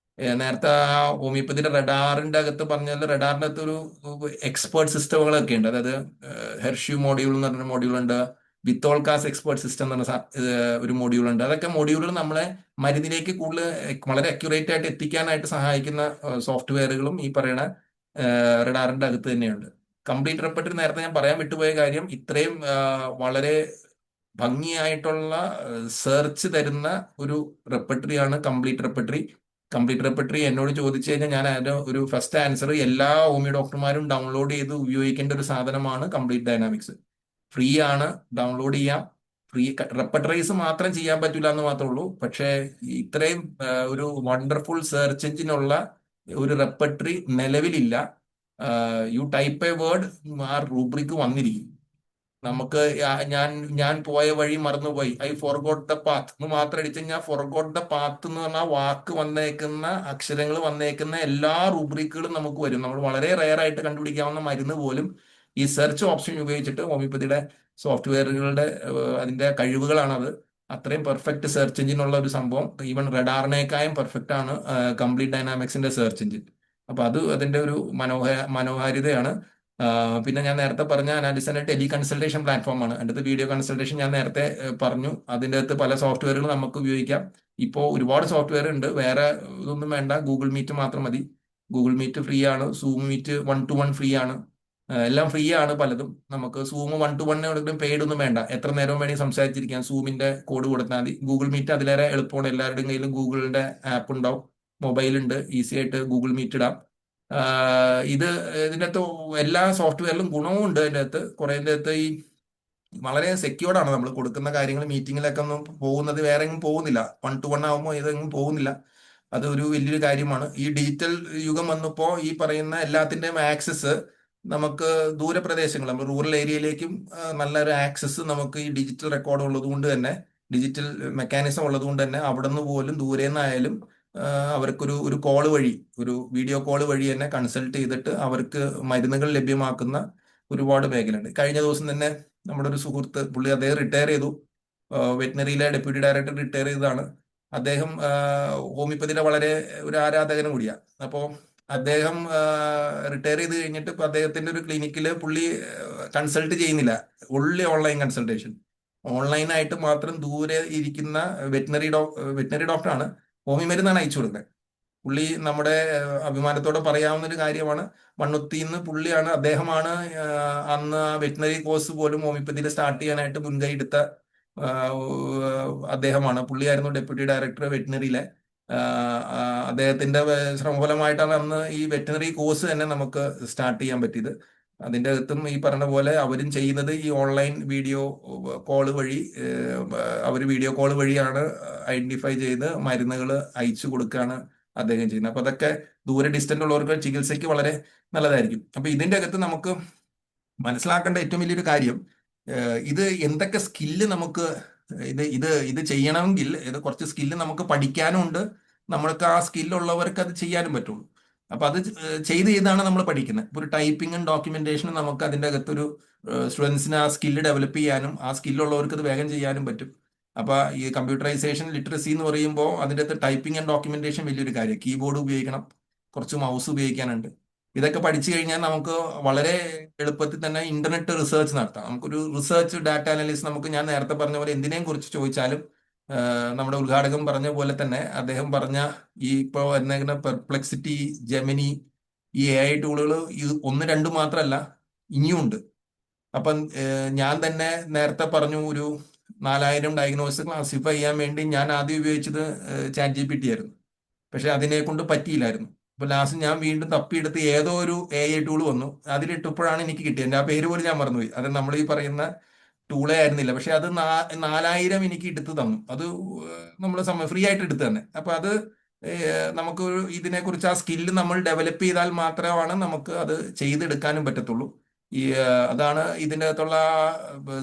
നേരത്തെ ആ ഹോമിയോപ്പതിയുടെ റഡാറിന്റെ അകത്ത് പറഞ്ഞാൽ റഡാറിന്റെ അകത്ത് ഒരു എക്സ്പേർട്ട് സിസ്റ്റങ്ങളൊക്കെ ഉണ്ട്. അതായത് ഹെർഷ്യൂ മോഡ്യൂൾ എന്ന് പറഞ്ഞ മോഡ്യൂൾ ഉണ്ട്, വിത്തോൾക്കാസ് എക്സ്പേർട്ട് സിസ്റ്റം എന്ന് പറഞ്ഞ ഒരു മോഡ്യൂൾ ഉണ്ട്. അതൊക്കെ മോഡ്യൂളുകൾ നമ്മളെ മരുന്നിലേക്ക് കൂടുതൽ വളരെ അക്യുറേറ്റ് ആയിട്ട് എത്തിക്കാനായിട്ട് സഹായിക്കുന്ന സോഫ്റ്റ്വെയറുകളും ഈ പറയുന്ന റഡാറിന്റെ അകത്ത് തന്നെയുണ്ട്. കംപ്ലീറ്റ് റെപ്പർട്ടറി നേരത്തെ ഞാൻ പറയാൻ വിട്ടുപോയ കാര്യം, ഇത്രയും വളരെ ഭംഗിയായിട്ടുള്ള സെർച്ച് തരുന്ന ഒരു റെപ്പർട്ടറിയാണ് കംപ്ലീറ്റ് റെപ്പർട്ടറി. കംപ്ലീറ്റ് റെപ്പർട്ടറി എന്നോട് ചോദിച്ചു കഴിഞ്ഞാൽ ഞാൻ അതിന്റെ ഒരു ഫസ്റ്റ് ആൻസർ, എല്ലാ ഹോമിയോ ഡോക്ടർമാരും ഡൗൺലോഡ് ചെയ്ത് ഉപയോഗിക്കേണ്ട ഒരു സാധനമാണ് കംപ്ലീറ്റ് ഡൈനാമിക്സ്. ഫ്രീ ആണ്, ഡൗൺലോഡ് ചെയ്യാം. ഫ്രീ റെപ്പർട്ടറൈസ് മാത്രം ചെയ്യാൻ പറ്റില്ല എന്ന് മാത്രമേ ഉള്ളൂ. പക്ഷേ ഇത്രയും ഒരു വണ്ടർഫുൾ സെർച്ച് എഞ്ചിനുള്ള ഒരു റെപ്പർട്ടറി നിലവിലില്ല. യു ടൈപ്പ് എ വേർഡ്, ആ റൂബ്രിക്ക് വന്നിരിക്കും. നമുക്ക് ഞാൻ പോയ വഴി മറന്നുപോയി, ഐ ഫോർഗോട്ട് ദ പാത്ത് എന്ന് മാത്രം അടിച്ച് കഴിഞ്ഞാൽ ഫോർഗോട്ട് ദ പാത്ത് എന്ന് പറഞ്ഞാൽ വാക്ക് വന്നേക്കുന്ന, അക്ഷരങ്ങൾ വന്നേക്കുന്ന എല്ലാ റൂബ്രിക്കുകളും നമുക്ക് വരും. നമ്മൾ വളരെ റെയർ ആയിട്ട് കണ്ടുപിടിക്കാവുന്ന മരുന്ന് പോലും ഈ സെർച്ച് ഓപ്ഷൻ ഉപയോഗിച്ചിട്ട് ഹോമിയോപ്പതിയുടെ സോഫ്റ്റ്വെയറുകളുടെ അതിന്റെ കഴിവുകളാണത്. അത്രയും പെർഫെക്റ്റ് സെർച്ച് എഞ്ചിൻ ഉള്ള ഒരു സംഭവം. ഈവൻ റഡാറിനേക്കായും പെർഫെക്റ്റ് ആണ് കംപ്ലീറ്റ് ഡൈനാമിക്സിന്റെ സെർച്ച് എഞ്ചിൻ. അപ്പൊ അത് അതിന്റെ ഒരു മനോഹാരിതയാണ്. പിന്നെ ഞാൻ നേരത്തെ പറഞ്ഞ അനാലിസിന്റെ ടെലി കൺസൾട്ടേഷൻ പ്ലാറ്റ്ഫോമാണ്. അടുത്ത വീഡിയോ കൺസൾട്ടേഷൻ ഞാൻ നേരത്തെ പറഞ്ഞു. അതിൻ്റെ അകത്ത് പല സോഫ്റ്റ്വെയറുകൾ നമുക്ക് ഉപയോഗിക്കാം. ഇപ്പോൾ ഒരുപാട് സോഫ്റ്റ്വെയർ ഉണ്ട്, വേറെ ഇതൊന്നും വേണ്ട, ഗൂഗിൾ മീറ്റ് മാത്രം മതി. ഗൂഗിൾ മീറ്റ് ഫ്രീ ആണ്, സൂം മീറ്റ് 1-to-1 ഫ്രീ ആണ്, എല്ലാം ഫ്രീ ആണ് പലതും. നമുക്ക് സൂം 1-to-1 കൊടുക്കും, പെയ്ഡ് ഒന്നും വേണ്ട, എത്ര നേരം വേണമെങ്കിൽ സംസാരിച്ചിരിക്കാം. സൂമിന്റെ കോഡ് കൊടുത്താൽ മതി. ഗൂഗിൾ മീറ്റ് അതിലേറെ എളുപ്പമാണ്, എല്ലാവരുടെയും കയ്യിലും ഗൂഗിളിന്റെ ആപ്പ് ഉണ്ടാവും, മൊബൈൽ ഉണ്ട്, ഈസി ആയിട്ട് ഗൂഗിൾ മീറ്റ് ഇടാം. ഇതിൻ്റെ അകത്ത് എല്ലാ സോഫ്റ്റ്വെയറിലും ഗുണവും ഉണ്ട്. അതിൻ്റെ അകത്ത് കുറേതിൻ്റെ അകത്ത് ഈ വളരെ സെക്യൂർഡ് ആണ്. നമ്മൾ കൊടുക്കുന്ന കാര്യങ്ങൾ മീറ്റിങ്ങിലൊക്കെ ഒന്നും പോകുന്നത് വേറെ എങ്ങും പോകുന്നില്ല, 1-to-1 ആകുമ്പോൾ ഇതെങ്ങും പോകുന്നില്ല. അത് ഒരു വലിയൊരു കാര്യമാണ്. ഈ ഡിജിറ്റൽ യുഗം വന്നപ്പോൾ ഈ പറയുന്ന എല്ലാത്തിൻ്റെയും ആക്സസ് നമുക്ക് ദൂരപ്രദേശങ്ങൾ, നമ്മൾ റൂറൽ ഏരിയയിലേക്കും നല്ലൊരു ആക്സസ് നമുക്ക് ഈ ഡിജിറ്റൽ റെക്കോർഡ് ഉള്ളത് കൊണ്ട് തന്നെ, ഡിജിറ്റൽ മെക്കാനിസം ഉള്ളത് കൊണ്ട് തന്നെ അവിടെ നിന്ന് പോലും ദൂരെ നിന്നായാലും അവർക്കൊരു കോള് വഴി, ഒരു വീഡിയോ കോള് വഴി തന്നെ കൺസൾട്ട് ചെയ്തിട്ട് അവർക്ക് മരുന്നുകൾ ലഭ്യമാക്കുന്ന ഒരുപാട് മേഖലയുണ്ട്. കഴിഞ്ഞ ദിവസം തന്നെ നമ്മുടെ ഒരു സുഹൃത്ത്, പുള്ളി അദ്ദേഹം റിട്ടയർ ചെയ്തു, വെറ്റിനറിയിലെ ഡെപ്യൂട്ടി ഡയറക്ടർ റിട്ടയർ ചെയ്തതാണ്. അദ്ദേഹം ഹോമിയോപ്പതിയുടെ വളരെ ഒരു ആരാധകനും കൂടിയാണ്. അപ്പോൾ അദ്ദേഹം റിട്ടയർ ചെയ്ത് കഴിഞ്ഞിട്ട് ഇപ്പൊ അദ്ദേഹത്തിന്റെ ഒരു ക്ലിനിക്കിൽ പുള്ളി കൺസൾട്ട് ചെയ്യുന്നില്ല, ഉള്ളി ഓൺലൈൻ കൺസൾട്ടേഷൻ. ഓൺലൈനായിട്ട് മാത്രം ദൂരെ ഇരിക്കുന്ന വെറ്റിനറി ഡോക്ടറാണ്, ഹോമിയോ മരുന്നാണ് അയച്ചു കൊടുക്കുന്നത്. പുള്ളി നമ്മുടെ അഭിമാനത്തോടെ പറയാവുന്ന ഒരു കാര്യമാണ്. മണ്ണുത്തിന്ന് പുള്ളിയാണ്, അദ്ദേഹമാണ് അന്ന് ആ വെറ്റിനറി കോഴ്സ് പോലും ഹോമിയോപ്പതിയിൽ സ്റ്റാർട്ട് ചെയ്യാനായിട്ട് മുൻകൈ എടുത്ത അദ്ദേഹമാണ്. പുള്ളിയായിരുന്നു ഡെപ്യൂട്ടി ഡയറക്ടർ വെറ്റിനറിയിലെ. അദ്ദേഹത്തിന്റെ ശ്രമഫലമായിട്ടാണ് അന്ന് ഈ വെറ്റിനറി കോഴ്സ് തന്നെ നമുക്ക് സ്റ്റാർട്ട് ചെയ്യാൻ പറ്റിയത്. അതിൻ്റെ അകത്തും ഈ പറഞ്ഞ പോലെ അവരും ചെയ്യുന്നത് ഈ ഓൺലൈൻ വീഡിയോ കോൾ വഴി അവർ വീഡിയോ കോൾ വഴിയാണ് ഐഡന്റിഫൈ ചെയ്ത് മരുന്നുകൾ അയച്ചു കൊടുക്കുകയാണ് അദ്ദേഹം ചെയ്യുന്നത്. അപ്പൊ അതൊക്കെ ദൂരെ ഡിസ്റ്റന്റ് ഉള്ളവർക്ക് ചികിത്സയ്ക്ക് വളരെ നല്ലതായിരിക്കും. അപ്പൊ ഇതിന്റെ അകത്ത് നമുക്ക് മനസ്സിലാക്കേണ്ട ഏറ്റവും വലിയൊരു കാര്യം, ഇത് എന്തൊക്കെ സ്കില്ല് നമുക്ക് ഇത് ഇത് ഇത് ചെയ്യണമെങ്കിൽ ഇത് കുറച്ച് സ്കില്ല് നമുക്ക് പഠിക്കാനും ഉണ്ട്, നമ്മൾക്ക് ആ സ്കില്ലുള്ളവർക്ക് അത് ചെയ്യാനും പറ്റുള്ളൂ. അപ്പൊ അത് ചെയ്താണ് നമ്മൾ പഠിക്കുന്നത്. ഇപ്പൊ ഒരു ടൈപ്പിങ്ങും ഡോക്യുമെന്റേഷനും നമുക്ക് അതിൻ്റെ അകത്തൊരു സ്റ്റുഡൻസിന് ആ സ്കില്ല് ഡെവലപ്പ് ചെയ്യാനും ആ സ്കില്ലുള്ളവർക്ക് അത് വേഗം ചെയ്യാനും പറ്റും. അപ്പൊ ഈ കമ്പ്യൂട്ടറൈസേഷൻ ലിറ്ററസി എന്ന് പറയുമ്പോൾ അതിൻ്റെ അകത്ത് ടൈപ്പിംഗ് ആൻഡ് ഡോക്യുമെന്റേഷൻ വലിയൊരു കാര്യം. കീബോർഡ് ഉപയോഗിക്കണം, കുറച്ച് മൗസ് ഉപയോഗിക്കാനുണ്ട്. ഇതൊക്കെ പഠിച്ചു കഴിഞ്ഞാൽ നമുക്ക് വളരെ എളുപ്പത്തിൽ തന്നെ ഇന്റർനെറ്റ് റിസർച്ച് നടത്താം. നമുക്കൊരു റിസർച്ച് ഡാറ്റ അനലിസ്റ്റ് നമുക്ക്, ഞാൻ നേരത്തെ പറഞ്ഞ പോലെ എന്തിനേയും കുറിച്ച് ചോദിച്ചാലും നമ്മുടെ ഉദ്ഘാടകൻ പറഞ്ഞ പോലെ തന്നെ അദ്ദേഹം പറഞ്ഞ ഈ ഇപ്പോൾ വരുന്ന പെർപ്ലെക്സിറ്റി, ജെമിനി, ഈ AI ടൂളുകൾ ഇത് 1, 2 മാത്രമല്ല ഇനിയും ഉണ്ട്. അപ്പം ഞാൻ തന്നെ നേരത്തെ പറഞ്ഞു ഒരു 4000 ഡയഗ്നോസിസ് ക്ലാസിഫൈ ചെയ്യാൻ വേണ്ടി ഞാൻ ആദ്യം ഉപയോഗിച്ചത് ChatGPT ആയിരുന്നു. പക്ഷെ അതിനെ കൊണ്ട് പറ്റിയില്ലായിരുന്നു. അപ്പൊ ലാസ്റ്റ് ഞാൻ വീണ്ടും തപ്പിയെടുത്ത് ഏതോ ഒരു AI ടൂൾ വന്നു, അതിലിട്ടപ്പോഴാണ് എനിക്ക് കിട്ടിയത്. എൻ്റെ ആ പേര് പോലും ഞാൻ മറന്നുപോയി. അത് നമ്മൾ ഈ പറയുന്ന ടൂളേ ആയിരുന്നില്ല. പക്ഷെ അത് 4000 എനിക്ക് എടുത്തു തന്നു. അത് നമ്മൾ ഫ്രീ ആയിട്ട് എടുത്തു തന്നെ. അപ്പൊ അത് നമുക്ക് ഇതിനെക്കുറിച്ച് ആ സ്കില്ല് നമ്മൾ ഡെവലപ്പ് ചെയ്താൽ മാത്രമാണ് നമുക്ക് അത് ചെയ്തെടുക്കാനും പറ്റത്തുള്ളൂ. അതാണ് ഇതിൻ്റെ അകത്തുള്ള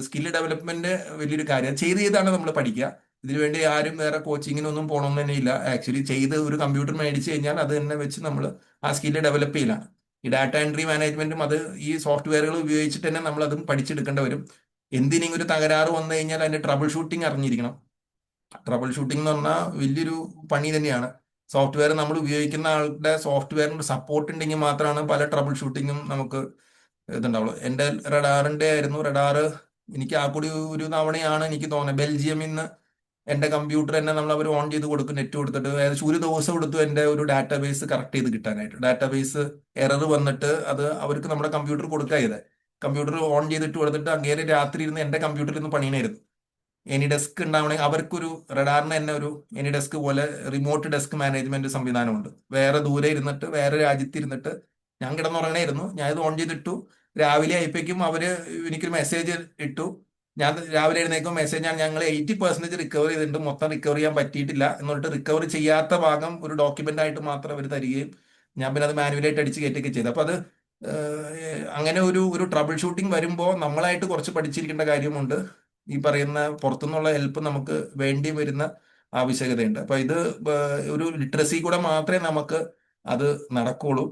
സ്കില്ല് ഡെവലപ്മെന്റ് വലിയൊരു കാര്യം. ചെയ്താണ് നമ്മൾ പഠിക്കുക. ഇതിനു വേണ്ടി ആരും വേറെ കോച്ചിങ്ങിനൊന്നും പോകണമെന്ന് തന്നെ ഇല്ല. ആക്ച്വലി ചെയ്ത് ഒരു കമ്പ്യൂട്ടർ മേടിച്ചു കഴിഞ്ഞാൽ അത് തന്നെ വെച്ച് നമ്മൾ ആ സ്കില്ല് ഡെവലപ്പ് ചെയ്യലാണ്. ഈ ഡാറ്റ എൻട്രി മാനേജ്മെന്റും അത് ഈ സോഫ്റ്റ്വെയറുകൾ ഉപയോഗിച്ചിട്ട് തന്നെ നമ്മൾ അതും പഠിച്ചെടുക്കേണ്ടി വരും. എന്തിനെങ്കിലും ഒരു തകരാറ് വന്നു കഴിഞ്ഞാൽ അതിന്റെ ട്രബിൾ ഷൂട്ടിംഗ് അറിഞ്ഞിരിക്കണം. ട്രബിൾ ഷൂട്ടിംഗ് എന്ന് പറഞ്ഞാൽ വലിയൊരു പണി തന്നെയാണ്. സോഫ്റ്റ്വെയർ നമ്മൾ ഉപയോഗിക്കുന്ന ആളുടെ സോഫ്റ്റ്വെയറിന്റെ സപ്പോർട്ട് ഉണ്ടെങ്കിൽ മാത്രമാണ് പല ട്രബിൾ ഷൂട്ടിങ്ങും നമുക്ക് ഇതുണ്ടാവുള്ളൂ. എൻ്റെ റഡാറിന്റെ ആയിരുന്നു. റഡാറ് എനിക്ക് ആ കൂടി ഒരു തവണയാണ് എനിക്ക് തോന്നുന്നത് ബെൽജിയമിൽ നിന്ന് എൻ്റെ കമ്പ്യൂട്ടർ തന്നെ അവർ ഓൺ ചെയ്ത് കൊടുക്കും, നെറ്റ് കൊടുത്തിട്ട്. ഏകദേശം ഒരു ദിവസം എടുത്തു എൻ്റെ ഒരു ഡാറ്റാബേസ് കറക്റ്റ് ചെയ്ത് കിട്ടാനായിട്ട്. ഡാറ്റാബേസ് എറർ വന്നിട്ട് അത് അവർക്ക് നമ്മുടെ കമ്പ്യൂട്ടർ കൊടുക്കുക ചെയ്തത്. കമ്പ്യൂട്ടർ ഓൺ ചെയ്തിട്ട് കൊടുത്തിട്ട് അങ്ങേരെ രാത്രി ഇരുന്ന് എൻ്റെ കമ്പ്യൂട്ടറിൽ നിന്ന് പണിയണായിരുന്നു. എനി ഡെസ്ക് ഉണ്ടാവണമെങ്കിൽ അവർക്കൊരു റഡാറിന് തന്നെ ഒരു എനി ഡെസ്ക് പോലെ റിമോട്ട് ഡെസ്ക് മാനേജ്മെന്റ് സംവിധാനമുണ്ട്. വേറെ ദൂരെ ഇരുന്നിട്ട് വേറെ രാജ്യത്ത് ഇരുന്നിട്ട് ഞാൻ കിടന്നുറങ്ങണായിരുന്നു. ഞാൻ ഇത് ഓൺ ചെയ്തിട്ടു. രാവിലെ ആയപ്പോഴേക്കും അവര് എനിക്കൊരു മെസ്സേജ് ഇട്ടു. ഞാൻ രാവിലെ എഴുന്നേക്കും മെസ്സേജ്, ഞങ്ങൾ 80% റിക്കവർ ചെയ്തിട്ടുണ്ട്, മൊത്തം റിക്കവർ ചെയ്യാൻ പറ്റിയിട്ടില്ല എന്നിട്ട് റിക്കവർ ചെയ്യാത്ത ഭാഗം ഒരു ഡോക്യുമെന്റ് ആയിട്ട് മാത്രം അവർ തരികയും ഞാൻ പിന്നെ അത് മാനുവലായിട്ട് അടിച്ച് കയറ്റുകയൊക്കെ ചെയ്തു. അപ്പൊ അത് അങ്ങനെ ഒരു ട്രബിൾ ഷൂട്ടിംഗ് വരുമ്പോൾ നമ്മളായിട്ട് കുറച്ച് പഠിച്ചിരിക്കേണ്ട കാര്യമുണ്ട്. ഈ പറയുന്ന പുറത്തുനിന്നുള്ള ഹെൽപ്പ് നമുക്ക് വേണ്ടി വരുന്ന ആവശ്യകതയുണ്ട്. അപ്പൊ ഇത് ഒരു ലിറ്ററസി കൂടെ മാത്രമേ നമുക്ക് അത് നടക്കുള്ളൂ.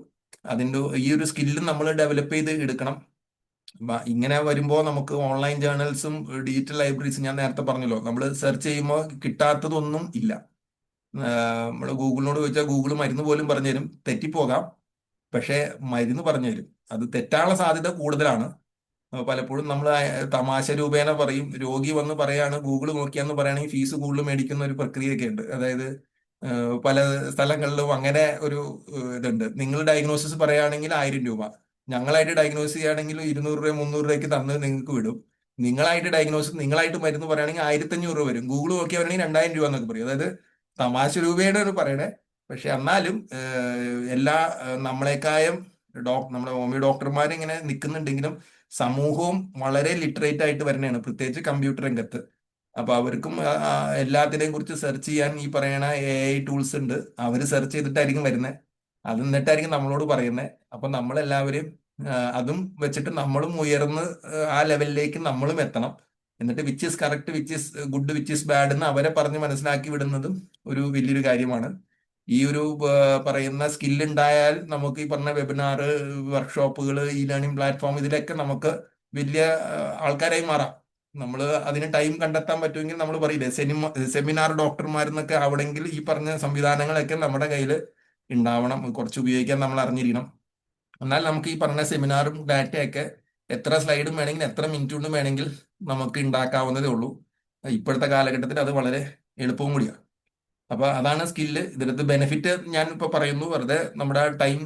അതിൻ്റെ ഈ ഒരു സ്കില്ലും നമ്മൾ ഡെവലപ്പ് ചെയ്ത് എടുക്കണം. ഇങ്ങനെ വരുമ്പോൾ നമുക്ക് ഓൺലൈൻ ജേർണൽസും ഡിജിറ്റൽ ലൈബ്രറീസും ഞാൻ നേരത്തെ പറഞ്ഞല്ലോ, നമ്മൾ സെർച്ച് ചെയ്യുമ്പോൾ കിട്ടാത്തതൊന്നും ഇല്ല. നമ്മൾ ഗൂഗിളിനോട് ചോദിച്ചാൽ ഗൂഗിൾ മരുന്ന് പോലും പറഞ്ഞുതരും. തെറ്റിപ്പോകാം, പക്ഷേ മരുന്ന് പറഞ്ഞുതരും. അത് തെറ്റാനുള്ള സാധ്യത കൂടുതലാണ്. പലപ്പോഴും നമ്മൾ തമാശ രൂപേണ പറയും, രോഗി വന്ന് പറയാണ് ഗൂഗിൾ നോക്കിയാന്ന് പറയുകയാണെങ്കിൽ ഫീസ് കൂടുതൽ മേടിക്കുന്ന ഒരു പ്രക്രിയയൊക്കെ ഉണ്ട്. അതായത് പല സ്ഥലങ്ങളിലും അങ്ങനെ ഒരു ഇതുണ്ട്. നിങ്ങൾ ഡയഗ്നോസിസ് പറയുകയാണെങ്കിൽ 1000 രൂപ, ഞങ്ങളായിട്ട് ഡയഗ്നോസ് ചെയ്യുകയാണെങ്കിൽ 200 രൂപ 300 രൂപയ്ക്ക് തന്ന് നിങ്ങൾക്ക് വിടും. നിങ്ങളായിട്ട് ഡയഗ്നോസിസ് നിങ്ങളായിട്ട് മരുന്ന് പറയുകയാണെങ്കിൽ 1500 രൂപ വരും. ഗൂഗിൾ നോക്കിയാണെങ്കിൽ 2000 രൂപ എന്നൊക്കെ പറയും. അതായത് തമാശ രൂപയുടെ ഒരു പറയണേ. പക്ഷെ എന്നാലും എല്ലാ നമ്മളെക്കായും നമ്മുടെ ഹോമിയോ ഡോക്ടർമാർ ഇങ്ങനെ നിൽക്കുന്നുണ്ടെങ്കിലും സമൂഹവും വളരെ ലിറ്ററേറ്റ് ആയിട്ട് വരണേണ്, പ്രത്യേകിച്ച് കമ്പ്യൂട്ടർ രംഗത്ത്. അപ്പൊ അവർക്കും എല്ലാത്തിനെയും കുറിച്ച് സെർച്ച് ചെയ്യാൻ ഈ പറയണ AI ടൂൾസ് ഉണ്ട്. അവര് സെർച്ച് ചെയ്തിട്ടായിരിക്കും വരുന്നത്. അത് എന്നിട്ടായിരിക്കും നമ്മളോട് പറയുന്നത്. അപ്പൊ നമ്മളെല്ലാവരും അതും വെച്ചിട്ട് നമ്മളും ഉയർന്ന് ആ ലെവലിലേക്ക് നമ്മളും എത്തണം. എന്നിട്ട് which is correct, which is good, which is bad എന്ന് അവരെ പറഞ്ഞ് മനസ്സിലാക്കി വിടുന്നതും ഒരു വലിയൊരു കാര്യമാണ്. ഈ ഒരു പറയുന്ന സ്കില്ല് ഉണ്ടായാൽ നമുക്ക് ഈ പറഞ്ഞ വെബിനാർ, വർക്ക്ഷോപ്പുകൾ, ഇ ലേണിംഗ് പ്ലാറ്റ്ഫോം, ഇതിലൊക്കെ നമുക്ക് വലിയ ആൾക്കാരായി മാറാം. നമ്മൾ അതിന് ടൈം കണ്ടെത്താൻ പറ്റുമെങ്കിൽ നമ്മൾ പറയില്ലേ സെമിനാർ ഡോക്ടർമാരെന്നൊക്കെ അവിടെങ്കിൽ ഈ പറഞ്ഞ സംവിധാനങ്ങളൊക്കെ നമ്മുടെ കയ്യിൽ ഉണ്ടാവണം. കുറച്ച് ഉപയോഗിക്കാൻ നമ്മൾ അറിഞ്ഞിരിക്കണം. എന്നാൽ നമുക്ക് ഈ പറഞ്ഞ സെമിനാറും ഡാറ്റയൊക്കെ എത്ര സ്ലൈഡും വേണമെങ്കിൽ എത്ര മിനിറ്റ് കൊണ്ടും വേണമെങ്കിൽ നമുക്ക് ഉണ്ടാക്കാവുന്നതേ ഉള്ളൂ. ഇപ്പോഴത്തെ കാലഘട്ടത്തിൽ അത് വളരെ എളുപ്പവും കൂടിയാണ്. അപ്പൊ അതാണ് സ്കില്ല്. ഇതിനകത്ത് ബെനിഫിറ്റ് ഞാൻ ഇപ്പൊ പറയുന്നു, വെറുതെ നമ്മുടെ ടൈം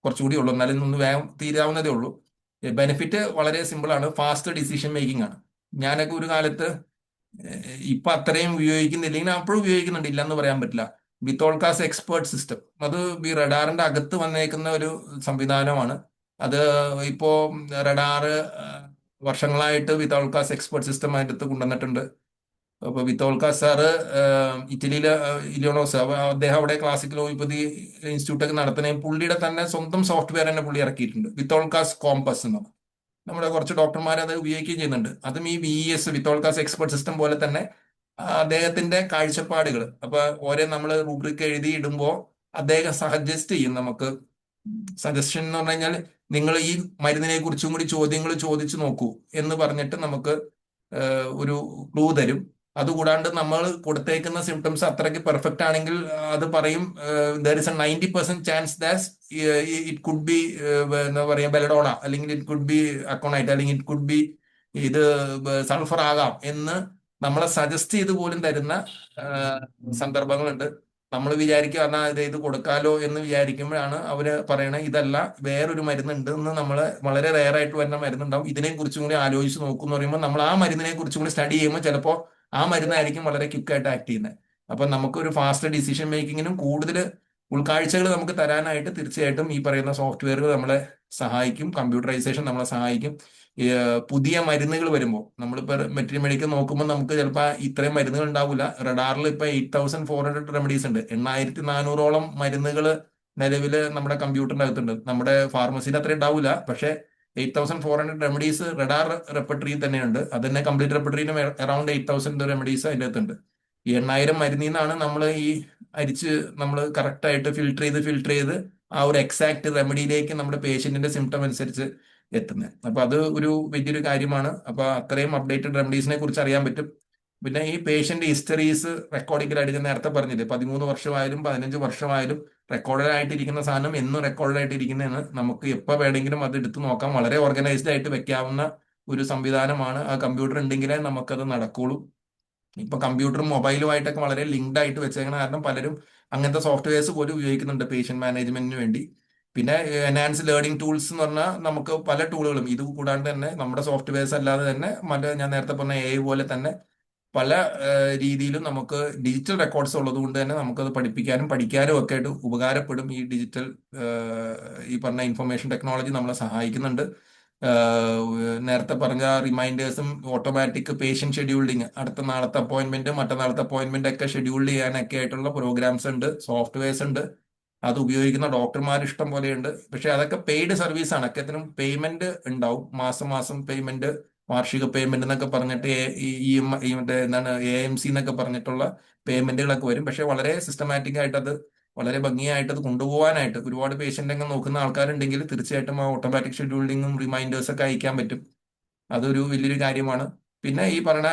കുറച്ചുകൂടി ഉള്ളൂ, എന്നാലും ഒന്ന് വേഗം തീരാവുന്നതേ ഉള്ളൂ. ബെനിഫിറ്റ് വളരെ സിമ്പിൾ ആണ്, ഫാസ്റ്റ് ഡിസിഷൻ മേക്കിംഗ് ആണ്. ഞാനൊക്കെ ഒരു കാലത്ത് ഇപ്പൊ അത്രയും ഉപയോഗിക്കുന്നില്ലെങ്കിൽ അപ്പോഴും ഉപയോഗിക്കുന്നുണ്ട്, ഇല്ലെന്ന് പറയാൻ പറ്റില്ല. വിത്തോൾക്കാസ് എക്സ്പേർട്ട് സിസ്റ്റം, അത് ഈ റഡാറിന്റെ അകത്ത് വന്നേക്കുന്ന ഒരു സംവിധാനമാണ്. അത് ഇപ്പോ റഡാറ് വർഷങ്ങളായിട്ട് വിത്തൗൾക്കാസ് എക്സ്പെർട്ട് സിസ്റ്റം അതിൻ്റെ അടുത്ത് കൊണ്ടുവന്നിട്ടുണ്ട്. അപ്പൊ വിത്തോൾക്കാസ് സാറ് ഇറ്റലിയിലെ ഇലിയോണോസ് അദ്ദേഹം അവിടെ ക്ലാസിക്കൽ ഹോമിയോപ്പതി ഇൻസ്റ്റിറ്റ്യൂട്ട് ഒക്കെ നടത്തുന്ന പുള്ളിയുടെ തന്നെ സ്വന്തം സോഫ്റ്റ്വെയർ തന്നെ പുള്ളി ഇറക്കിയിട്ടുണ്ട്, വിത്തോൾക്കാസ് കോമ്പസ് എന്ന്. നമ്മുടെ കുറച്ച് ഡോക്ടർമാർ അത് ഉപയോഗിക്കുകയും ചെയ്യുന്നുണ്ട്. അതും ഈ VES വിത്തോൾക്കാസ് എക്സ്പെർട്ട് സിസ്റ്റം പോലെ തന്നെ അദ്ദേഹത്തിന്റെ കാഴ്ചപ്പാടുകൾ അപ്പൊ ഓരോ നമ്മൾ റൂബ്രിക് എഴുതി ഇടുമ്പോൾ അദ്ദേഹം സജസ്റ്റ് ചെയ്യും നമുക്ക്. സജഷൻ എന്ന് പറഞ്ഞു കഴിഞ്ഞാൽ നിങ്ങൾ ഈ മരുന്നിനെ കുറിച്ചും കൂടി ചോദ്യങ്ങൾ ചോദിച്ചു നോക്കൂ എന്ന് പറഞ്ഞിട്ട് നമുക്ക് ഒരു ക്ലൂ തരും. അതുകൂടാണ്ട് നമ്മൾ കൊടുത്തേക്കുന്ന സിംറ്റംസ് അത്രയ്ക്ക് പെർഫെക്റ്റ് ആണെങ്കിൽ അത് പറയും there is A 90% chance that it could be എന്താ പറയുക ബെലഡോണ, അല്ലെങ്കിൽ ഇറ്റ് കുഡ് ബി അക്കോണൈറ്റ്, അല്ലെങ്കിൽ ഇറ്റ് കുഡ് ബി ഇത് സൾഫർ ആകാം എന്ന് നമ്മളെ സജസ്റ്റ് ചെയ്ത് പോലും തരുന്ന സന്ദർഭങ്ങളുണ്ട്. നമ്മൾ വിചാരിക്കുക എന്നാൽ ഇത് കൊടുക്കാലോ എന്ന് വിചാരിക്കുമ്പോഴാണ് അവര് പറയണത് ഇതല്ല വേറൊരു മരുന്നുണ്ട് എന്ന്. നമ്മൾ വളരെ റെയർ ആയിട്ട് വരുന്ന മരുന്നുണ്ടാവും, ഇതിനെ കുറിച്ചും കൂടി ആലോചിച്ച് നോക്കും എന്ന് പറയുമ്പോൾ നമ്മൾ ആ മരുന്നിനെ കുറിച്ചും കൂടി സ്റ്റഡി ചെയ്യുമ്പോൾ ചിലപ്പോൾ ആ മരുന്നായിരിക്കും വളരെ ക്വിക്കായിട്ട് ആക്ട് ചെയ്യുന്നത്. അപ്പൊ നമുക്കൊരു ഫാസ്റ്റ് ഡിസിഷൻ മേക്കിങ്ങിനും കൂടുതൽ ഉൾക്കാഴ്ചകൾ നമുക്ക് തരാനായിട്ട് തീർച്ചയായിട്ടും ഈ പറയുന്ന സോഫ്റ്റ്വെയറുകൾ നമ്മളെ സഹായിക്കും. കമ്പ്യൂട്ടറൈസേഷൻ നമ്മളെ സഹായിക്കും. പുതിയ മരുന്നുകൾ വരുമ്പോൾ നമ്മളിപ്പോൾ മെറ്റീരിയൽ മെഡിക്കൽ നോക്കുമ്പോൾ നമുക്ക് ചിലപ്പോൾ ഇത്രയും മരുന്നുകൾ ഉണ്ടാവില്ല. റഡാറിൽ ഇപ്പൊ 8400 റെമഡീസ് ഉണ്ട്. 8400ഓളം മരുന്നുകൾ നിലവിൽ നമ്മുടെ കമ്പ്യൂട്ടറിന്റെ അകത്തുണ്ട്. നമ്മുടെ ഫാർമസിയിൽ അത്രയും ഉണ്ടാവില്ല, പക്ഷേ 8400 റെമഡീസ് റഡാർ റെപ്പർട്ടറിയിൽ തന്നെയുണ്ട്. അത് തന്നെ കംപ്ലീറ്റ് റെപ്പർട്ടറിയിലും അറൌണ്ട് 8000 റെമഡീസ് അതിൻ്റെ അകത്തുണ്ട്. ഈ 8000 മരുന്നിൽ നിന്നാണ് നമ്മൾ ഈ അരിച്ച് നമ്മൾ കറക്റ്റായിട്ട് ഫിൽട്ടർ ചെയ്ത് ആ ഒരു എക്സാക്ട് റെമഡിയിലേക്ക് നമ്മുടെ പേഷ്യന്റിന്റെ സിംറ്റം അനുസരിച്ച് എത്തുന്നത്. അപ്പൊ അത് ഒരു വലിയൊരു കാര്യമാണ്. അപ്പൊ അത്രയും അപ്ഡേറ്റഡ് റെമഡീസിനെ കുറിച്ച് അറിയാൻ പറ്റും. പിന്നെ ഈ പേഷ്യന്റ് ഹിസ്റ്ററീസ് റെക്കോർഡിക്കലായിട്ട് ഞാൻ നേരത്തെ പറഞ്ഞില്ലേ, 13 വർഷമായാലും 15 വർഷമായാലും റെക്കോർഡഡ് ആയിട്ടിരിക്കുന്ന സാധനം എന്നും റെക്കോർഡഡ് ആയിട്ടിരിക്കുന്നതാണ്. നമുക്ക് എപ്പോൾ വേണമെങ്കിലും അത് എടുത്തു നോക്കാം. വളരെ ഓർഗനൈസ്ഡ് ആയിട്ട് വെക്കാവുന്ന ഒരു സംവിധാനമാണ്. ആ കമ്പ്യൂട്ടർ ഉണ്ടെങ്കിലേ നമുക്കത് നടക്കുള്ളൂ. ഇപ്പൊ കമ്പ്യൂട്ടറും മൊബൈലുമായിട്ടൊക്കെ വളരെ ലിങ്ക്ഡ് ആയിട്ട് വെച്ചേക്കുന്ന കാരണം പലരും അങ്ങനത്തെ സോഫ്റ്റ്വെയർസ് പോലും ഉപയോഗിക്കുന്നുണ്ട് പേഷ്യന്റ് മാനേജ്മെന്റിന് വേണ്ടി. പിന്നെ എൻഹാൻസ് ലേണിംഗ് ടൂൾസ് എന്ന് പറഞ്ഞാൽ നമുക്ക് പല ടൂളുകളും ഇത് കൂടാണ്ട് തന്നെ നമ്മുടെ സോഫ്റ്റ്വെയർസ് അല്ലാതെ തന്നെ ഞാൻ നേരത്തെ പറഞ്ഞ AI പോലെ തന്നെ പല രീതിയിലും നമുക്ക് ഡിജിറ്റൽ റെക്കോർഡ്സ് ഉള്ളത് കൊണ്ട് തന്നെ നമുക്കത് പഠിപ്പിക്കാനും പഠിക്കാനും ഒക്കെ ആയിട്ട് ഉപകാരപ്പെടും. ഈ ഡിജിറ്റൽ ഈ പറഞ്ഞ ഇൻഫർമേഷൻ ടെക്നോളജി നമ്മളെ സഹായിക്കുന്നുണ്ട്. നേരത്തെ പറഞ്ഞ റിമൈൻഡേഴ്സും ഓട്ടോമാറ്റിക് പേഷ്യന്റ് ഷെഡ്യൂൾഡിങ്, അടുത്ത നാളത്തെ അപ്പോയിന്റ്മെന്റ് മറ്റന്നാളത്തെ അപ്പോയിന്റ്മെന്റ് ഒക്കെ ഷെഡ്യൂൾ ചെയ്യാനൊക്കെ ആയിട്ടുള്ള പ്രോഗ്രാംസ് ഉണ്ട്, സോഫ്റ്റ്വെയർസ് ഉണ്ട്. അത് ഉപയോഗിക്കുന്ന ഡോക്ടർമാർ ഇഷ്ടം പോലെയുണ്ട്. പക്ഷെ അതൊക്കെ പെയ്ഡ് സർവീസ് ആണ്. ഒക്കത്തിനും പേയ്മെന്റ് ഉണ്ടാവും, മാസം മാസം പേയ്മെന്റ്, വാർഷിക പേയ്മെന്റ് എന്നൊക്കെ പറഞ്ഞിട്ട് മറ്റേ എന്താണ് AMC എന്നൊക്കെ പറഞ്ഞിട്ടുള്ള പേയ്മെന്റുകളൊക്കെ വരും. പക്ഷെ വളരെ സിസ്റ്റമാറ്റിക് ആയിട്ട് അത് വളരെ ഭംഗിയായിട്ട് അത് കൊണ്ടുപോകാനായിട്ട് ഒരുപാട് പേഷ്യന്റ് ഒക്കെ നോക്കുന്ന ആൾക്കാരുണ്ടെങ്കിൽ തീർച്ചയായിട്ടും ആ ഓട്ടോമാറ്റിക് ഷെഡ്യൂളിങ്ങും റിമൈൻഡേഴ്സ് ഒക്കെ അയക്കാൻ പറ്റും. അതൊരു വലിയൊരു കാര്യമാണ്. പിന്നെ ഈ പറഞ്ഞ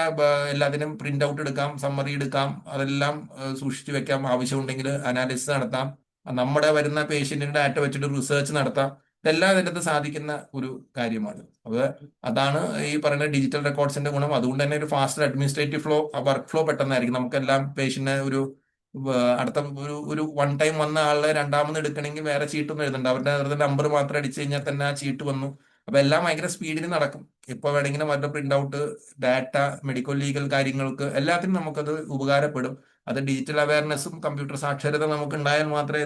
എല്ലാത്തിനും പ്രിന്റ് ഔട്ട് എടുക്കാം, സമ്മറി എടുക്കാം, അതെല്ലാം സൂക്ഷിച്ചു വെക്കാം. ആവശ്യമുണ്ടെങ്കിൽ അനാലിസിസ് നടത്താം, നമ്മുടെ വരുന്ന പേഷ്യന്റിന്റെ ഡാറ്റ വെച്ചിട്ട് റിസർച്ച് നടത്താം. ഇതെല്ലാം ഇതിനകത്ത് സാധിക്കുന്ന ഒരു കാര്യമാണ്. അതാണ് ഈ പറയുന്ന ഡിജിറ്റൽ റെക്കോർഡ്സിന്റെ ഗുണം. അതുകൊണ്ട് തന്നെ ഒരു fast administrative flow, work flow പെട്ടെന്നായിരിക്കും. നമുക്കെല്ലാം പേഷ്യന്റിനെ അടുത്ത ഒരു വൺ ടൈം വന്ന ആളെ രണ്ടാമത് എടുക്കണമെങ്കിൽ വേറെ ചീട്ടൊന്നും എഴുതണ്ട, അവരുടെ നമ്പർ മാത്രം അടിച്ചു കഴിഞ്ഞാൽ തന്നെ ആ ചീട്ട് വന്നു. അപ്പൊ എല്ലാം ഭയങ്കര സ്പീഡിൽ നടക്കും. എപ്പോൾ വേണമെങ്കിലും അവരുടെ print out, data, medical legal കാര്യങ്ങൾക്ക് എല്ലാത്തിനും നമുക്കത് ഉപകാരപ്പെടും. അത് ഡിജിറ്റൽ അവയർനെസ്സും കമ്പ്യൂട്ടർ സാക്ഷരത നമുക്ക് ഉണ്ടായാൽ മാത്രമേ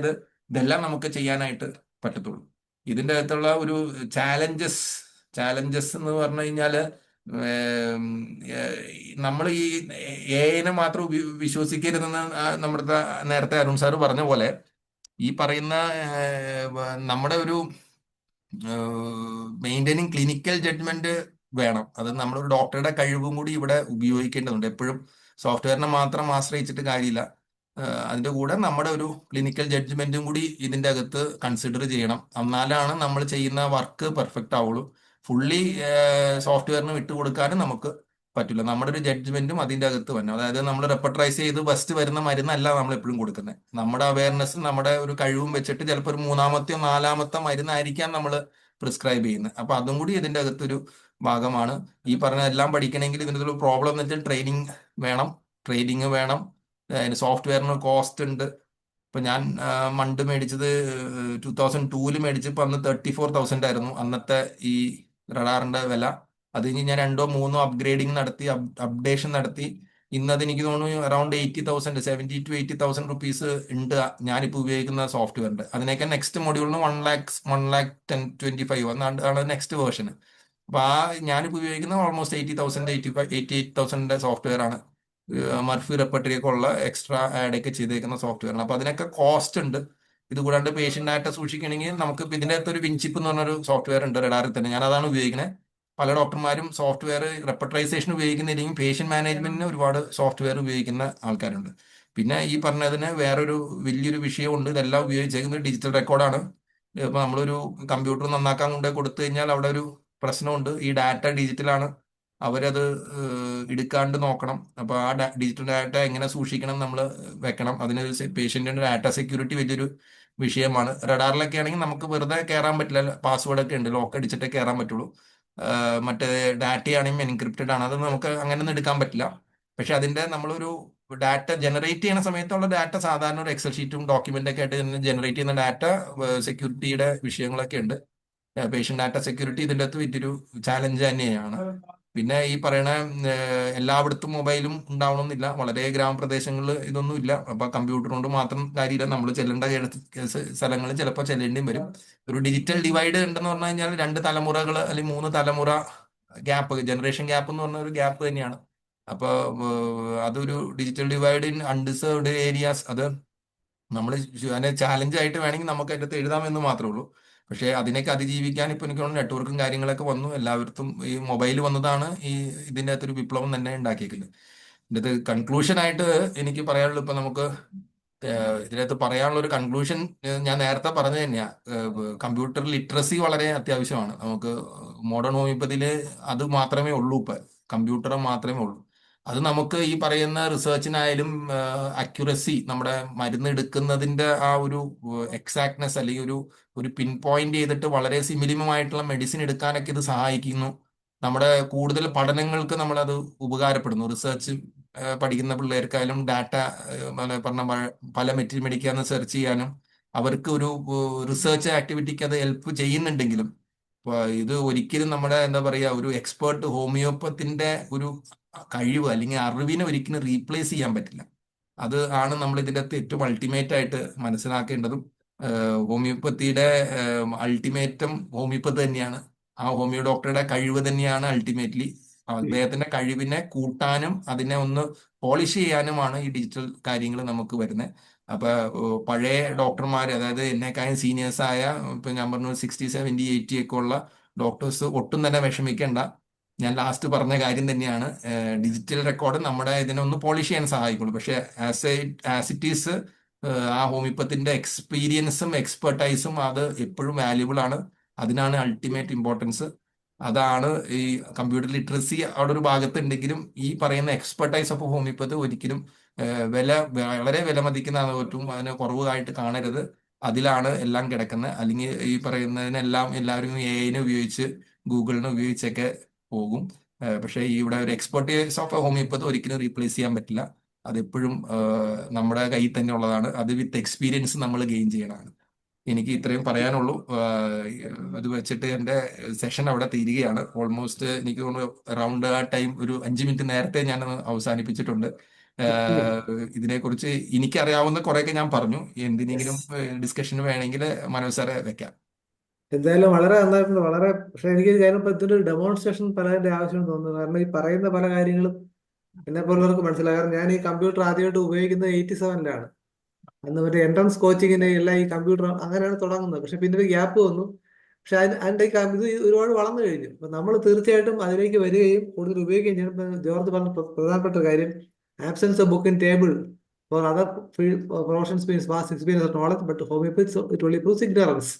ഇതെല്ലാം നമുക്ക് ചെയ്യാനായിട്ട് പറ്റത്തുള്ളൂ. ഇതിൻ്റെ അകത്തുള്ള ഒരു ചാലഞ്ചസ് എന്ന് പറഞ്ഞു കഴിഞ്ഞാല് നമ്മൾ ഈ AI മാത്രം വിശ്വസിക്കരുതെന്ന് നമ്മുടെ നേരത്തെ അരുൺ സാറ് പറഞ്ഞ പോലെ ഈ പറയുന്ന നമ്മുടെ ഒരു മെയിൻറ്റൈനിങ് ക്ലിനിക്കൽ ജഡ്ജ്മെന്റ് വേണം. അത് നമ്മളൊരു ഡോക്ടറുടെ കഴിവും കൂടി ഇവിടെ ഉപയോഗിക്കേണ്ടതുണ്ട്. എപ്പോഴും സോഫ്റ്റ്വെയറിനെ മാത്രം ആശ്രയിച്ചിട്ട് കാര്യമില്ല. അതിന്റെ കൂടെ നമ്മുടെ ഒരു ക്ലിനിക്കൽ ജഡ്ജ്മെന്റും കൂടി ഇതിന്റെ അകത്ത് കൺസിഡർ ചെയ്യണം. എന്നാലാണ് നമ്മൾ ചെയ്യുന്ന വർക്ക് പെർഫെക്റ്റ് ആവുള്ളൂ. ഫുള്ളി സോഫ്റ്റ്വെയറിന് വിട്ടുകൊടുക്കാനും നമുക്ക് പറ്റില്ല. നമ്മുടെ ഒരു ജഡ്ജ്മെന്റും അതിന്റെ അകത്ത് വരണം. അതായത് നമ്മൾ റെപ്പർട്ടറൈസ് ചെയ്ത് ഫസ്റ്റ് വരുന്ന മരുന്നല്ല നമ്മൾ എപ്പോഴും കൊടുക്കുന്നത്. നമ്മുടെ അവയർനെസ്സും നമ്മുടെ ഒരു കഴിവും വെച്ചിട്ട് ചിലപ്പോൾ ഒരു മൂന്നാമത്തെയോ നാലാമത്തെ മരുന്നായിരിക്കാം നമ്മൾ പ്രിസ്ക്രൈബ് ചെയ്യുന്നത്. അപ്പൊ അതും കൂടി ഇതിന്റെ അകത്തൊരു ഭാഗമാണ്. ഈ പറഞ്ഞ എല്ലാം പഠിക്കണമെങ്കിൽ ഇതിൻ്റെ ഒരു പ്രോബ്ലം എന്ന് വെച്ചാൽ ട്രെയിനിങ് വേണം. അതിന് സോഫ്റ്റ്വെയറിന് കോസ്റ്റ് ഉണ്ട്. ഇപ്പൊ ഞാൻ മണ്ട് മേടിച്ചത് 2002 മേടിച്ചപ്പോൾ അന്ന് 34,000 ആയിരുന്നു അന്നത്തെ ഈ റഡാറിന്റെ വില. അത് കഴിഞ്ഞ് ഞാൻ 2 or 3 അപ്ഗ്രേഡിങ് നടത്തി, അപ്ഡേഷൻ നടത്തി ഇന്ന് അത് എനിക്ക് തോന്നുന്നു അറൌണ്ട് 80,000 70 to 80,000 റുപ്പീസ് ഉണ്ട് ഞാനിപ്പോൾ ഉപയോഗിക്കുന്ന സോഫ്റ്റ്വെയറിന്റെ. അതിനൊക്കെ നെക്സ്റ്റ് മൊഡ്യൂളിന് 1,10,25 എന്നാണ് നെക്സ്റ്റ് വേർഷൻ. അപ്പൊ ഞാനിപ്പോൾ ഉപയോഗിക്കുന്ന ഓൾമോസ്റ്റ് 80,000 88,000 സോഫ്റ്റ്വെയർ ആണ്. മർഫി റെപ്പർട്ടറി ഒക്കെ ഉള്ള എക്സ്ട്രാ ആഡ് ഒക്കെ ചെയ്തേക്കുന്ന സോഫ്റ്റ്വെയർ ആണ്. അപ്പൊ അതിനൊക്കെ കോസ്റ്റ് ഉണ്ട്. ഇത് കൂടാണ്ട് പേഷ്യന്റ് ഡാറ്റ സൂക്ഷിക്കണമെങ്കിൽ നമുക്ക് ഇതിന്റെ അകത്ത് ഒരു വിൻചിപ്പ് എന്ന് പറഞ്ഞൊരു സോഫ്റ്റ്വെയർ ഉണ്ട് റഡാറിൽ തന്നെ. ഞാൻ അതാണ് ഉപയോഗിക്കുന്നത്. പല ഡോക്ടർമാരും സോഫ്റ്റ്വെയർ റെപ്പർട്ടറൈസേഷൻ ഉപയോഗിക്കുന്നില്ലെങ്കിൽ പേഷ്യന്റ് മാനേജ്മെന്റിന് ഒരുപാട് സോഫ്റ്റ്വെയർ ഉപയോഗിക്കുന്ന ആൾക്കാരുണ്ട്. പിന്നെ ഈ പറഞ്ഞതിന് വേറൊരു വലിയൊരു വിഷയമുണ്ട്. ഇതെല്ലാം ഉപയോഗിച്ചേക്കുന്നത് ഡിജിറ്റൽ റെക്കോർഡാണ്. ഇപ്പൊ നമ്മളൊരു കമ്പ്യൂട്ടർ നന്നാക്കാൻ കൊണ്ട് കൊടുത്തു കഴിഞ്ഞാൽ അവിടെ ഒരു പ്രശ്നമുണ്ട്. ഈ ഡാറ്റ ഡിജിറ്റലാണ്, അവരത് എടുക്കാണ്ട് നോക്കണം. അപ്പൊ ആ ഡിജിറ്റൽ ഡാറ്റ എങ്ങനെ സൂക്ഷിക്കണം നമ്മൾ വെക്കണം. അതിന് പേഷ്യന്റിന്റെ ഡാറ്റ സെക്യൂരിറ്റി വലിയൊരു വിഷയമാണ്. റഡാറിലൊക്കെ ആണെങ്കിൽ നമുക്ക് വെറുതെ കയറാൻ പറ്റില്ല, പാസ്വേഡ് ഒക്കെ ഉണ്ട്, ലോക്ക് അടിച്ചിട്ടേ കയറാൻ പറ്റുള്ളൂ. മറ്റേ ഡാറ്റയാണെങ്കിൽ എൻക്രിപ്റ്റഡ് ആണ്, അത് നമുക്ക് അങ്ങനെ ഒന്നും എടുക്കാൻ പറ്റില്ല. പക്ഷെ അതിന്റെ നമ്മളൊരു ഡാറ്റ ജനറേറ്റ് ചെയ്യുന്ന സമയത്തുള്ള ഡാറ്റ സാധാരണ ഒരു എക്സൽ ഷീറ്റും ഡോക്യുമെന്റ് ഒക്കെ ആയിട്ട് ജനറേറ്റ് ചെയ്യുന്ന ഡാറ്റ സെക്യൂരിറ്റിയുടെ വിഷയങ്ങളൊക്കെ ഉണ്ട്. പേഷ്യന്റ് ഡാറ്റ സെക്യൂരിറ്റി ഇതിൻ്റെ അകത്ത് വലിയൊരു ചാലഞ്ച് തന്നെയാണ്. പിന്നെ ഈ പറയണ എല്ലായിടത്തും മൊബൈലും ഉണ്ടാവണമെന്നില്ല. വളരെ ഗ്രാമപ്രദേശങ്ങളിൽ ഇതൊന്നും ഇല്ല. അപ്പൊ കമ്പ്യൂട്ടർ കൊണ്ട് മാത്രം കാര്യമില്ല, നമ്മൾ ചെല്ലേണ്ട സ്ഥലങ്ങളിൽ ചിലപ്പോൾ ചെല്ലേണ്ടിയും വരും. ഒരു ഡിജിറ്റൽ ഡിവൈഡ് ഉണ്ടെന്ന് പറഞ്ഞു കഴിഞ്ഞാൽ 2 തലമുറകൾ അല്ലെങ്കിൽ 3 തലമുറ ഗ്യാപ്പ്, ജനറേഷൻ ഗ്യാപ്പ് എന്ന് പറഞ്ഞ ഒരു ഗ്യാപ്പ് തന്നെയാണ്. അപ്പൊ അതൊരു digital divide in undeserved areas, അത് നമ്മൾ അതിനെ ചാലഞ്ച് ആയിട്ട് വേണമെങ്കിൽ നമുക്ക് അതിൻ്റെ അകത്ത് എഴുതാമെന്ന് മാത്രമേ ഉള്ളൂ. പക്ഷേ അതിനൊക്കെ അതിജീവിക്കാൻ ഇപ്പൊ എനിക്ക് തോന്നുന്നു നെറ്റ്വർക്കും കാര്യങ്ങളൊക്കെ വന്നു. എല്ലാവർക്കും ഈ മൊബൈൽ വന്നതാണ് ഈ ഇതിൻ്റെ അകത്തൊരു വിപ്ലവം തന്നെ ഉണ്ടാക്കിയിരിക്കുന്നത്. ഇതിൻ്റെ കൺക്ലൂഷൻ ആയിട്ട് എനിക്ക് പറയാനുള്ളത്, ഇപ്പൊ നമുക്ക് ഇതിനകത്ത് പറയാനുള്ള ഒരു കൺക്ലൂഷൻ ഞാൻ നേരത്തെ പറഞ്ഞു തന്നെയാ. കമ്പ്യൂട്ടർ ലിറ്ററസി വളരെ അത്യാവശ്യമാണ്. നമുക്ക് മോഡേൺ ഹോമിയോപ്പതിയില് അത് മാത്രമേ ഉള്ളൂ. ഇപ്പൊ കമ്പ്യൂട്ടർ മാത്രമേ ഉള്ളൂ. അത് നമുക്ക് ഈ പറയുന്ന റിസർച്ചിനായാലും അക്യുറസി, നമ്മുടെ മരുന്ന് എടുക്കുന്നതിന്റെ ആ ഒരു എക്സാക്ട്നെസ് അല്ലെങ്കിൽ ഒരു പിൻ പോയിന്റ് ചെയ്തിട്ട് വളരെ സിമിലിമമായിട്ടുള്ള മെഡിസിൻ എടുക്കാനൊക്കെ ഇത് സഹായിക്കുന്നു. നമ്മുടെ കൂടുതൽ പഠനങ്ങൾക്ക് നമ്മളത് ഉപകാരപ്പെടുന്നു. റിസർച്ച് പഠിക്കുന്ന പിള്ളേർക്കായാലും ഡാറ്റ പറഞ്ഞ പല മെഡിക്കാന്ന് സെർച്ച് ചെയ്യാനും അവർക്ക് ഒരു റിസർച്ച് ആക്ടിവിറ്റിക്ക് അത് ഹെൽപ്പ് ചെയ്യുന്നുണ്ടെങ്കിലും ഇത് ഒരിക്കലും നമ്മുടെ എന്താ പറയുക ഒരു എക്സ്പേർട്ട് ഹോമിയോപ്പത്തിന്റെ ഒരു കഴിവ് അല്ലെങ്കിൽ അറിവിനെ ഒരിക്കലും റീപ്ലേസ് ചെയ്യാൻ പറ്റില്ല. അത് ആണ് നമ്മൾ ഇതിൻ്റെ അകത്ത് ഏറ്റവും അൾട്ടിമേറ്റ് ആയിട്ട് മനസ്സിലാക്കേണ്ടതും. ഹോമിയോപ്പത്തിയുടെ അൾട്ടിമേറ്റം ഹോമിയോപ്പതി തന്നെയാണ്. ആ ഹോമിയോ ഡോക്ടറുടെ കഴിവ് തന്നെയാണ് അൾട്ടിമേറ്റ്ലി. അദ്ദേഹത്തിന്റെ കഴിവിനെ കൂട്ടാനും അതിനെ ഒന്ന് പോളിഷ് ചെയ്യാനുമാണ് ഈ ഡിജിറ്റൽ കാര്യങ്ങൾ നമുക്ക് വരുന്നത്. അപ്പൊ പഴയ ഡോക്ടർമാർ, അതായത് എന്നെക്കാളും സീനിയേഴ്സ് ആയ, ഇപ്പൊ ഞാൻ പറഞ്ഞു 60, 70, 80 ഒക്കെ ഉള്ള ഡോക്ടേഴ്സ് ഒട്ടും തന്നെ വിഷമിക്കേണ്ട. ഞാൻ ലാസ്റ്റ് പറഞ്ഞ കാര്യം തന്നെയാണ്. ഡിജിറ്റൽ റെക്കോർഡ് നമ്മുടെ ഇതിനെ ഒന്ന് പോളിഷ് ചെയ്യാൻ സഹായിക്കുള്ളൂ. പക്ഷെ ആസ് ഇറ്റ് ഈസ് ആ ഹോമിയോപ്പത്തിന്റെ എക്സ്പീരിയൻസും എക്സ്പെർട്ടൈസും അത് എപ്പോഴും വാല്യുബിൾ ആണ്. അതിനാണ് അൾട്ടിമേറ്റ് ഇമ്പോർട്ടൻസ്. അതാണ് ഈ കമ്പ്യൂട്ടർ ലിറ്ററസി അവിടെ ഒരു ഭാഗത്തുണ്ടെങ്കിലും ഈ പറയുന്ന എക്സ്പെർട്ടൈസ് ഓഫ് ഹോമിയോപ്പതി ഒരിക്കലും വളരെ വിലമതിക്കുന്ന പറ്റും, അതിന് കുറവായിട്ട് കാണരുത്. അതിലാണ് എല്ലാം കിടക്കുന്നത്. അല്ലെങ്കിൽ ഈ പറയുന്നതിനെല്ലാം എല്ലാവരും AI ഉപയോഗിച്ച് ഗൂഗിളിനെ ഉപയോഗിച്ചൊക്കെ പോകും. പക്ഷേ ഇവിടെ ഒരു എക്സ്പെർട്ടൈസ് ഓഫ് ഹോമിയോപ്പതി ഒരിക്കലും റീപ്ലേസ് ചെയ്യാൻ പറ്റില്ല. അതെപ്പോഴും നമ്മുടെ കയ്യിൽ തന്നെ ഉള്ളതാണ്. അത് വിത്ത് എക്സ്പീരിയൻസ് നമ്മൾ ഗെയിൻ ചെയ്യണമാണ്. എനിക്ക് ഇത്രയും പറയാനുള്ളൂ. അത് വെച്ചിട്ട് എൻ്റെ സെഷൻ അവിടെ തീരുകയാണ്. ഓൾമോസ്റ്റ് എനിക്ക് തോന്നുന്നു അറൗണ്ട് ആ ടൈം ഒരു 5 മിനിറ്റ് നേരത്തെ ഞാൻ അവസാനിപ്പിച്ചിട്ടുണ്ട്. ഇതിനെക്കുറിച്ച് എനിക്കറിയാവുന്ന കുറെയൊക്കെ ഞാൻ പറഞ്ഞു. എന്തിനെങ്കിലും ഡിസ്കഷന് വേണമെങ്കിൽ മനോജ് സാറെ വെക്കാം. എന്തായാലും വളരെ നന്നായിട്ടുണ്ട്, വളരെ. പക്ഷെ എനിക്ക് ഞാനിപ്പോ ഇതിന്റെ ഒരു ഡെമോൺസ്ട്രേഷൻ പലതിന്റെ ആവശ്യം തോന്നുന്നു. കാരണം ഈ പറയുന്ന പല കാര്യങ്ങളും എന്നെ പോലുള്ളവർക്ക് മനസ്സിലാകും. കാരണം ഞാൻ ഈ കമ്പ്യൂട്ടർ ആദ്യമായിട്ട് ഉപയോഗിക്കുന്നത് 87-ലാണ്. അന്ന് മറ്റേ എൻട്രൻസ് കോച്ചിങ്ങിന്റെ എല്ലാം ഈ കമ്പ്യൂട്ടർ അങ്ങനെയാണ് തുടങ്ങുന്നത്. പക്ഷെ പിന്നെ ഒരു ഗ്യാപ്പ് വന്നു. പക്ഷെ അതിന്റെ ഇത് ഒരുപാട് വളർന്നു കഴിഞ്ഞു. അപ്പൊ നമ്മൾ തീർച്ചയായിട്ടും അതിലേക്ക് വരികയും കൂടുതൽ ഉപയോഗിക്കുകയും ചെയ്യണം. ഇപ്പൊ ജോർജ് പറഞ്ഞ പ്രധാനപ്പെട്ട കാര്യം, absence of book in table for other professions means vast experience of knowledge but homeopathy it only proves ignorance.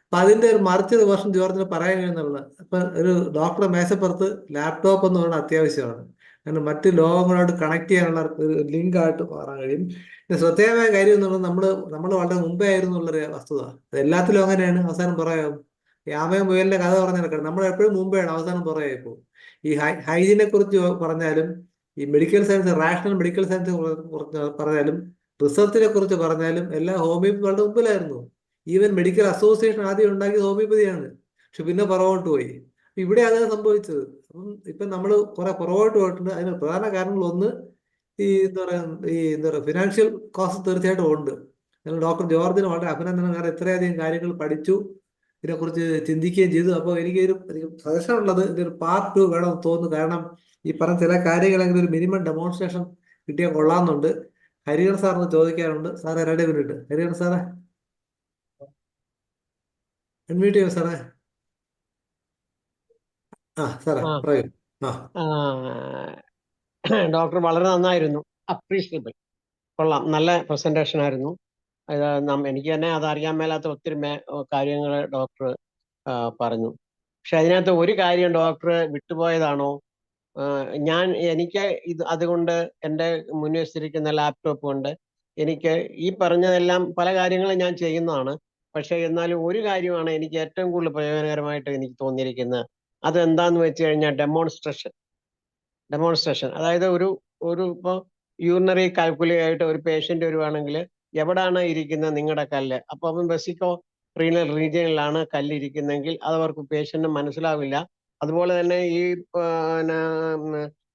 അപ്പൊ അതിന്റെ ഒരു മറിച്ചൊരു വർഷം ജോർജിന് പറയാൻ കഴിയുന്നുള്ളത്, അപ്പൊ ഒരു ഡോക്ടറെ മേശപ്പുറത്ത് ലാപ്ടോപ്പ് എന്ന് പറയുന്നത് അത്യാവശ്യമാണ്. കാരണം മറ്റ് ലോകങ്ങളോട് കണക്ട് ചെയ്യാനുള്ള ഒരു ലിങ്ക് ആയിട്ട് മാറാൻ കഴിയും. ശ്രദ്ധേയമായ കാര്യം എന്ന് പറഞ്ഞാൽ നമ്മൾ വളരെ മുമ്പേ ആയിരുന്നു എന്നുള്ളൊരു വസ്തുത. അത് എല്ലാത്തിലും അങ്ങനെയാണ്. അവസാനം പറയാം ഈ ആമയും മുയലിന്റെ കഥ പറഞ്ഞാൽ നമ്മൾ എപ്പോഴും മുമ്പെയാണ്, അവസാനം പറയാം. ഇപ്പോൾ ഈ ഹൈജീനെ കുറിച്ച് പറഞ്ഞാലും, ഈ medical science, rational medical science പറഞ്ഞാലും, റിസർച്ചിനെ കുറിച്ച് പറഞ്ഞാലും എല്ലാം ഹോമിയോപ്പതി വളരെ മുമ്പിലായിരുന്നു. ഈവൻ മെഡിക്കൽ അസോസിയേഷൻ ആദ്യം ഉണ്ടാക്കിയത് ഹോമിയോപ്പതിയാണ്. പക്ഷെ പിന്നെ പുറകോട്ട് പോയി. ഇവിടെ അതാണ് സംഭവിച്ചത്. അപ്പം ഇപ്പം നമ്മൾ കുറെ പുറകോട്ട് പോയിട്ടുണ്ട്. അതിന് പ്രധാന കാരണങ്ങൾ ഒന്ന്, എന്താ പറയുക ഫിനാൻഷ്യൽ കോസ്റ്റ് തീർച്ചയായിട്ടും ഉണ്ട്. ഞങ്ങൾ ഡോക്ടർ ജോർജിന് വളരെ അഭിനന്ദനം. കാരണം ഇത്രയധികം കാര്യങ്ങൾ പഠിച്ചു, ഇതിനെക്കുറിച്ച് ചിന്തിക്കുകയും ചെയ്തു. അപ്പോൾ എനിക്ക് സജഷൻ ഉള്ളത് ഇതൊരു പാർട്ട് 2 വേണമെന്ന് തോന്നുന്നു. കാരണം ഈ പറഞ്ഞ ചില കാര്യങ്ങളെങ്കിലും ഒരു മിനിമം ഡെമോൺസ്ട്രേഷൻ കിട്ടിയാൽ കൊള്ളാമെന്നുണ്ട്. ഹരിഹർ സാറിന് ചോദിക്കാറുണ്ട്. സാറേ 2 മിനിറ്റ്. ഹരിഹർ സാറേ അൺമ്യൂട്ട് ചെയ്യോ സാറേ? സാറേ ആ പറയൂ. ആ, ഡോക്ടർ വളരെ നന്നായിരുന്നു. അപ്രീഷിയബിൾ. കൊള്ളാം. നല്ല പ്രസന്റേഷൻ ആയിരുന്നു. എനിക്ക് തന്നെ അതറിയാൻ മേലാത്ത ഒത്തിരി കാര്യങ്ങൾ ഡോക്ടർ പറഞ്ഞു. പക്ഷെ അതിനകത്ത് ഒരു കാര്യം ഡോക്ടർ വിട്ടുപോയതാണോ? എനിക്ക് അതുകൊണ്ട് എൻ്റെ മുന്നിൽ വെച്ചിരിക്കുന്ന ലാപ്ടോപ്പ് കൊണ്ട് എനിക്ക് ഈ പറഞ്ഞതെല്ലാം പല കാര്യങ്ങളും ഞാൻ ചെയ്യുന്നതാണ്. പക്ഷെ എന്നാലും ഒരു കാര്യമാണ് എനിക്ക് ഏറ്റവും കൂടുതൽ പ്രയോജനകരമായിട്ട് എനിക്ക് തോന്നിയിരിക്കുന്നത്. അതെന്താന്ന് വെച്ച് കഴിഞ്ഞാൽ ഡെമോൺസ്ട്രേഷൻ. അതായത് ഇപ്പോൾ യൂറിനറി കാൽക്കുലേറ്റ് ഒരു പേഷ്യന്റ് വരുവാണെങ്കിൽ എവിടാണ് ഇരിക്കുന്നത് നിങ്ങളുടെ കല്ല്, അപ്പൊ അവൻ വെസിക്കോ റീനൽ റീജിയനിലാണ് കല്ലിരിക്കുന്നെങ്കിൽ അത് അവർക്ക് പേഷ്യന്റിന് മനസ്സിലാവില്ല. അതുപോലെ തന്നെ ഈ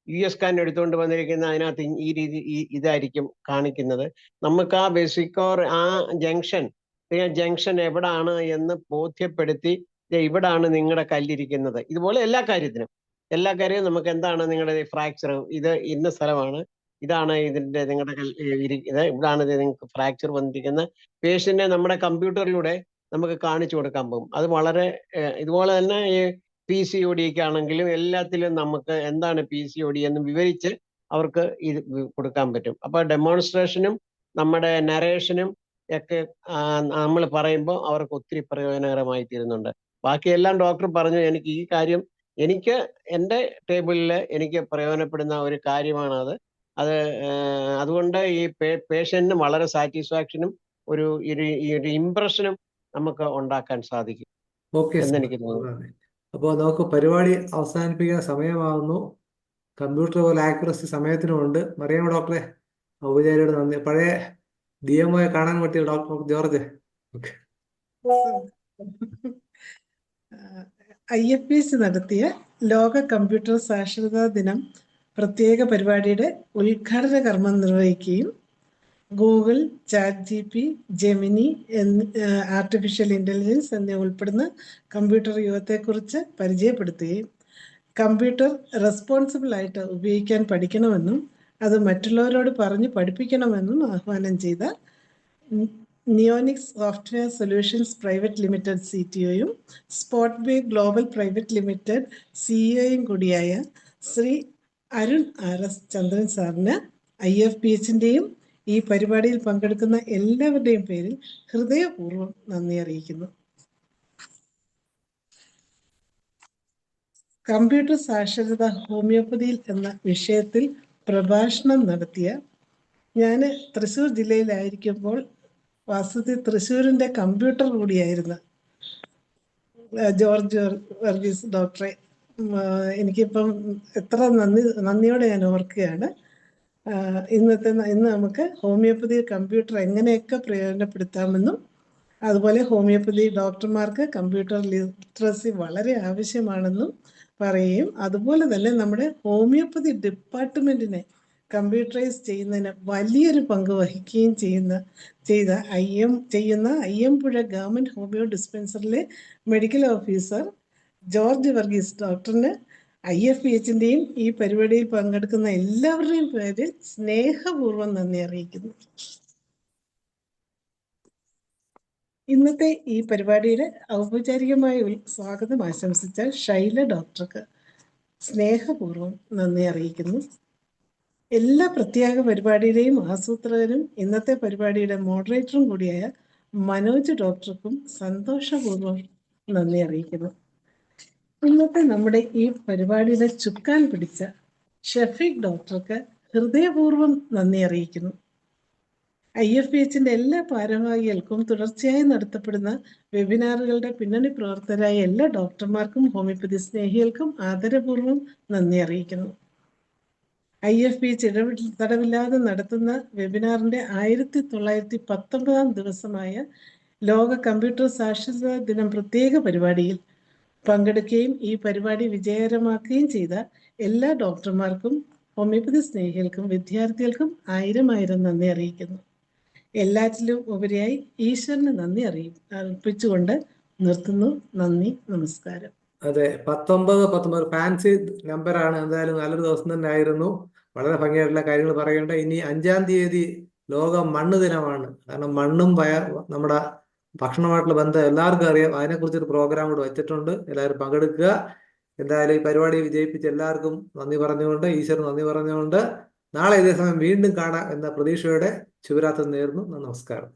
US സ്കാൻ എടുത്തുകൊണ്ട് വന്നിരിക്കുന്ന അതിനകത്ത് ഈ രീതി ഇതായിരിക്കും കാണിക്കുന്നത്. നമുക്ക് ആ വെസിക്കോ ആ ജംഗ്ഷൻ എവിടാണ് എന്ന് ബോധ്യപ്പെടുത്തി ഇവിടാണ് നിങ്ങളുടെ കല്ലിരിക്കുന്നത്. ഇതുപോലെ എല്ലാ കാര്യവും നമുക്ക് എന്താണ് നിങ്ങളുടെ ഫ്രാക്ചർ, ഇത് ഇന്ന സ്ഥലമാണ്, ഇതാണ് ഇതിന്റെ നിങ്ങളുടെ ഇവിടാണ് നിങ്ങൾക്ക് ഫ്രാക്ചർ വന്നിരിക്കുന്ന പേഷ്യന്റിനെ നമ്മുടെ കമ്പ്യൂട്ടറിലൂടെ നമുക്ക് കാണിച്ചു കൊടുക്കാൻ പോകും. അത് വളരെ ഇതുപോലെ തന്നെ ഈ PCODക്ക് ആണെങ്കിലും എല്ലാത്തിലും നമുക്ക് എന്താണ് PCOD എന്ന് വിവരിച്ച് അവർക്ക് ഇത് കൊടുക്കാൻ പറ്റും. അപ്പൊ ഡെമോൺസ്ട്രേഷനും നമ്മുടെ നരേഷനും ഒക്കെ നമ്മൾ പറയുമ്പോൾ അവർക്ക് ഒത്തിരി പ്രയോജനകരമായി തീരുന്നുണ്ട്. ബാക്കിയെല്ലാം ഡോക്ടർ പറഞ്ഞു. എനിക്ക് ഈ കാര്യം എൻ്റെ ടേബിളിൽ എനിക്ക് പ്രയോജനപ്പെടുന്ന ഒരു കാര്യമാണത്. അതുകൊണ്ട് ഈ പേഷ്യന്റിന് വളരെ സാറ്റിസ്ഫാക്ഷനും ഒരു ഇംപ്രഷനും നമുക്ക് ഉണ്ടാക്കാൻ സാധിക്കും എന്നെനിക്ക് തോന്നുന്നു. അപ്പോൾ നമുക്ക് പരിപാടി അവസാനിപ്പിക്കാൻ സമയമാകുന്നു. കമ്പ്യൂട്ടർ പോലെ ആക്യുറസി സമയത്തിനുമുണ്ട്. മറിയാമ്മ ഡോക്ടറെ ഔപചാരികയുടെ നന്ദി. പഴയ DMO കാണാൻ പറ്റിയ ഡോക്ടർ ജോർജ്. IFPC നടത്തിയ ലോക കമ്പ്യൂട്ടർ സാക്ഷരതാ ദിനം പ്രത്യേക പരിപാടിയുടെ ഉദ്ഘാടന കർമ്മം നിർവഹിക്കുകയും Google, ChatGPT, Gemini, artificial intelligence എന്നിവ ഉൾപ്പെടുന്ന കമ്പ്യൂട്ടർ യുഗത്തെക്കുറിച്ച് പരിചയപ്പെടുത്തുകയും കമ്പ്യൂട്ടർ റെസ്പോൺസിബിൾ ആയിട്ട് ഉപയോഗിക്കാൻ പഠിക്കണമെന്നും അത് മറ്റുള്ളവരോട് പറഞ്ഞു പഠിപ്പിക്കണമെന്നും ആഹ്വാനം ചെയ്ത Neonix Software Solutions Private Limited CTOയും Spotbay Global Private Limited CEO കൂടിയായ ശ്രീ അരുൺ RS ചന്ദ്രൻ സാറിന് IFPHന്റെയും ഈ പരിപാടിയിൽ പങ്കെടുക്കുന്ന എല്ലാവരുടെയും പേരിൽ ഹൃദയപൂർവ്വം നന്ദി അറിയിക്കുന്നു. കമ്പ്യൂട്ടർ സാക്ഷരത ഹോമിയോപ്പതിയിൽ എന്ന വിഷയത്തിൽ പ്രഭാഷണം നടത്തിയ ഞാൻ തൃശ്ശൂർ ജില്ലയിലായിരിക്കുമ്പോൾ വാസ്തവത്തിൽ തൃശ്ശൂരിൻ്റെ കമ്പ്യൂട്ടർ കൂടിയായിരുന്നു ജോർജ് വർഗീസ് ഡോക്ടറെ. എനിക്കിപ്പം എത്ര നന്ദിയോടെ ഞാൻ ഓർക്കുകയാണ്. ഇന്ന് നമുക്ക് ഹോമിയോപ്പതി കമ്പ്യൂട്ടർ എങ്ങനെയൊക്കെ പ്രയോജനപ്പെടുത്താമെന്നും അതുപോലെ ഹോമിയോപ്പതി ഡോക്ടർമാർക്ക് കമ്പ്യൂട്ടർ ലിറ്ററസി വളരെ ആവശ്യമാണെന്നും പറയുകയും അതുപോലെ തന്നെ നമ്മുടെ ഹോമിയോപ്പതി ഡിപ്പാർട്ട്മെന്റിനെ കമ്പ്യൂട്ടറൈസ് ചെയ്യുന്നതിന് വലിയൊരു പങ്ക് വഹിക്കുകയും ചെയ്ത അയ്യമ്പുഴ ഗവൺമെന്റ് ഹോമിയോ ഡിസ്പെൻസറിലെ മെഡിക്കൽ ഓഫീസർ ജോർജ് വർഗീസ് ഡോക്ടറിന് IFPHന്റെയും ഈ പരിപാടിയിൽ പങ്കെടുക്കുന്ന എല്ലാവരുടെയും പേരിൽ സ്നേഹപൂർവ്വം നന്ദി അറിയിക്കുന്നു. ഇന്നത്തെ ഈ പരിപാടിയുടെ ഔപചാരികമായ സ്വാഗതം ആശംസിച്ച ഷൈല ഡോക്ടർക്ക് സ്നേഹപൂർവ്വം നന്ദി അറിയിക്കുന്നു. എല്ലാ പ്രത്യേക പരിപാടിയുടെയും ആസൂത്രകനും ഇന്നത്തെ പരിപാടിയുടെ മോഡറേറ്ററും കൂടിയായ മനോജ് ഡോക്ടർക്കും സന്തോഷപൂർവ്വം നന്ദി അറിയിക്കുന്നു. ഇന്നത്തെ നമ്മുടെ ഈ പരിപാടിയുടെ ചുക്കാൻ പിടിച്ച ഷഫീഖ് ഡോക്ടർക്ക് ഹൃദയപൂർവ്വം നന്ദി അറിയിക്കുന്നു. IFPHന്റെ എല്ലാ ഭാരവാഹികൾക്കും തുടർച്ചയായി നടത്തപ്പെടുന്ന വെബിനാറുകളുടെ പിന്നണി പ്രവർത്തകരായ എല്ലാ ഡോക്ടർമാർക്കും ഹോമിയോപ്പതി സ്നേഹികൾക്കും ആദരപൂർവ്വം നന്ദി അറിയിക്കുന്നു. IFPH തടവില്ലാതെ നടത്തുന്ന വെബിനാറിന്റെ 1919 ദിവസമായ ലോക കമ്പ്യൂട്ടർ സാക്ഷരതാ ദിനം പ്രത്യേക പരിപാടിയിൽ പങ്കെടുക്കുകയും ഈ പരിപാടി വിജയകരമാക്കുകയും ചെയ്ത എല്ലാ ഡോക്ടർമാർക്കും ഹോമിയോപ്പതി സ്നേഹികൾക്കും വിദ്യാർത്ഥികൾക്കും ആയിരം നന്ദി അറിയിക്കുന്നു. എല്ലാറ്റിലും ഉപരിയായി ഈശ്വരന് നന്ദി അർപ്പിച്ചുകൊണ്ട് നിർത്തുന്നു. നന്ദി, നമസ്കാരം. അതെ, 19 ഫാൻസി നമ്പറാണ്. എന്തായാലും നല്ലൊരു ദിവസം തന്നെ ആയിരുന്നു. വളരെ ഭംഗിയായിട്ടുള്ള കാര്യങ്ങൾ പറയേണ്ട. ഇനി 5-ാം തീയതി ലോക മണ്ണ് ദിനമാണ്. കാരണം മണ്ണും നമ്മുടെ ഭക്ഷണമായിട്ടുള്ള ബന്ധം എല്ലാവർക്കും അറിയാം. അതിനെക്കുറിച്ചൊരു പ്രോഗ്രാം കൂടെ വെച്ചിട്ടുണ്ട്. എല്ലാവരും പങ്കെടുക്കുക. എന്തായാലും ഈ പരിപാടി വിജയിപ്പിച്ച എല്ലാവർക്കും നന്ദി പറഞ്ഞുകൊണ്ട്, ഈശ്വരൻ നന്ദി പറഞ്ഞുകൊണ്ട്, നാളെ ഇതേ സമയം വീണ്ടും കാണാം എന്ന പ്രതീക്ഷയോടെ ശുഭരാത്രി നേരുന്നു. നമസ്കാരം.